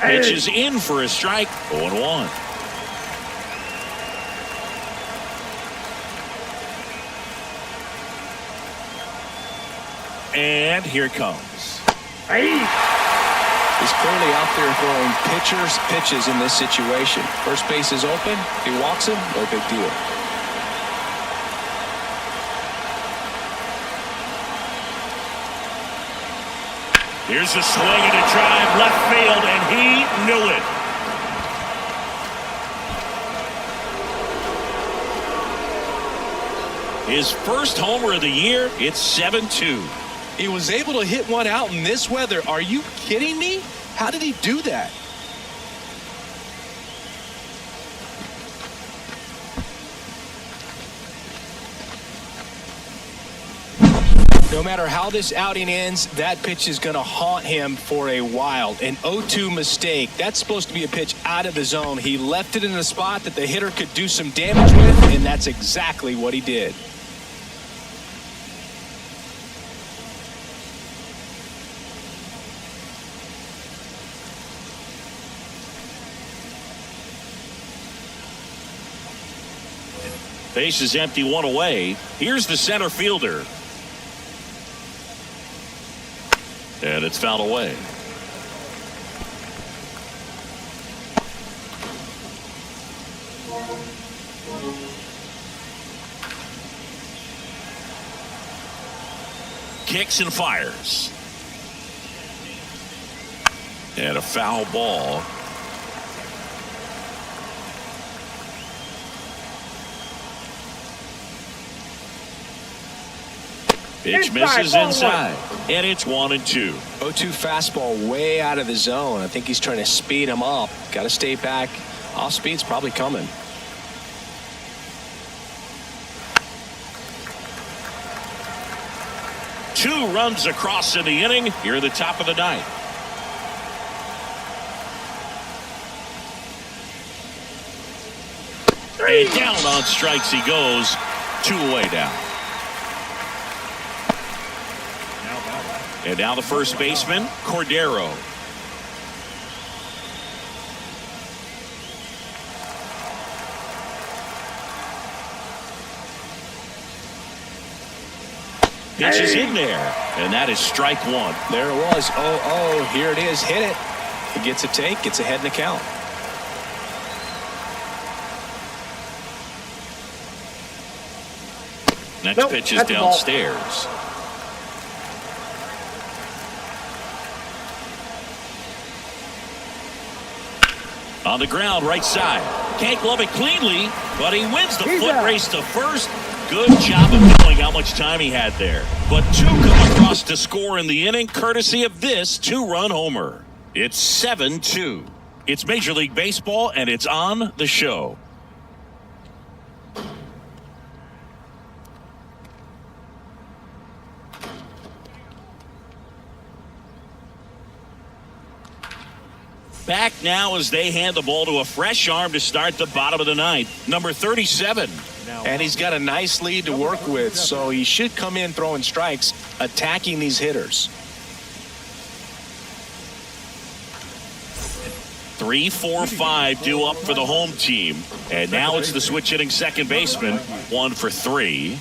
Pitch is in for a strike. 0-1. And here it comes. He's clearly out there throwing pitches in this situation. First base is open. He walks him, no big deal. Here's a swing and a drive left field, and he knew it. His first homer of the year. It's 7-2. He was able to hit one out in this weather. Are you kidding me? How did he do that? No matter how this outing ends, that pitch is going to haunt him for a while. An 0-2 mistake. That's supposed to be a pitch out of the zone. He left it in a spot that the hitter could do some damage with, and that's exactly what he did. Base is empty, one away. Here's the center fielder. And it's fouled away. Kicks and fires. And a foul ball. Pitch misses inside, and it's 1-2. 0-2 fastball way out of the zone. I think he's trying to speed him up. Got to stay back. Off speed's probably coming. Two runs across in the inning. Here at the top of the ninth. And down on strikes he goes. 2 away now. And now the first baseman, Cordero. Pitch is in there, and that is strike one. There it was. 0-0. Here it is. Hit it. He gets a take, gets ahead in the count. Next pitch is downstairs. On the ground, right side. Can't glove it cleanly, but he wins the foot race to first. Good job of knowing how much time he had there. But two come across to score in the inning, courtesy of this 2-run homer. It's 7-2. It's Major League Baseball, and it's on the show. Back now as they hand the ball to a fresh arm to start the bottom of the ninth. Number 37. And he's got a nice lead to work with, so he should come in throwing strikes, attacking these hitters. 3, 4, 5 due up for the home team. And now it's the switch hitting second baseman. 1 for 3.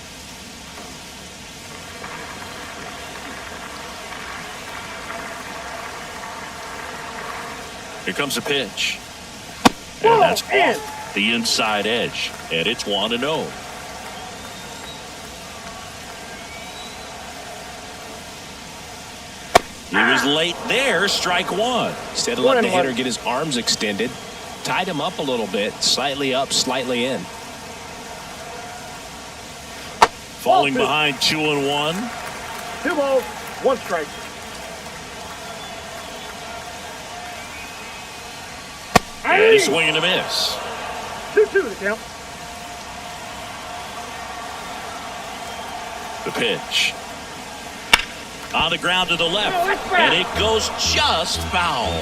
Here comes a pitch. And that's off the inside edge. And it's 1-0. He was late there, strike one. Instead of letting the hitter get his arms extended, tied him up a little bit, slightly up, slightly in. Falling behind 2-1. 2 balls, 1 strike. And a swing and a miss. 2-2 the count. The pitch. On the ground to the left. And it goes just foul.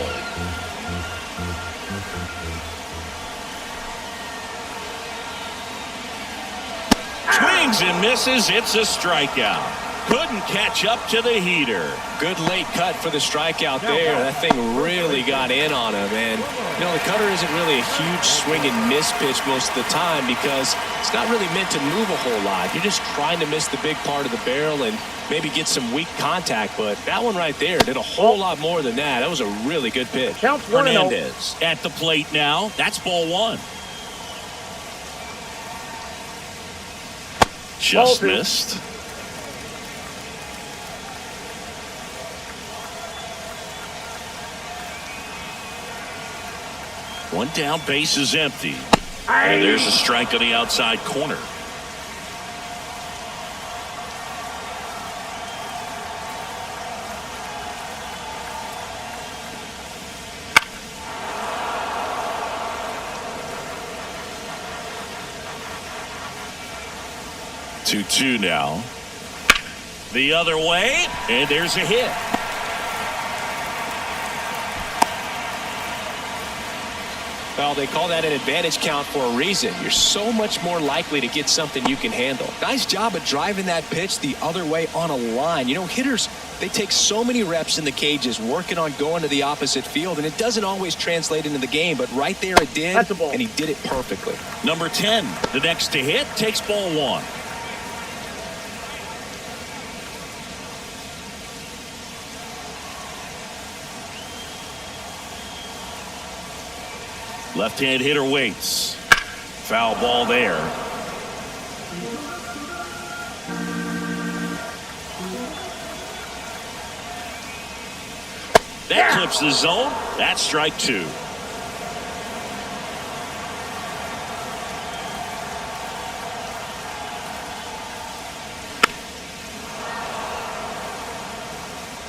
Swings and misses. It's a strikeout. Couldn't catch up to the heater. Good late cut for the strikeout there. That thing really got in on him. And, you know, the cutter isn't really a huge swing and miss pitch most of the time because it's not really meant to move a whole lot. You're just trying to miss the big part of the barrel and maybe get some weak contact. But that one right there did a whole lot more than that. That was a really good pitch. Hernandez at the plate now. That's ball 1. Just missed. One down, base is empty. And there's a strike on the outside corner. Two now. The other way, and there's a hit. Well, they call that an advantage count for a reason. You're so much more likely to get something you can handle. Nice job of driving that pitch the other way on a line. You know, hitters, they take so many reps in the cages working on going to the opposite field, and it doesn't always translate into the game, but right there it did, and he did it perfectly. Number 10, the next to hit, takes ball 1. Left-hand hitter waits. Foul ball there. That clips the zone. That's strike 2.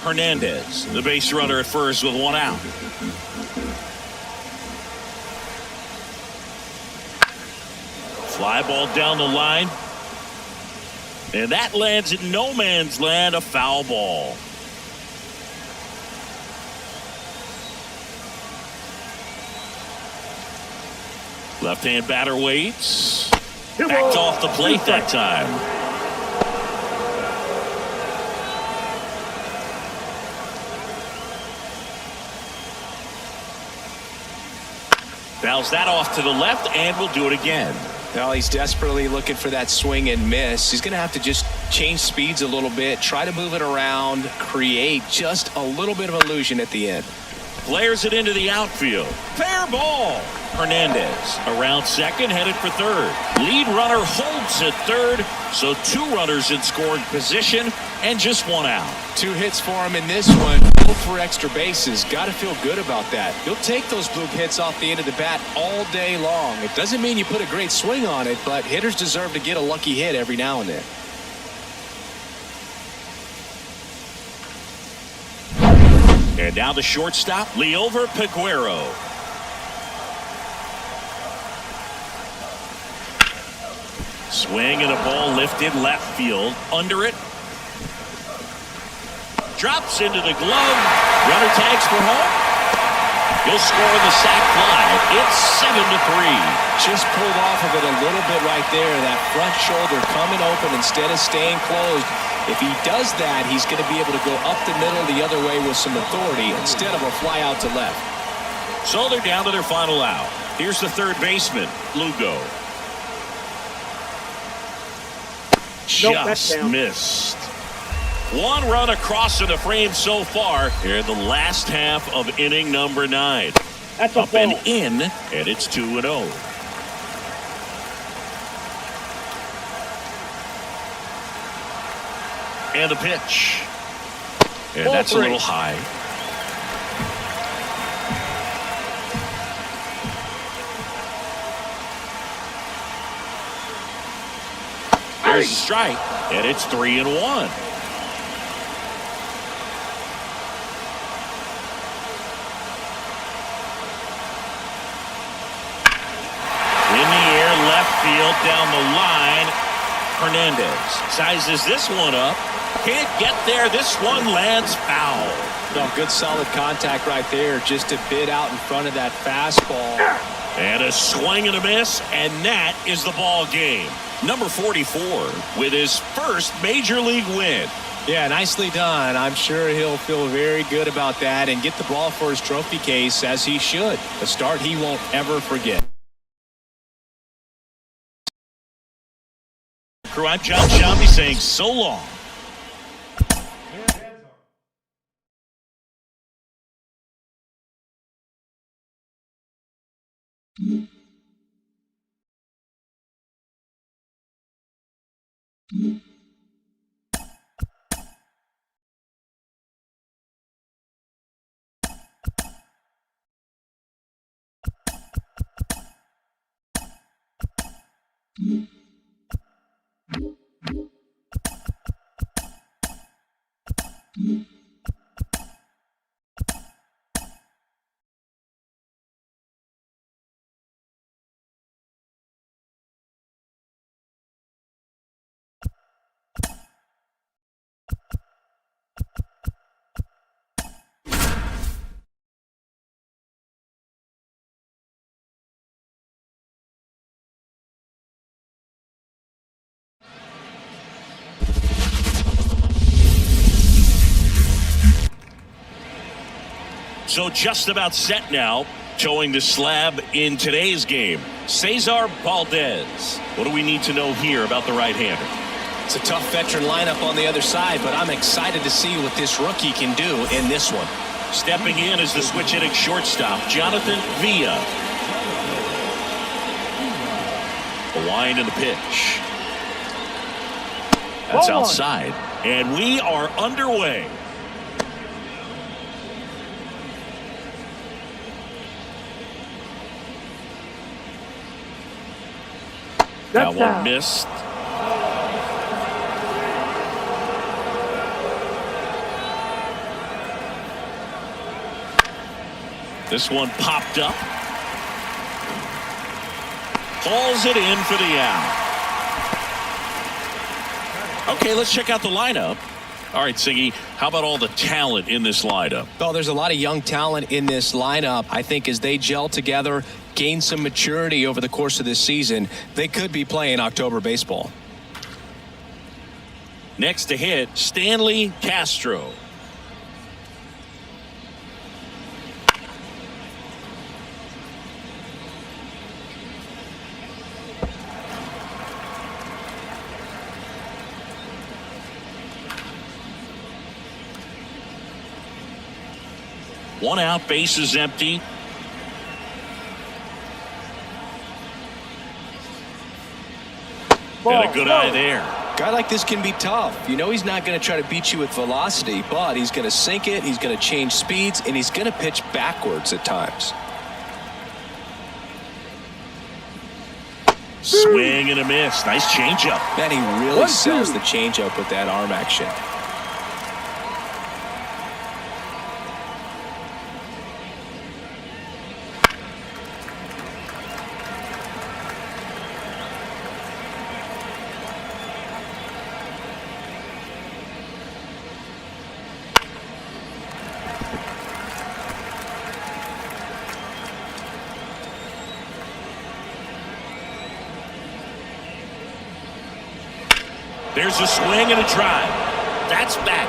Hernandez, the base runner at first with 1 out. Fly ball down the line. And that lands in no man's land, a foul ball. Left-hand batter waits. Backed off the plate that time. Fouls that off to the left, and we'll do it again. Well, he's desperately looking for that swing and miss. He's going to have to just change speeds a little bit, try to move it around, create just a little bit of illusion at the end. Flares it into the outfield. Fair ball. Hernandez around second, headed for third. Lead runner holds at third, so 2 runners in scoring position and just 1 out. 2 hits for him in this one, both for extra bases. Got to feel good about that. You'll take those bloop hits off the end of the bat all day long. It doesn't mean you put a great swing on it, but hitters deserve to get a lucky hit every now and then. And now the shortstop, Mlb Piguero. Swing and a ball lifted left field. Under it. Drops into the glove. Runner tags for home. He'll score the sac fly. It's 7-3. Just pulled off of it a little bit right there. That front shoulder coming open instead of staying closed. If he does that, he's going to be able to go up the middle the other way with some authority instead of a fly out to left. So they're down to their final out. Here's the third baseman, Lugo. Just missed. One run across in the frame so far here in the last half of inning number 9. That's a up ball. And in, and it's 2-0. And the pitch. And Ball that's 3. a little high. There's a strike, and it's 3-1. In the air, left field, down the line. Hernandez sizes this one up. Can't get there. This one lands foul. No, good solid contact right there. Just a bit out in front of that fastball. And a swing and a miss, and that is the ball game. Number 44 with his first major league win. Yeah, nicely done. I'm sure he'll feel very good about that and get the ball for his trophy case, as he should. A start he won't ever forget. Crew, I'm John Shelby saying so long. So just about set now, towing the slab in today's game. Cesar Valdez. What do we need to know here about the right-hander? It's a tough veteran lineup on the other side, but I'm excited to see what this rookie can do in this one. Stepping in is the switch-hitting shortstop, Jonathan Villa. The line and the pitch. That's outside. And we are underway. That one missed. This one popped up. Hauls it in for the out. Okay, let's check out the lineup. All right, Siggy, how about all the talent in this lineup? Well, there's a lot of young talent in this lineup. I think as they gel together, gain some maturity over the course of this season, they could be playing October baseball. Next to hit, Stanley Castro. One out, base is empty. And a good eye there. A guy like this can be tough. You know he's not going to try to beat you with velocity, but he's going to sink it, he's going to change speeds, and he's going to pitch backwards at times. Swing and a miss. Nice changeup. Man, he really sells the changeup with that arm action. There's a swing and a drive. That's back.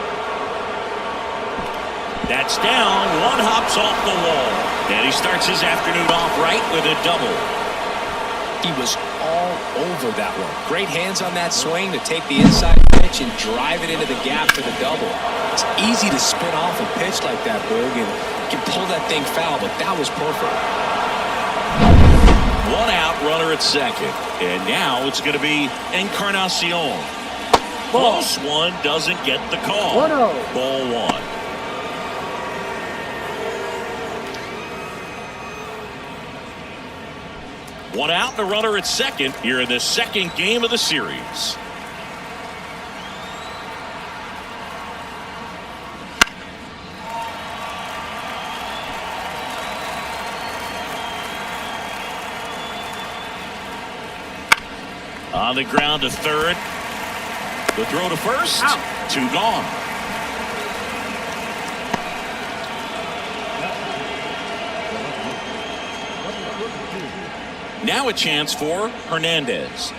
That's down. One hops off the wall. And he starts his afternoon off right with a double. He was all over that one. Great hands on that swing to take the inside pitch and drive it into the gap for the double. It's easy to spin off a pitch like that, Boog, and you can pull that thing foul, but that was perfect. One out, runner at second. And now it's going to be Encarnacion. Close one, doesn't get the call. 1-0. Ball one. One out and a runner at second here in the second game of the series. On the ground to third. The throw to first. Out. 2 gone. Now a chance for Hernandez.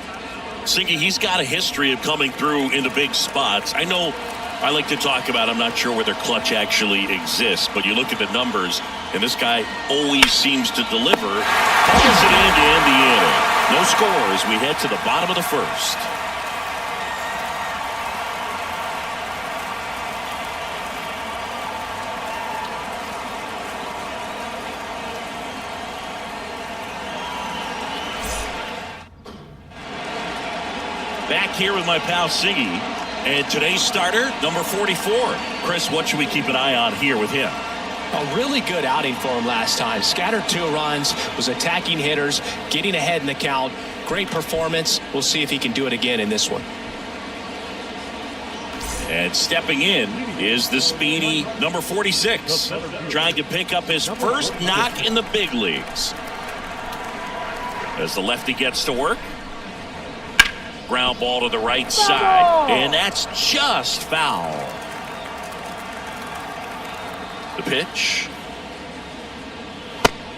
Singy, he's got a history of coming through in the big spots. I know I like to talk about, I'm not sure whether clutch actually exists, but you look at the numbers, and this guy always seems to deliver. Pulls it in to end the inning. No score as we head to the bottom of the first. Back here with my pal Siggy, and today's starter, number 44. Chris, what should we keep an eye on here with him? A really good outing for him last time. Scattered 2 runs, was attacking hitters, getting ahead in the count. Great performance. We'll see if he can do it again in this one. And stepping in is the speedy number 46, trying to pick up his first knock in the big leagues. As the lefty gets to work. Ground ball to the right side, and that's just foul. The pitch.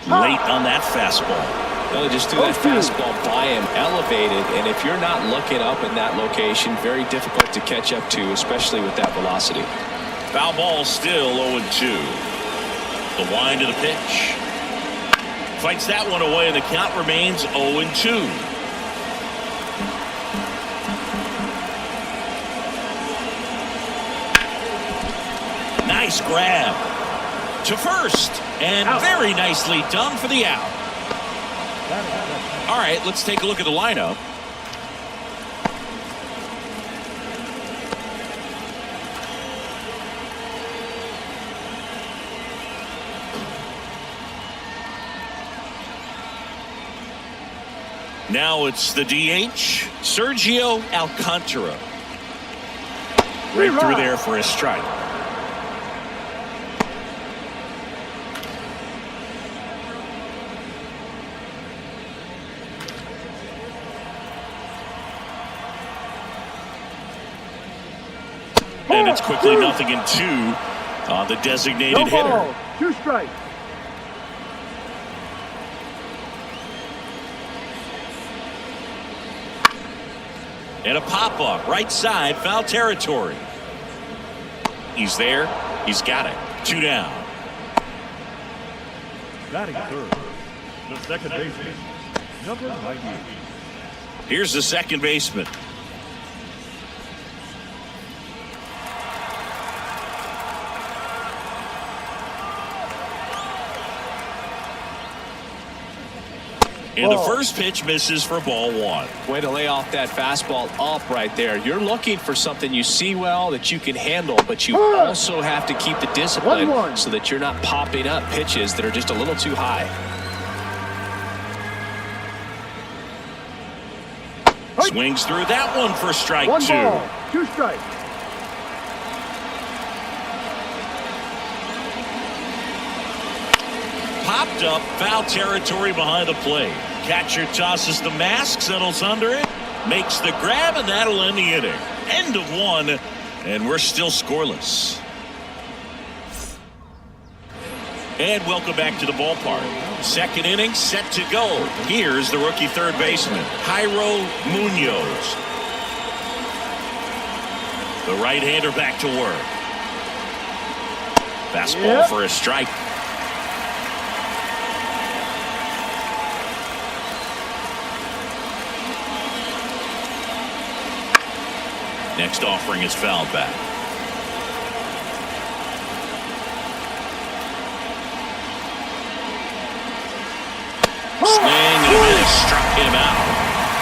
Late on that fastball. Well, just threw that fastball by him, elevated, and if you're not looking up in that location, very difficult to catch up to, especially with that velocity. Foul ball still 0-2. The wind of the pitch. Fights that one away, and the count remains 0-2. Nice grab to first, and very nicely done for the out. All right, let's take a look at the lineup. Now it's the DH, Sergio Alcantara. Right through there for a strike. And it's quickly 0-2 on the designated hitter. 2 strikes. And a pop-up, right side, foul territory. He's there. He's got it. 2 down. Batting third, the second baseman, number 98. Here's the second baseman. And the first pitch misses for ball 1. Way to lay off that fastball up right there. You're looking for something you see well that you can handle, but you also have to keep the discipline so that you're not popping up pitches that are just a little too high. Swings through that one for strike 2. 1 ball, 2 strikes. Popped up, foul territory behind the plate. Catcher tosses the mask, settles under it, makes the grab, and that'll end the inning. End of 1, and we're still scoreless. And welcome back to the ballpark. Second inning set to go. Here's the rookie third baseman, Jairo Munoz. The right-hander back to work. Fastball for a strike. Next offering is fouled back. Swing and a miss, struck him out.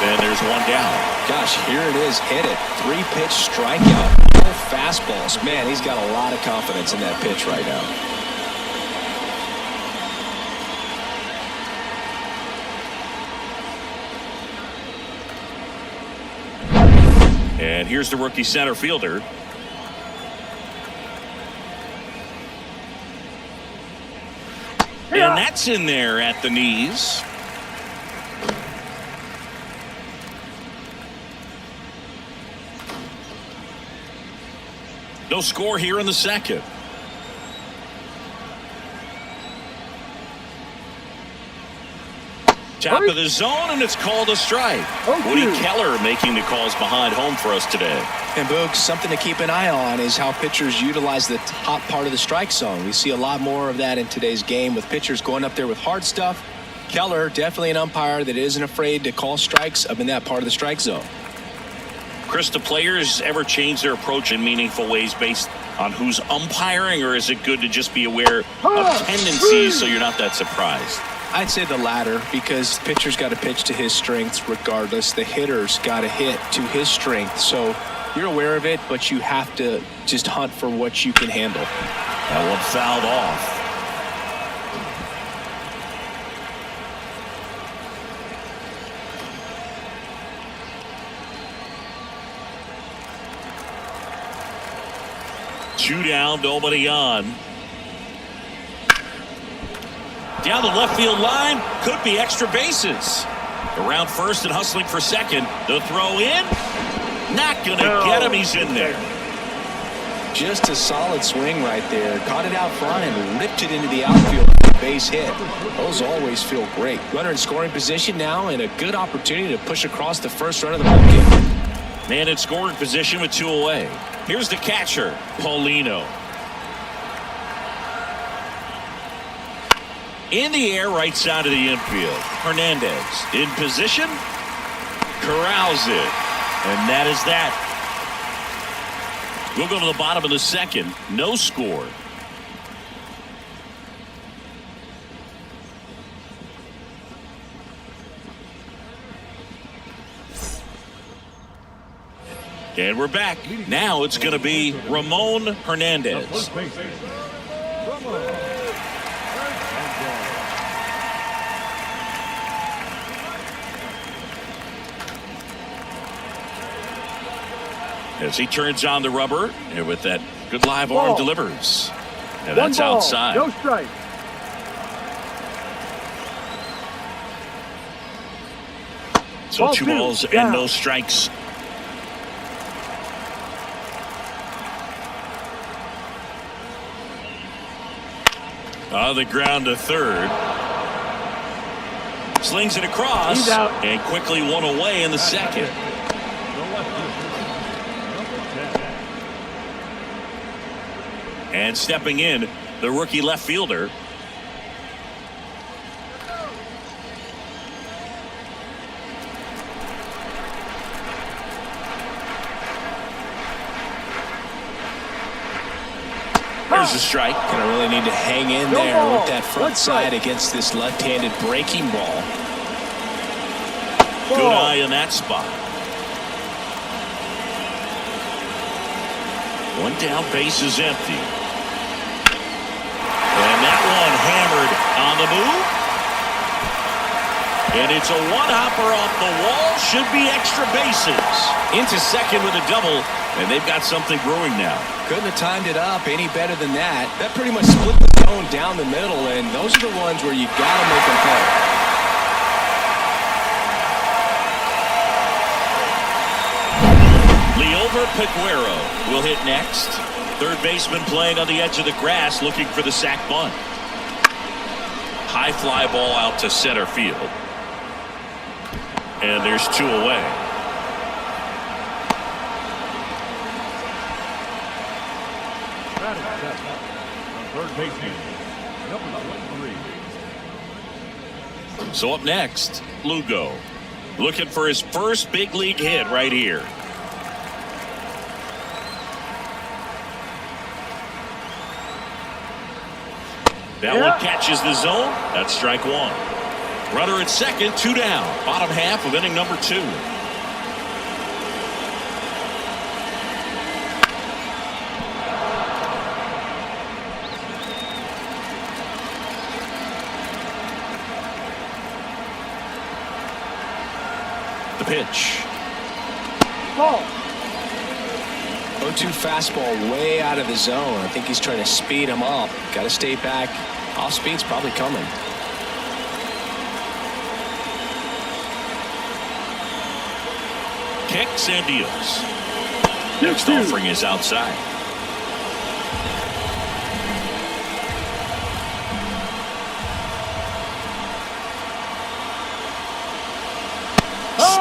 Then there's one down. Gosh, here it is. Hit it. 3-pitch strikeout. No fastballs. Man, he's got a lot of confidence in that pitch right now. And here's the rookie center fielder. And that's in there at the knees. No score here in the second. Top of the zone, and it's called a strike. Woody Keller making the calls behind home for us today. And Boog, something to keep an eye on is how pitchers utilize the top part of the strike zone. We see a lot more of that in today's game with pitchers going up there with hard stuff. Keller, definitely an umpire that isn't afraid to call strikes up in that part of the strike zone. Chris, do players ever change their approach in meaningful ways based on who's umpiring, or is it good to just be aware of tendencies so you're not that surprised? I'd say the latter, because the pitcher's got to pitch to his strengths regardless. The hitter's got to hit to his strength. So you're aware of it, but you have to just hunt for what you can handle. That one fouled off. Two down, nobody on. Down the left field line, could be extra bases. Around first and hustling for second. The throw in, not going to get him. He's in there. Just a solid swing right there. Caught it out front and ripped it into the outfield for a base hit. Those always feel great. Runner in scoring position now, and a good opportunity to push across the first run of the ball game. Man in scoring position with 2 away. Here's the catcher, Paulino. In the air, right side of the infield. Hernandez in position. Corrals it. And that is that. We'll go to the bottom of the second. No score. And we're back. Now it's going to be Ramon Hernandez. As he turns on the rubber, and with that good live arm delivers. And that's outside. No strike. So 2 balls and no strikes. On the ground to third. Slings it across. And quickly 1 away in the second. And stepping in, the rookie left fielder. There's a strike. Gonna really need to hang in there with that front side against this left-handed breaking ball. Good eye in that spot. 1 down, base is empty. And that one hammered on the move. And it's a one-hopper off the wall. Should be extra bases. Into second with a double. And they've got something brewing now. Couldn't have timed it up any better than that. That pretty much split the zone down the middle. And those are the ones where you got to make them play. Liover Peguero will hit next. Third baseman playing on the edge of the grass, looking for the sac bunt. High fly ball out to center field. And there's 2 away. Third baseman, number 23. So up next, Lugo. Looking for his first big league hit right here. That one catches the zone. That's strike one. Runner at second, 2 down. Bottom half of inning number 2. The pitch. Ball. 0-2 fastball way out of the zone. I think he's trying to speed him up. Got to stay back. Off speed's probably coming. Kicks and deals. Next offering is outside.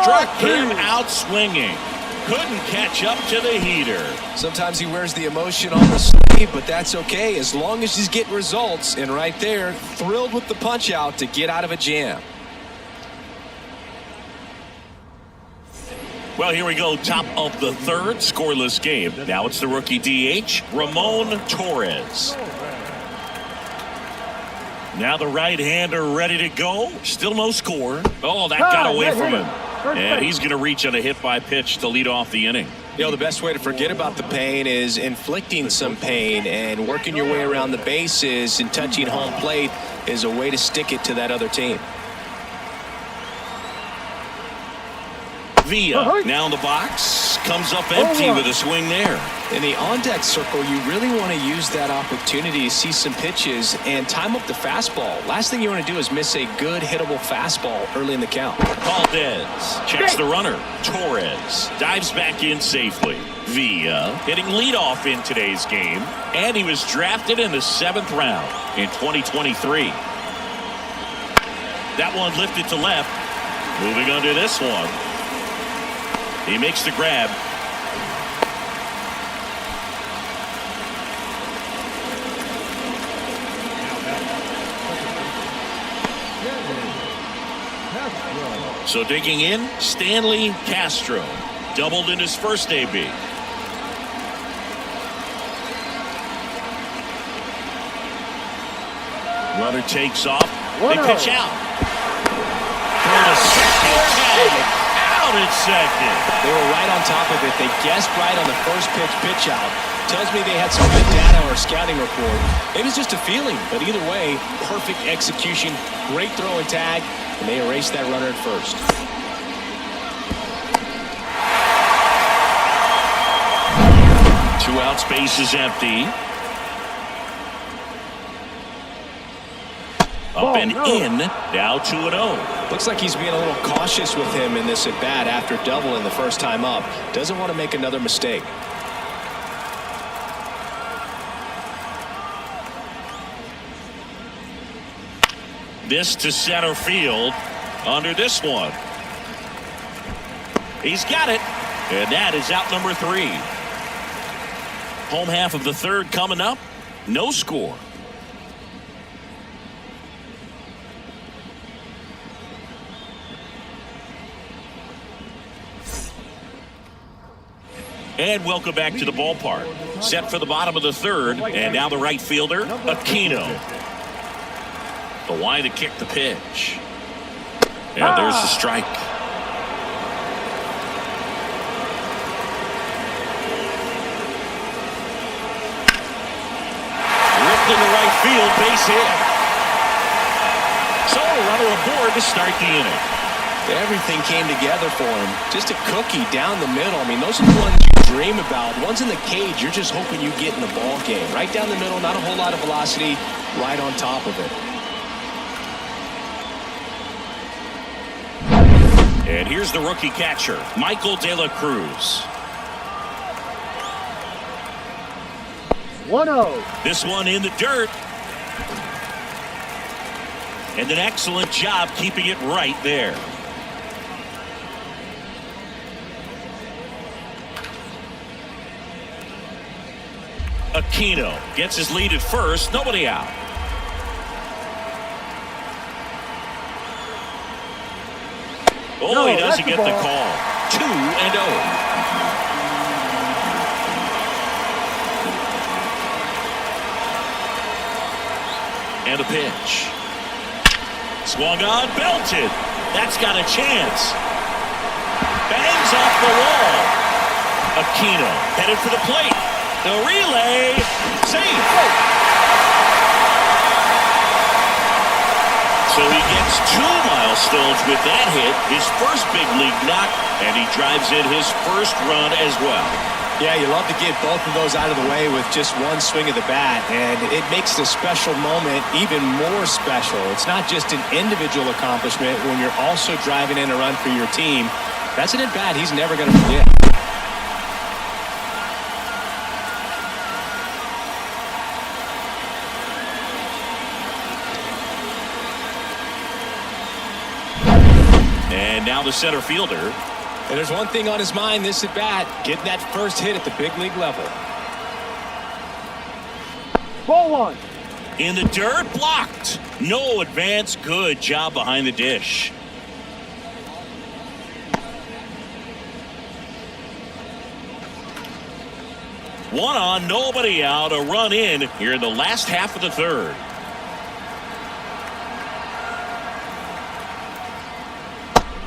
Struck him out swinging. Couldn't catch up to the heater. Sometimes he wears the emotion on the sleeve, but that's okay as long as he's getting results. And right there, thrilled with the punch out to get out of a jam. Well, here we go. Top of the third, scoreless game. Now it's the rookie DH, Ramon Torres. Now the right-hander ready to go. Still no score. Oh, that got away from him. And he's going to reach on a hit-by-pitch to lead off the inning. You know, the best way to forget about the pain is inflicting some pain, and working your way around the bases and touching home plate is a way to stick it to that other team. Villa now in the box, comes up empty with a swing there. In the on-deck circle, you really want to use that opportunity to see some pitches and time up the fastball. Last thing you want to do is miss a good hittable fastball early in the count. Valdez checks the runner. Torres dives back in safely. Villa hitting leadoff in today's game, and he was drafted in the 7th round in 2023. That one lifted to left. Moving under this one. He makes the grab. So digging in, Stanley Castro. Doubled in his first AB. Runner takes off. They pitch out. For the second tag. Out at second. They were right on top of it. They guessed right on the first pitch out. Tells me they had some good data or scouting report. Maybe it's just a feeling, but either way, perfect execution, great throw and tag, and they erased that runner at first. Two outs, base is empty. Up and in, now 2-0. Looks like he's being a little cautious with him in this at-bat after doubling the first time up. Doesn't want to make another mistake. This to center field under this one. He's got it, and that is out number 3. Home half of the third coming up. No score. And welcome back to the ballpark. Set for the bottom of the third, and now the right fielder, Aquino. The line to kick the pitch. And there's the strike. Ripped into right field, base hit. So a runner aboard to start the inning. Everything came together for him. Just a cookie down the middle. I mean, those are the ones you dream about. Ones in the cage, you're just hoping you get in the ball game. Right down the middle, not a whole lot of velocity, right on top of it. And here's the rookie catcher, Michael De La Cruz. 1-0. This one in the dirt. And an excellent job keeping it right there. Aquino gets his lead at first. Nobody out. Oh, No, he doesn't that's get the the ball. call. 2-0. And a pitch. Swung on, belted. That's got a chance. Bangs off the wall. Aquino headed for the plate. The relay. Safe. So he gets 2 milestones with that hit. His first big league knock. And he drives in his first run as well. Yeah, you love to get both of those out of the way with just one swing of the bat, and it makes the special moment even more special. It's not just an individual accomplishment when you're also driving in a run for your team. That's an at-bat he's never going to forget. And now the center fielder. And there's one thing on his mind this at bat, getting that first hit at the big league level. Ball 1. In the dirt, blocked. No advance. Good job behind the dish. One on, nobody out. A run in here in the last half of the third.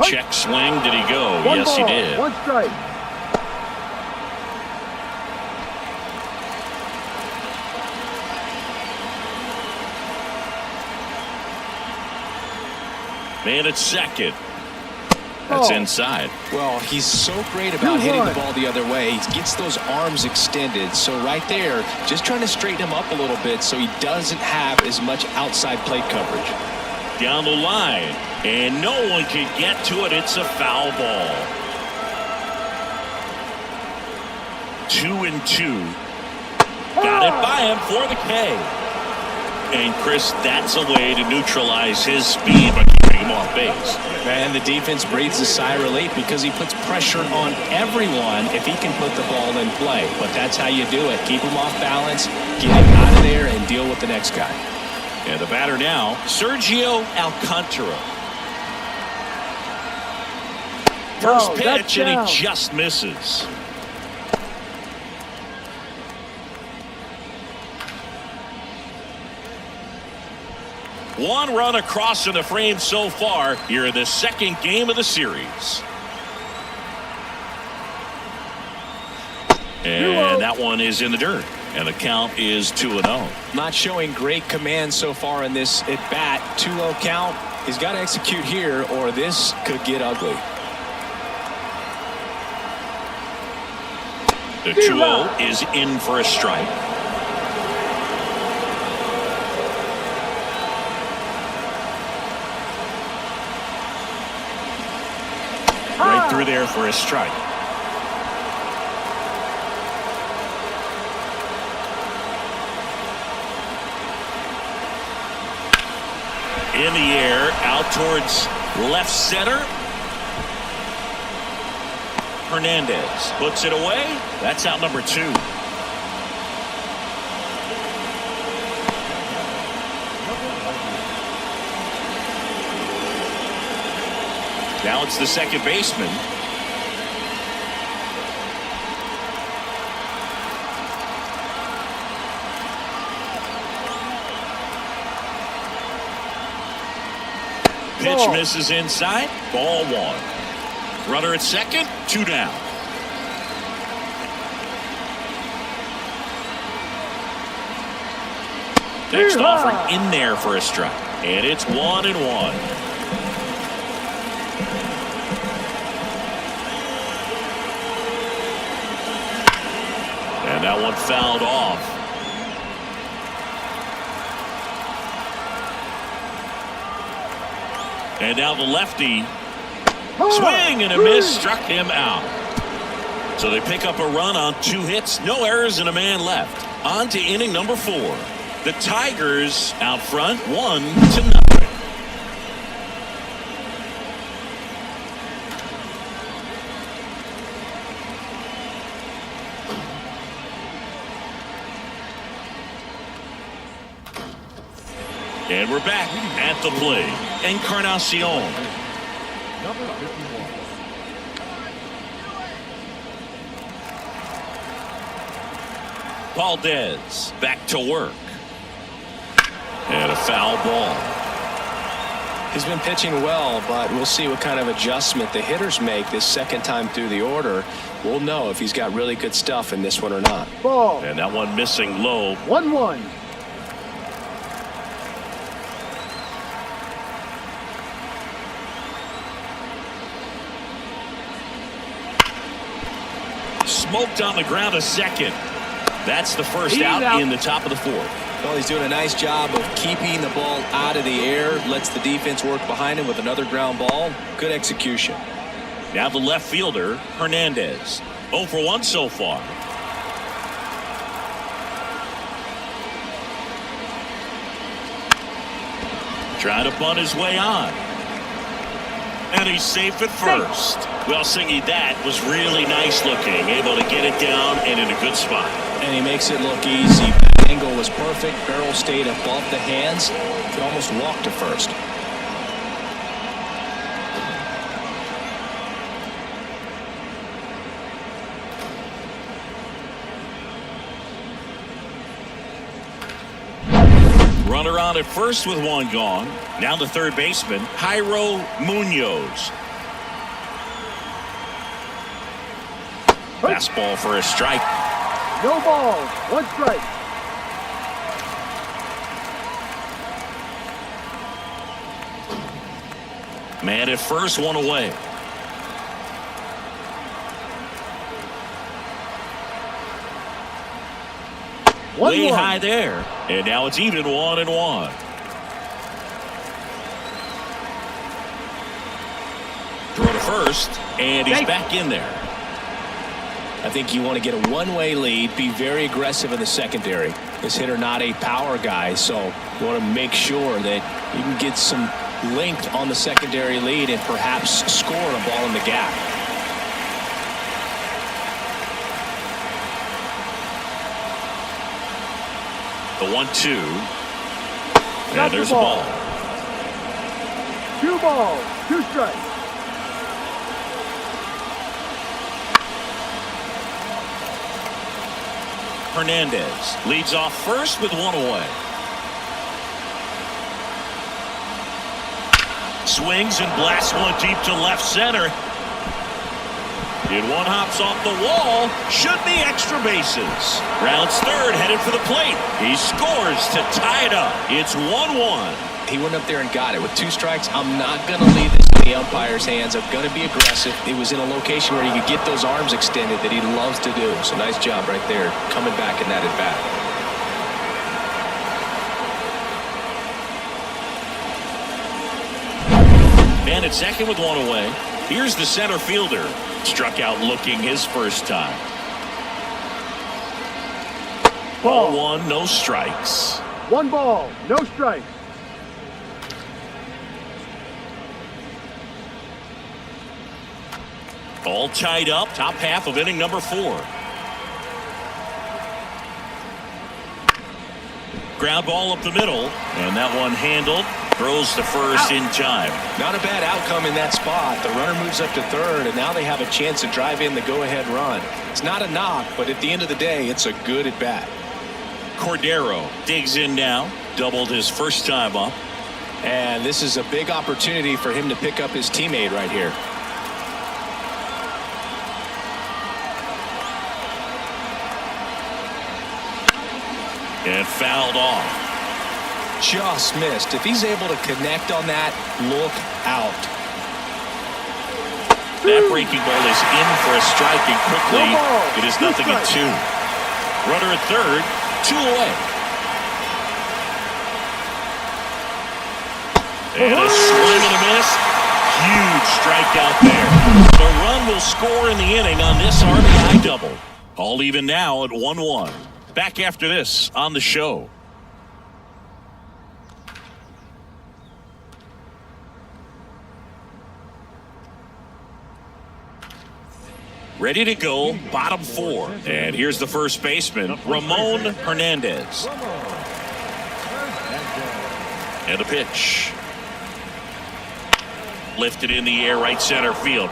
Check swing. Did he go? One Yes, ball, he did. 1 strike. Man at second. That's Oh. inside. Well, he's so great about hitting the 2-1. ball the other way. He gets those arms extended. So right there, just trying to straighten him up a little bit so he doesn't have as much outside plate coverage. Down the line. And no one can get to it. It's a foul ball. 2-2. Got it by him for the K. And Chris, that's a way to neutralize his speed by keeping him off base. And the defense breathes a sigh of relief because he puts pressure on everyone if he can put the ball in play. But that's how you do it. Keep him off balance, get him out of there, and deal with the next guy. And the batter now, Sergio Alcantara. First No, that's pitch, and down. he just misses. One run across in the frame so far here in the second game of the series. And that one is in the dirt. And the count is 2-0. Not showing great command so far in this at bat. 2-0 count. He's got to execute here or this could get ugly. The 2-0 is in for a strike. Right through there for a strike. In the air, out towards left center. Hernandez puts it away. That's out number 2. Now it's the second baseman. Pitch misses inside. Ball 1. Runner at second. 2 down. Next offer in there for a strike. And it's 1-1. And that one fouled off. And now the lefty. Swing and a miss, struck him out. So they pick up a run on 2 hits, no errors, and a man left. On to inning number 4. The Tigers out front, 1-0. And we're back at the plate. Encarnacion. Number 51. Valdez back to work. And a foul ball. He's been pitching well, but we'll see what kind of adjustment the hitters make this second time through the order. We'll know if he's got really good stuff in this one or not. Ball. And that one missing low. 1-1. Smoked on the ground a second. That's the first out in the top of the fourth. Well, he's doing a nice job of keeping the ball out of the air. Lets the defense work behind him with another ground ball. Good execution. Now the left fielder, Hernandez. 0 for 1 so far. Trying to bunt his way on. And he's safe at first. Well, Singy, that was really nice looking. Able to get it down and in a good spot. And he makes it look easy. The angle was perfect. Barrel stayed above the hands. Could almost walk to first. Runner on at first with one gone. Now the third baseman, Jairo Munoz. Fastball for a strike. No balls. 1 strike. Man at first, 1 away. Way high there. And now it's even 1-1. Throw to first, and he's back in there. I think you want to get a one-way lead, be very aggressive in the secondary. This hitter not a power guy, so you want to make sure that you can get some length on the secondary lead and perhaps score a ball in the gap. The 1-2. And there's a ball. 2 balls. 2 strikes. Hernandez leads off first with 1 away. Swings and blasts one deep to left center. And one hops off the wall. Should be extra bases. Rounds third, headed for the plate. He scores to tie it up. It's 1-1. He went up there and got it. With 2 strikes, I'm not going to leave this in the umpire's hands. I'm going to be aggressive. It was in a location where he could get those arms extended that he loves to do. So nice job right there, coming back in that at bat. Man at second with 1 away. Here's the center fielder. Struck out looking his first time. Ball 1, no strikes. 1 ball, no strikes. All tied up, top half of inning number 4. Ground ball up the middle, and that one handled. Throws to first in time. Not a bad outcome in that spot. The runner moves up to third, and now they have a chance to drive in the go-ahead run. It's not a knock, but at the end of the day, it's a good at-bat. Cordero digs in now. Doubled his first time up. And this is a big opportunity for him to pick up his teammate right here. And fouled off. Just missed. If he's able to connect on that, look out. That breaking ball is in for a strike, and quickly it is 0-2. Runner at third, 2 away. And a swing and a miss. Huge strikeout there. The run will score in the inning on this RBI double. All even now at 1-1. Back after this on the show. Ready to go, bottom 4. And here's the first baseman, Ramon Hernandez. And a pitch. Lifted in the air, right center field.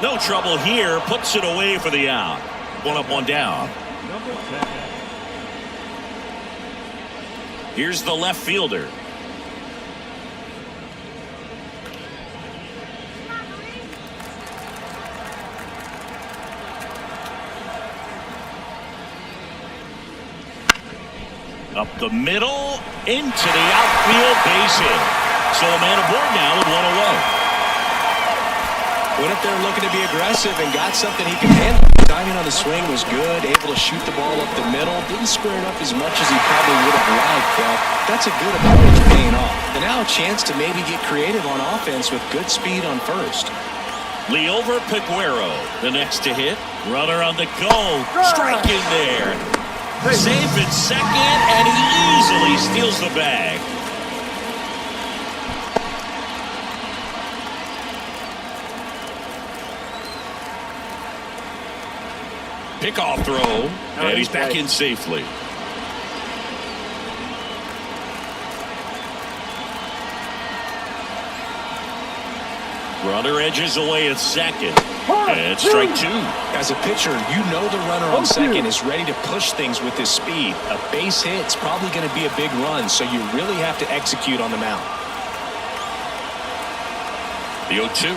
No trouble here. Puts it away for the out. One up, one down. Number 10. Here's the left fielder. Up the middle, into the outfield, base hit. So a man aboard now with one away. Went up there looking to be aggressive and got something he could handle. Timing on the swing was good, able to shoot the ball up the middle. Didn't square it up as much as he probably would have liked, but that's a good approach paying off. And now a chance to maybe get creative on offense with good speed on first. Leover Peguero, the next to hit. Runner on the go. Strike in there. Safe in second, and he easily steals the bag. Pickoff throw, and he's back in safely. Runner edges away at second. And strike two. As a pitcher, you know the runner on second is ready to push things with his speed. A base hit's probably going to be a big run, so you really have to execute on the mound. The 0-2.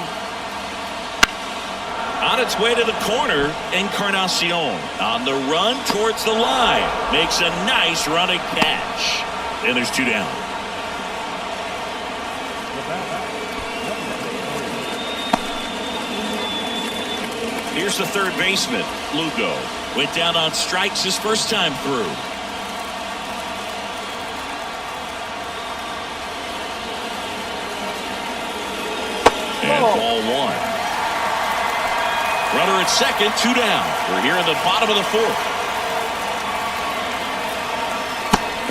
On its way to the corner, Encarnacion on the run towards the line. Makes a nice running catch. And there's two down. Here's the third baseman, Lugo. Went down on strikes his first time through. And ball one. Runner at second, two down. We're here in the bottom of the fourth.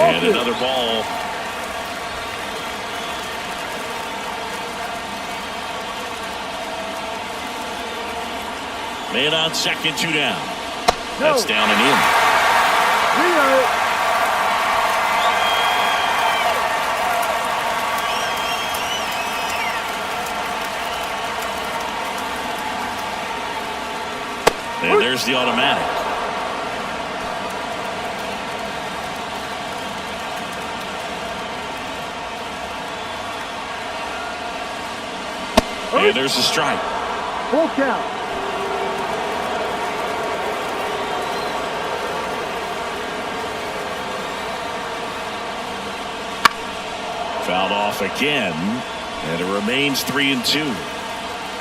And another ball. Man on second, two down. That's down and in. And there's the automatic. And there's the strike. Full count. Fouled off again, and it remains 3-2.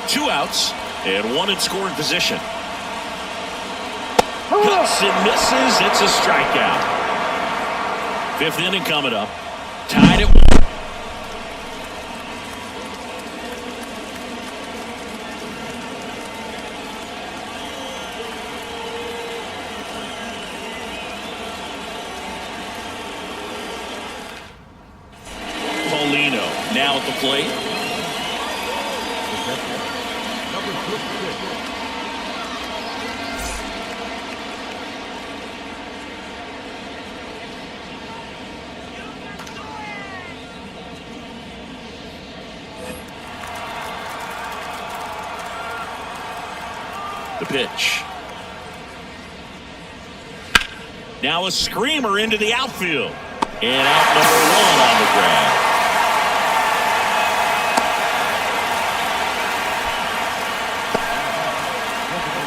2 outs and one in scoring position. Cuts and misses. It's a strikeout. 5th inning coming up. Tied at 1. Now at the plate. Number 56. The pitch. Now a screamer into the outfield. And out number 1 on the grab.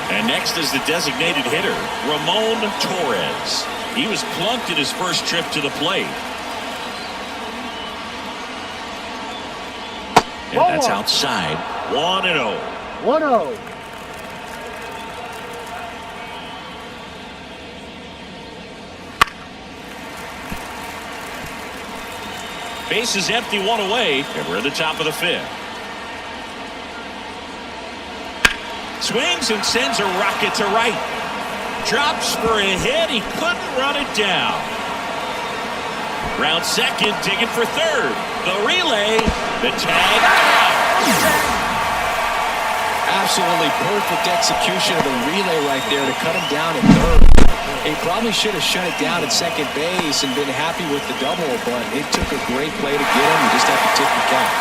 And next is the designated hitter, Ramon Torres. He was plunked at his first trip to the plate. And that's outside. 1-0. 1-0. Base is empty, 1 away, and we're at the top of the 5th. Swings and sends a rocket to right. Drops for a hit. He couldn't run it down. Round second, digging for third. The relay, the tag out. Absolutely perfect execution of the relay right there to cut him down at third. He probably should have shut it down at second base and been happy with the double, but it took a great play to get him. You just have to tip the cap.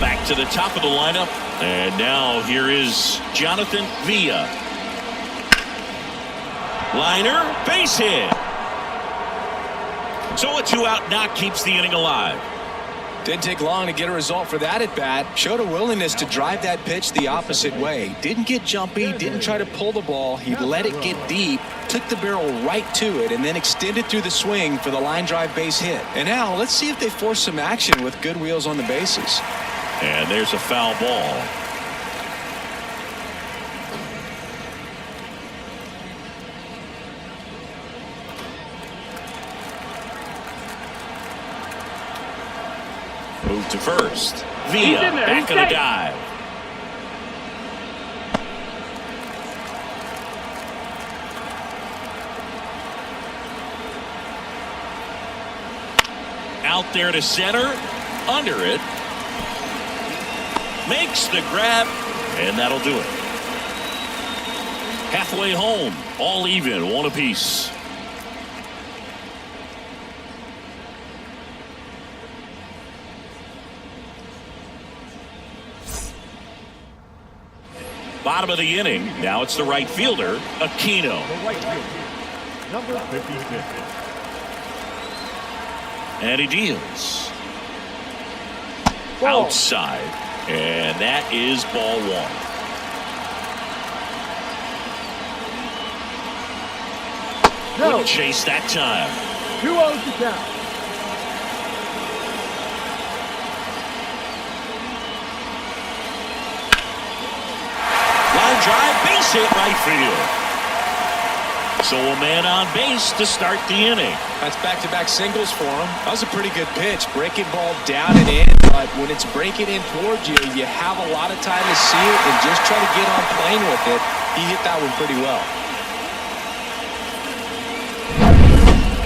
Back to the top of the lineup. And now here is Jonathan Villa. Liner, base hit. So a 2-out knock keeps the inning alive. Didn't take long to get a result for that at bat. Showed a willingness to drive that pitch the opposite way. Didn't get jumpy, didn't try to pull the ball. He let it get deep, took the barrel right to it, and then extended through the swing for the line drive base hit. And now let's see if they force some action with good wheels on the bases. And there's a foul ball. Move to first. Villa back of the dive. Out there to center. Under it. Makes the grab. And that'll do it. Halfway home. All even. One apiece. Bottom of the inning. Now it's the right fielder, Aquino. The right fielder, number 56. And he deals. Ball. Outside. And that is ball one. No. Wouldn't chase that time. 2-0 to count. Drive, base hit, right field. So a man on base to start the inning. That's back-to-back singles for him. That was a pretty good pitch. Breaking ball down and in, but when it's breaking in towards you, you have a lot of time to see it and just try to get on plane with it. He hit that one pretty well.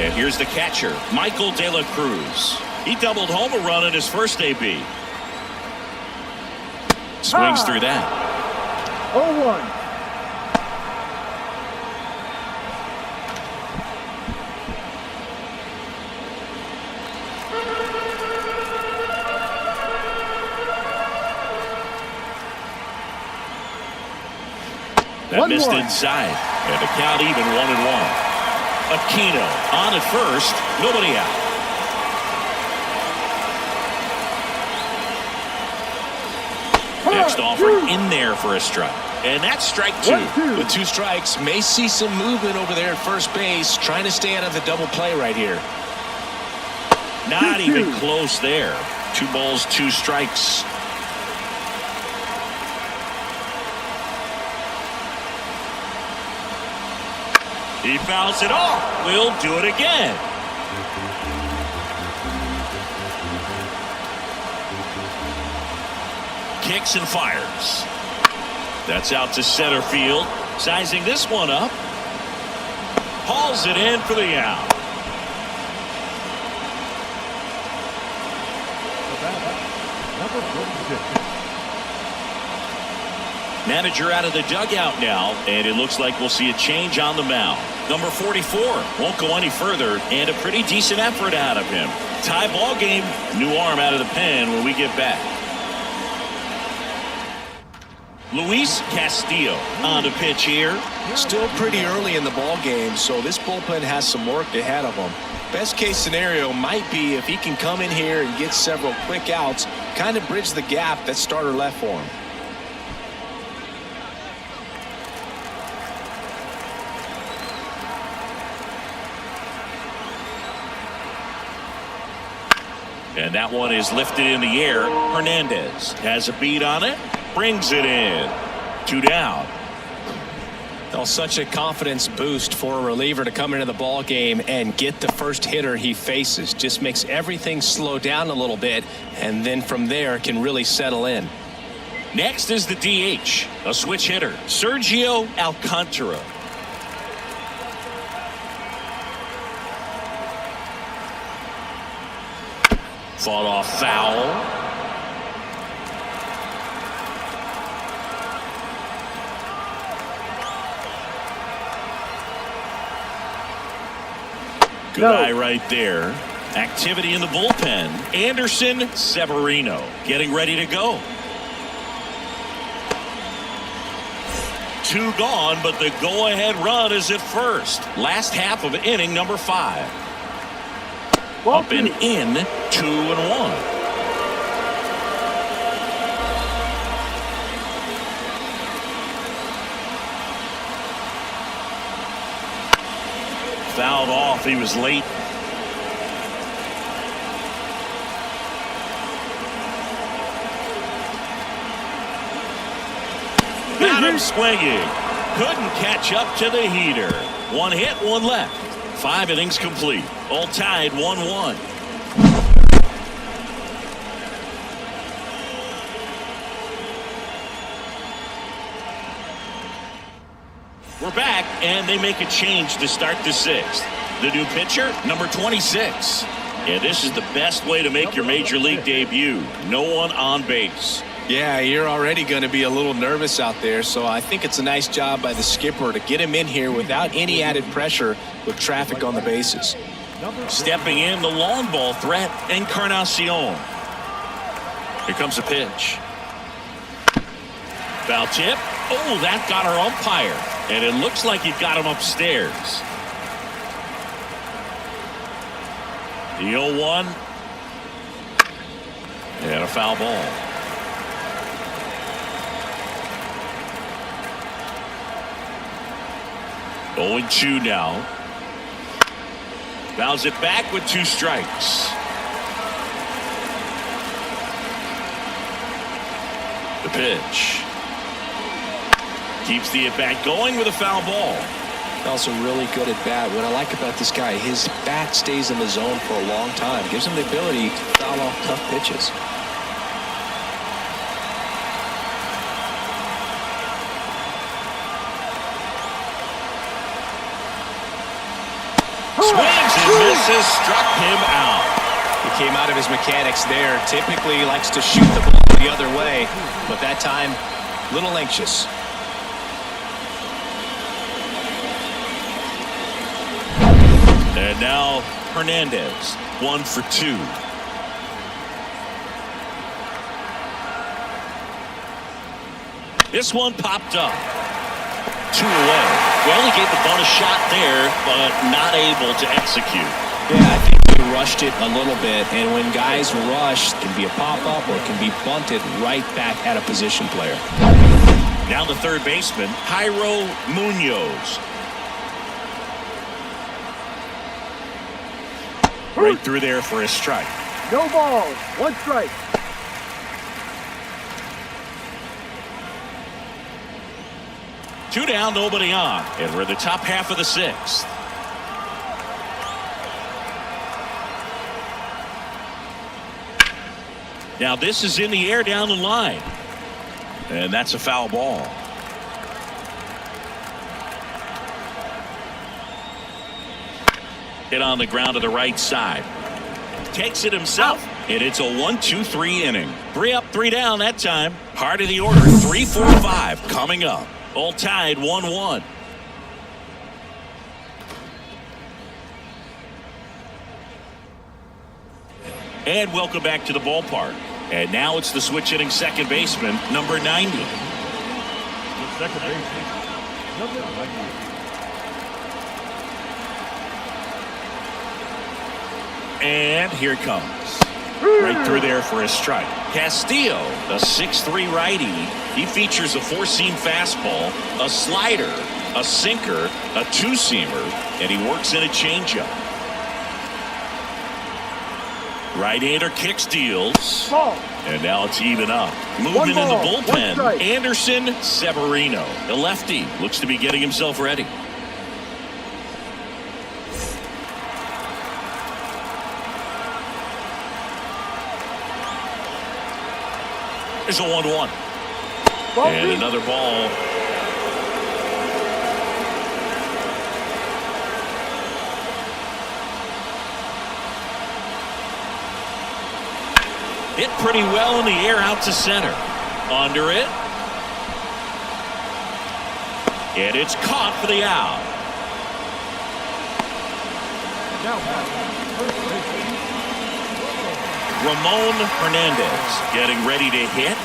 And here's the catcher, Michael De La Cruz. He doubled home a run in his first AB. Swings through that. 0-1. That missed inside. And the count even 1-1. Aquino on at first. Nobody out. Next offer in there for a strike. And that's strike two. With two strikes, may see some movement over there at first base, trying to stay out of the double play right here. Not even close there. 2 balls, 2 strikes. He fouls it off. We'll do it again. Kicks and fires. That's out to center field. Sizing this one up. Hauls it in for the out. Number 46. Manager out of the dugout now, and it looks like we'll see a change on the mound. Number 44 won't go any further, and a pretty decent effort out of him. Tie ball game. New arm out of the pen when we get back. Luis Castillo on the pitch here. Still pretty early in the ball game, so this bullpen has some work ahead of him. Best case scenario might be if he can come in here and get several quick outs, kind of bridge the gap that starter left for him. And that one is lifted in the air. Hernandez has a beat on it. Brings it in. 2 down. Well, such a confidence boost for a reliever to come into the ball game and get the first hitter he faces. Just makes everything slow down a little bit, and then from there can really settle in. Next is the DH, a switch hitter, Sergio Alcantara. Fought off foul. Good eye right there. Activity in the bullpen. Anderson Severino getting ready to go. 2 gone, but the go-ahead run is at first. Last half of inning number 5. Up and in, 2-1. Fouled off. He was late. Got him swinging. Couldn't catch up to the heater. 1 hit, 1 left. 5 innings complete. All tied 1-1. We're back, and they make a change to start the 6th. The new pitcher, number 26. And this is the best way to make your major league debut. No one on base. Yeah, you're already going to be a little nervous out there, so I think it's a nice job by the skipper to get him in here without any added pressure with traffic on the bases. Stepping in, the long ball threat, Encarnacion. Here comes a pitch. Foul tip. Oh, that got our umpire. And it looks like he got him upstairs. The 0-1. And a foul ball. 0-2 now. Fouls it back with 2 strikes. The pitch. Keeps the at-bat going with a foul ball. Also really good at bat. What I like about this guy, his bat stays in the zone for a long time. Gives him the ability to foul off tough pitches. Swings and misses, struck him out. He came out of his mechanics there. Typically he likes to shoot the ball the other way, but that time, a little anxious. And now Hernandez, 1 for 2. This one popped up. 2 away. Well, he gave the bonus shot there, but not able to execute. Yeah, I think he rushed it a little bit, and when guys rush, it can be a pop-up or it can be bunted right back at a position player. Now the third baseman, Jairo Munoz. Right through there for a strike. No balls. 1 strike. Two down, nobody on. And we're in the top half of the 6th. Now this is in the air down the line. And that's a foul ball. Hit on the ground to the right side. Takes it himself. And it's a 1-2-3 inning. 3 up, 3 down that time. Heart of the order, 3, 4, 5 coming up. All tied 1-1. And welcome back to the ballpark. And now it's the switch hitting second baseman, number 90. The second baseman, number 90. And here it comes. Right through there for a strike. Castillo, a 6'3 righty. He features a 4-seam fastball, a slider, a sinker, a 2-seamer, and he works in a changeup. Right-hander kicks, deals. Ball. And now it's even up. Moving in the bullpen, Anderson Severino. The lefty looks to be getting himself ready. There's a 1-1. And another ball. Hit pretty well in the air out to center. Under it. And it's caught for the out. Now batting, first baseman. Ramon Hernandez getting ready to hit.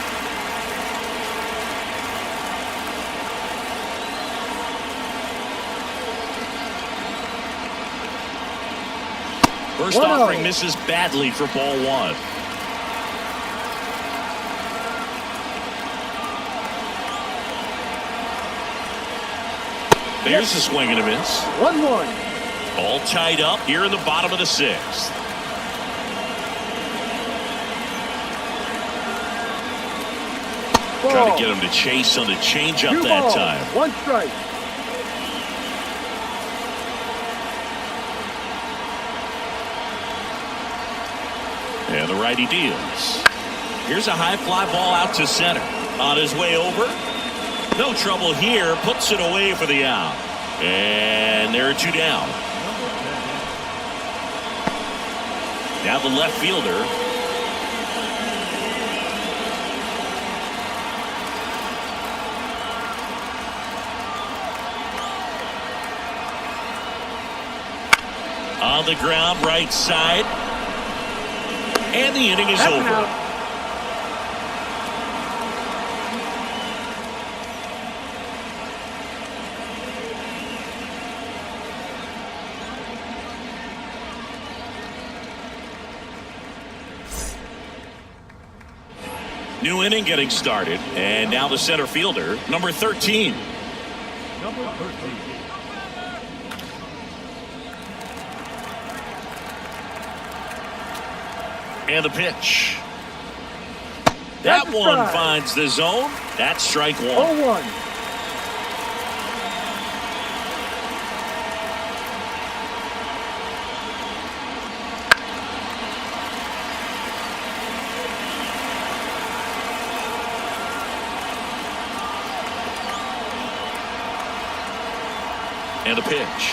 First offering misses badly for ball one. There's the swing and a miss. 1-1. All tied up here in the bottom of the sixth. Trying to get him to chase on the changeup that time. 1 strike. And the righty deals. Here's a high fly ball out to center. On his way over. No trouble here. Puts it away for the out. And there are 2 down. Now the left fielder. On the ground, right side. And the inning is over. Out. New inning getting started. And now the center fielder, number 13. Number 13. And the pitch. That one finds the zone. That's strike 1. 0-1. And the pitch.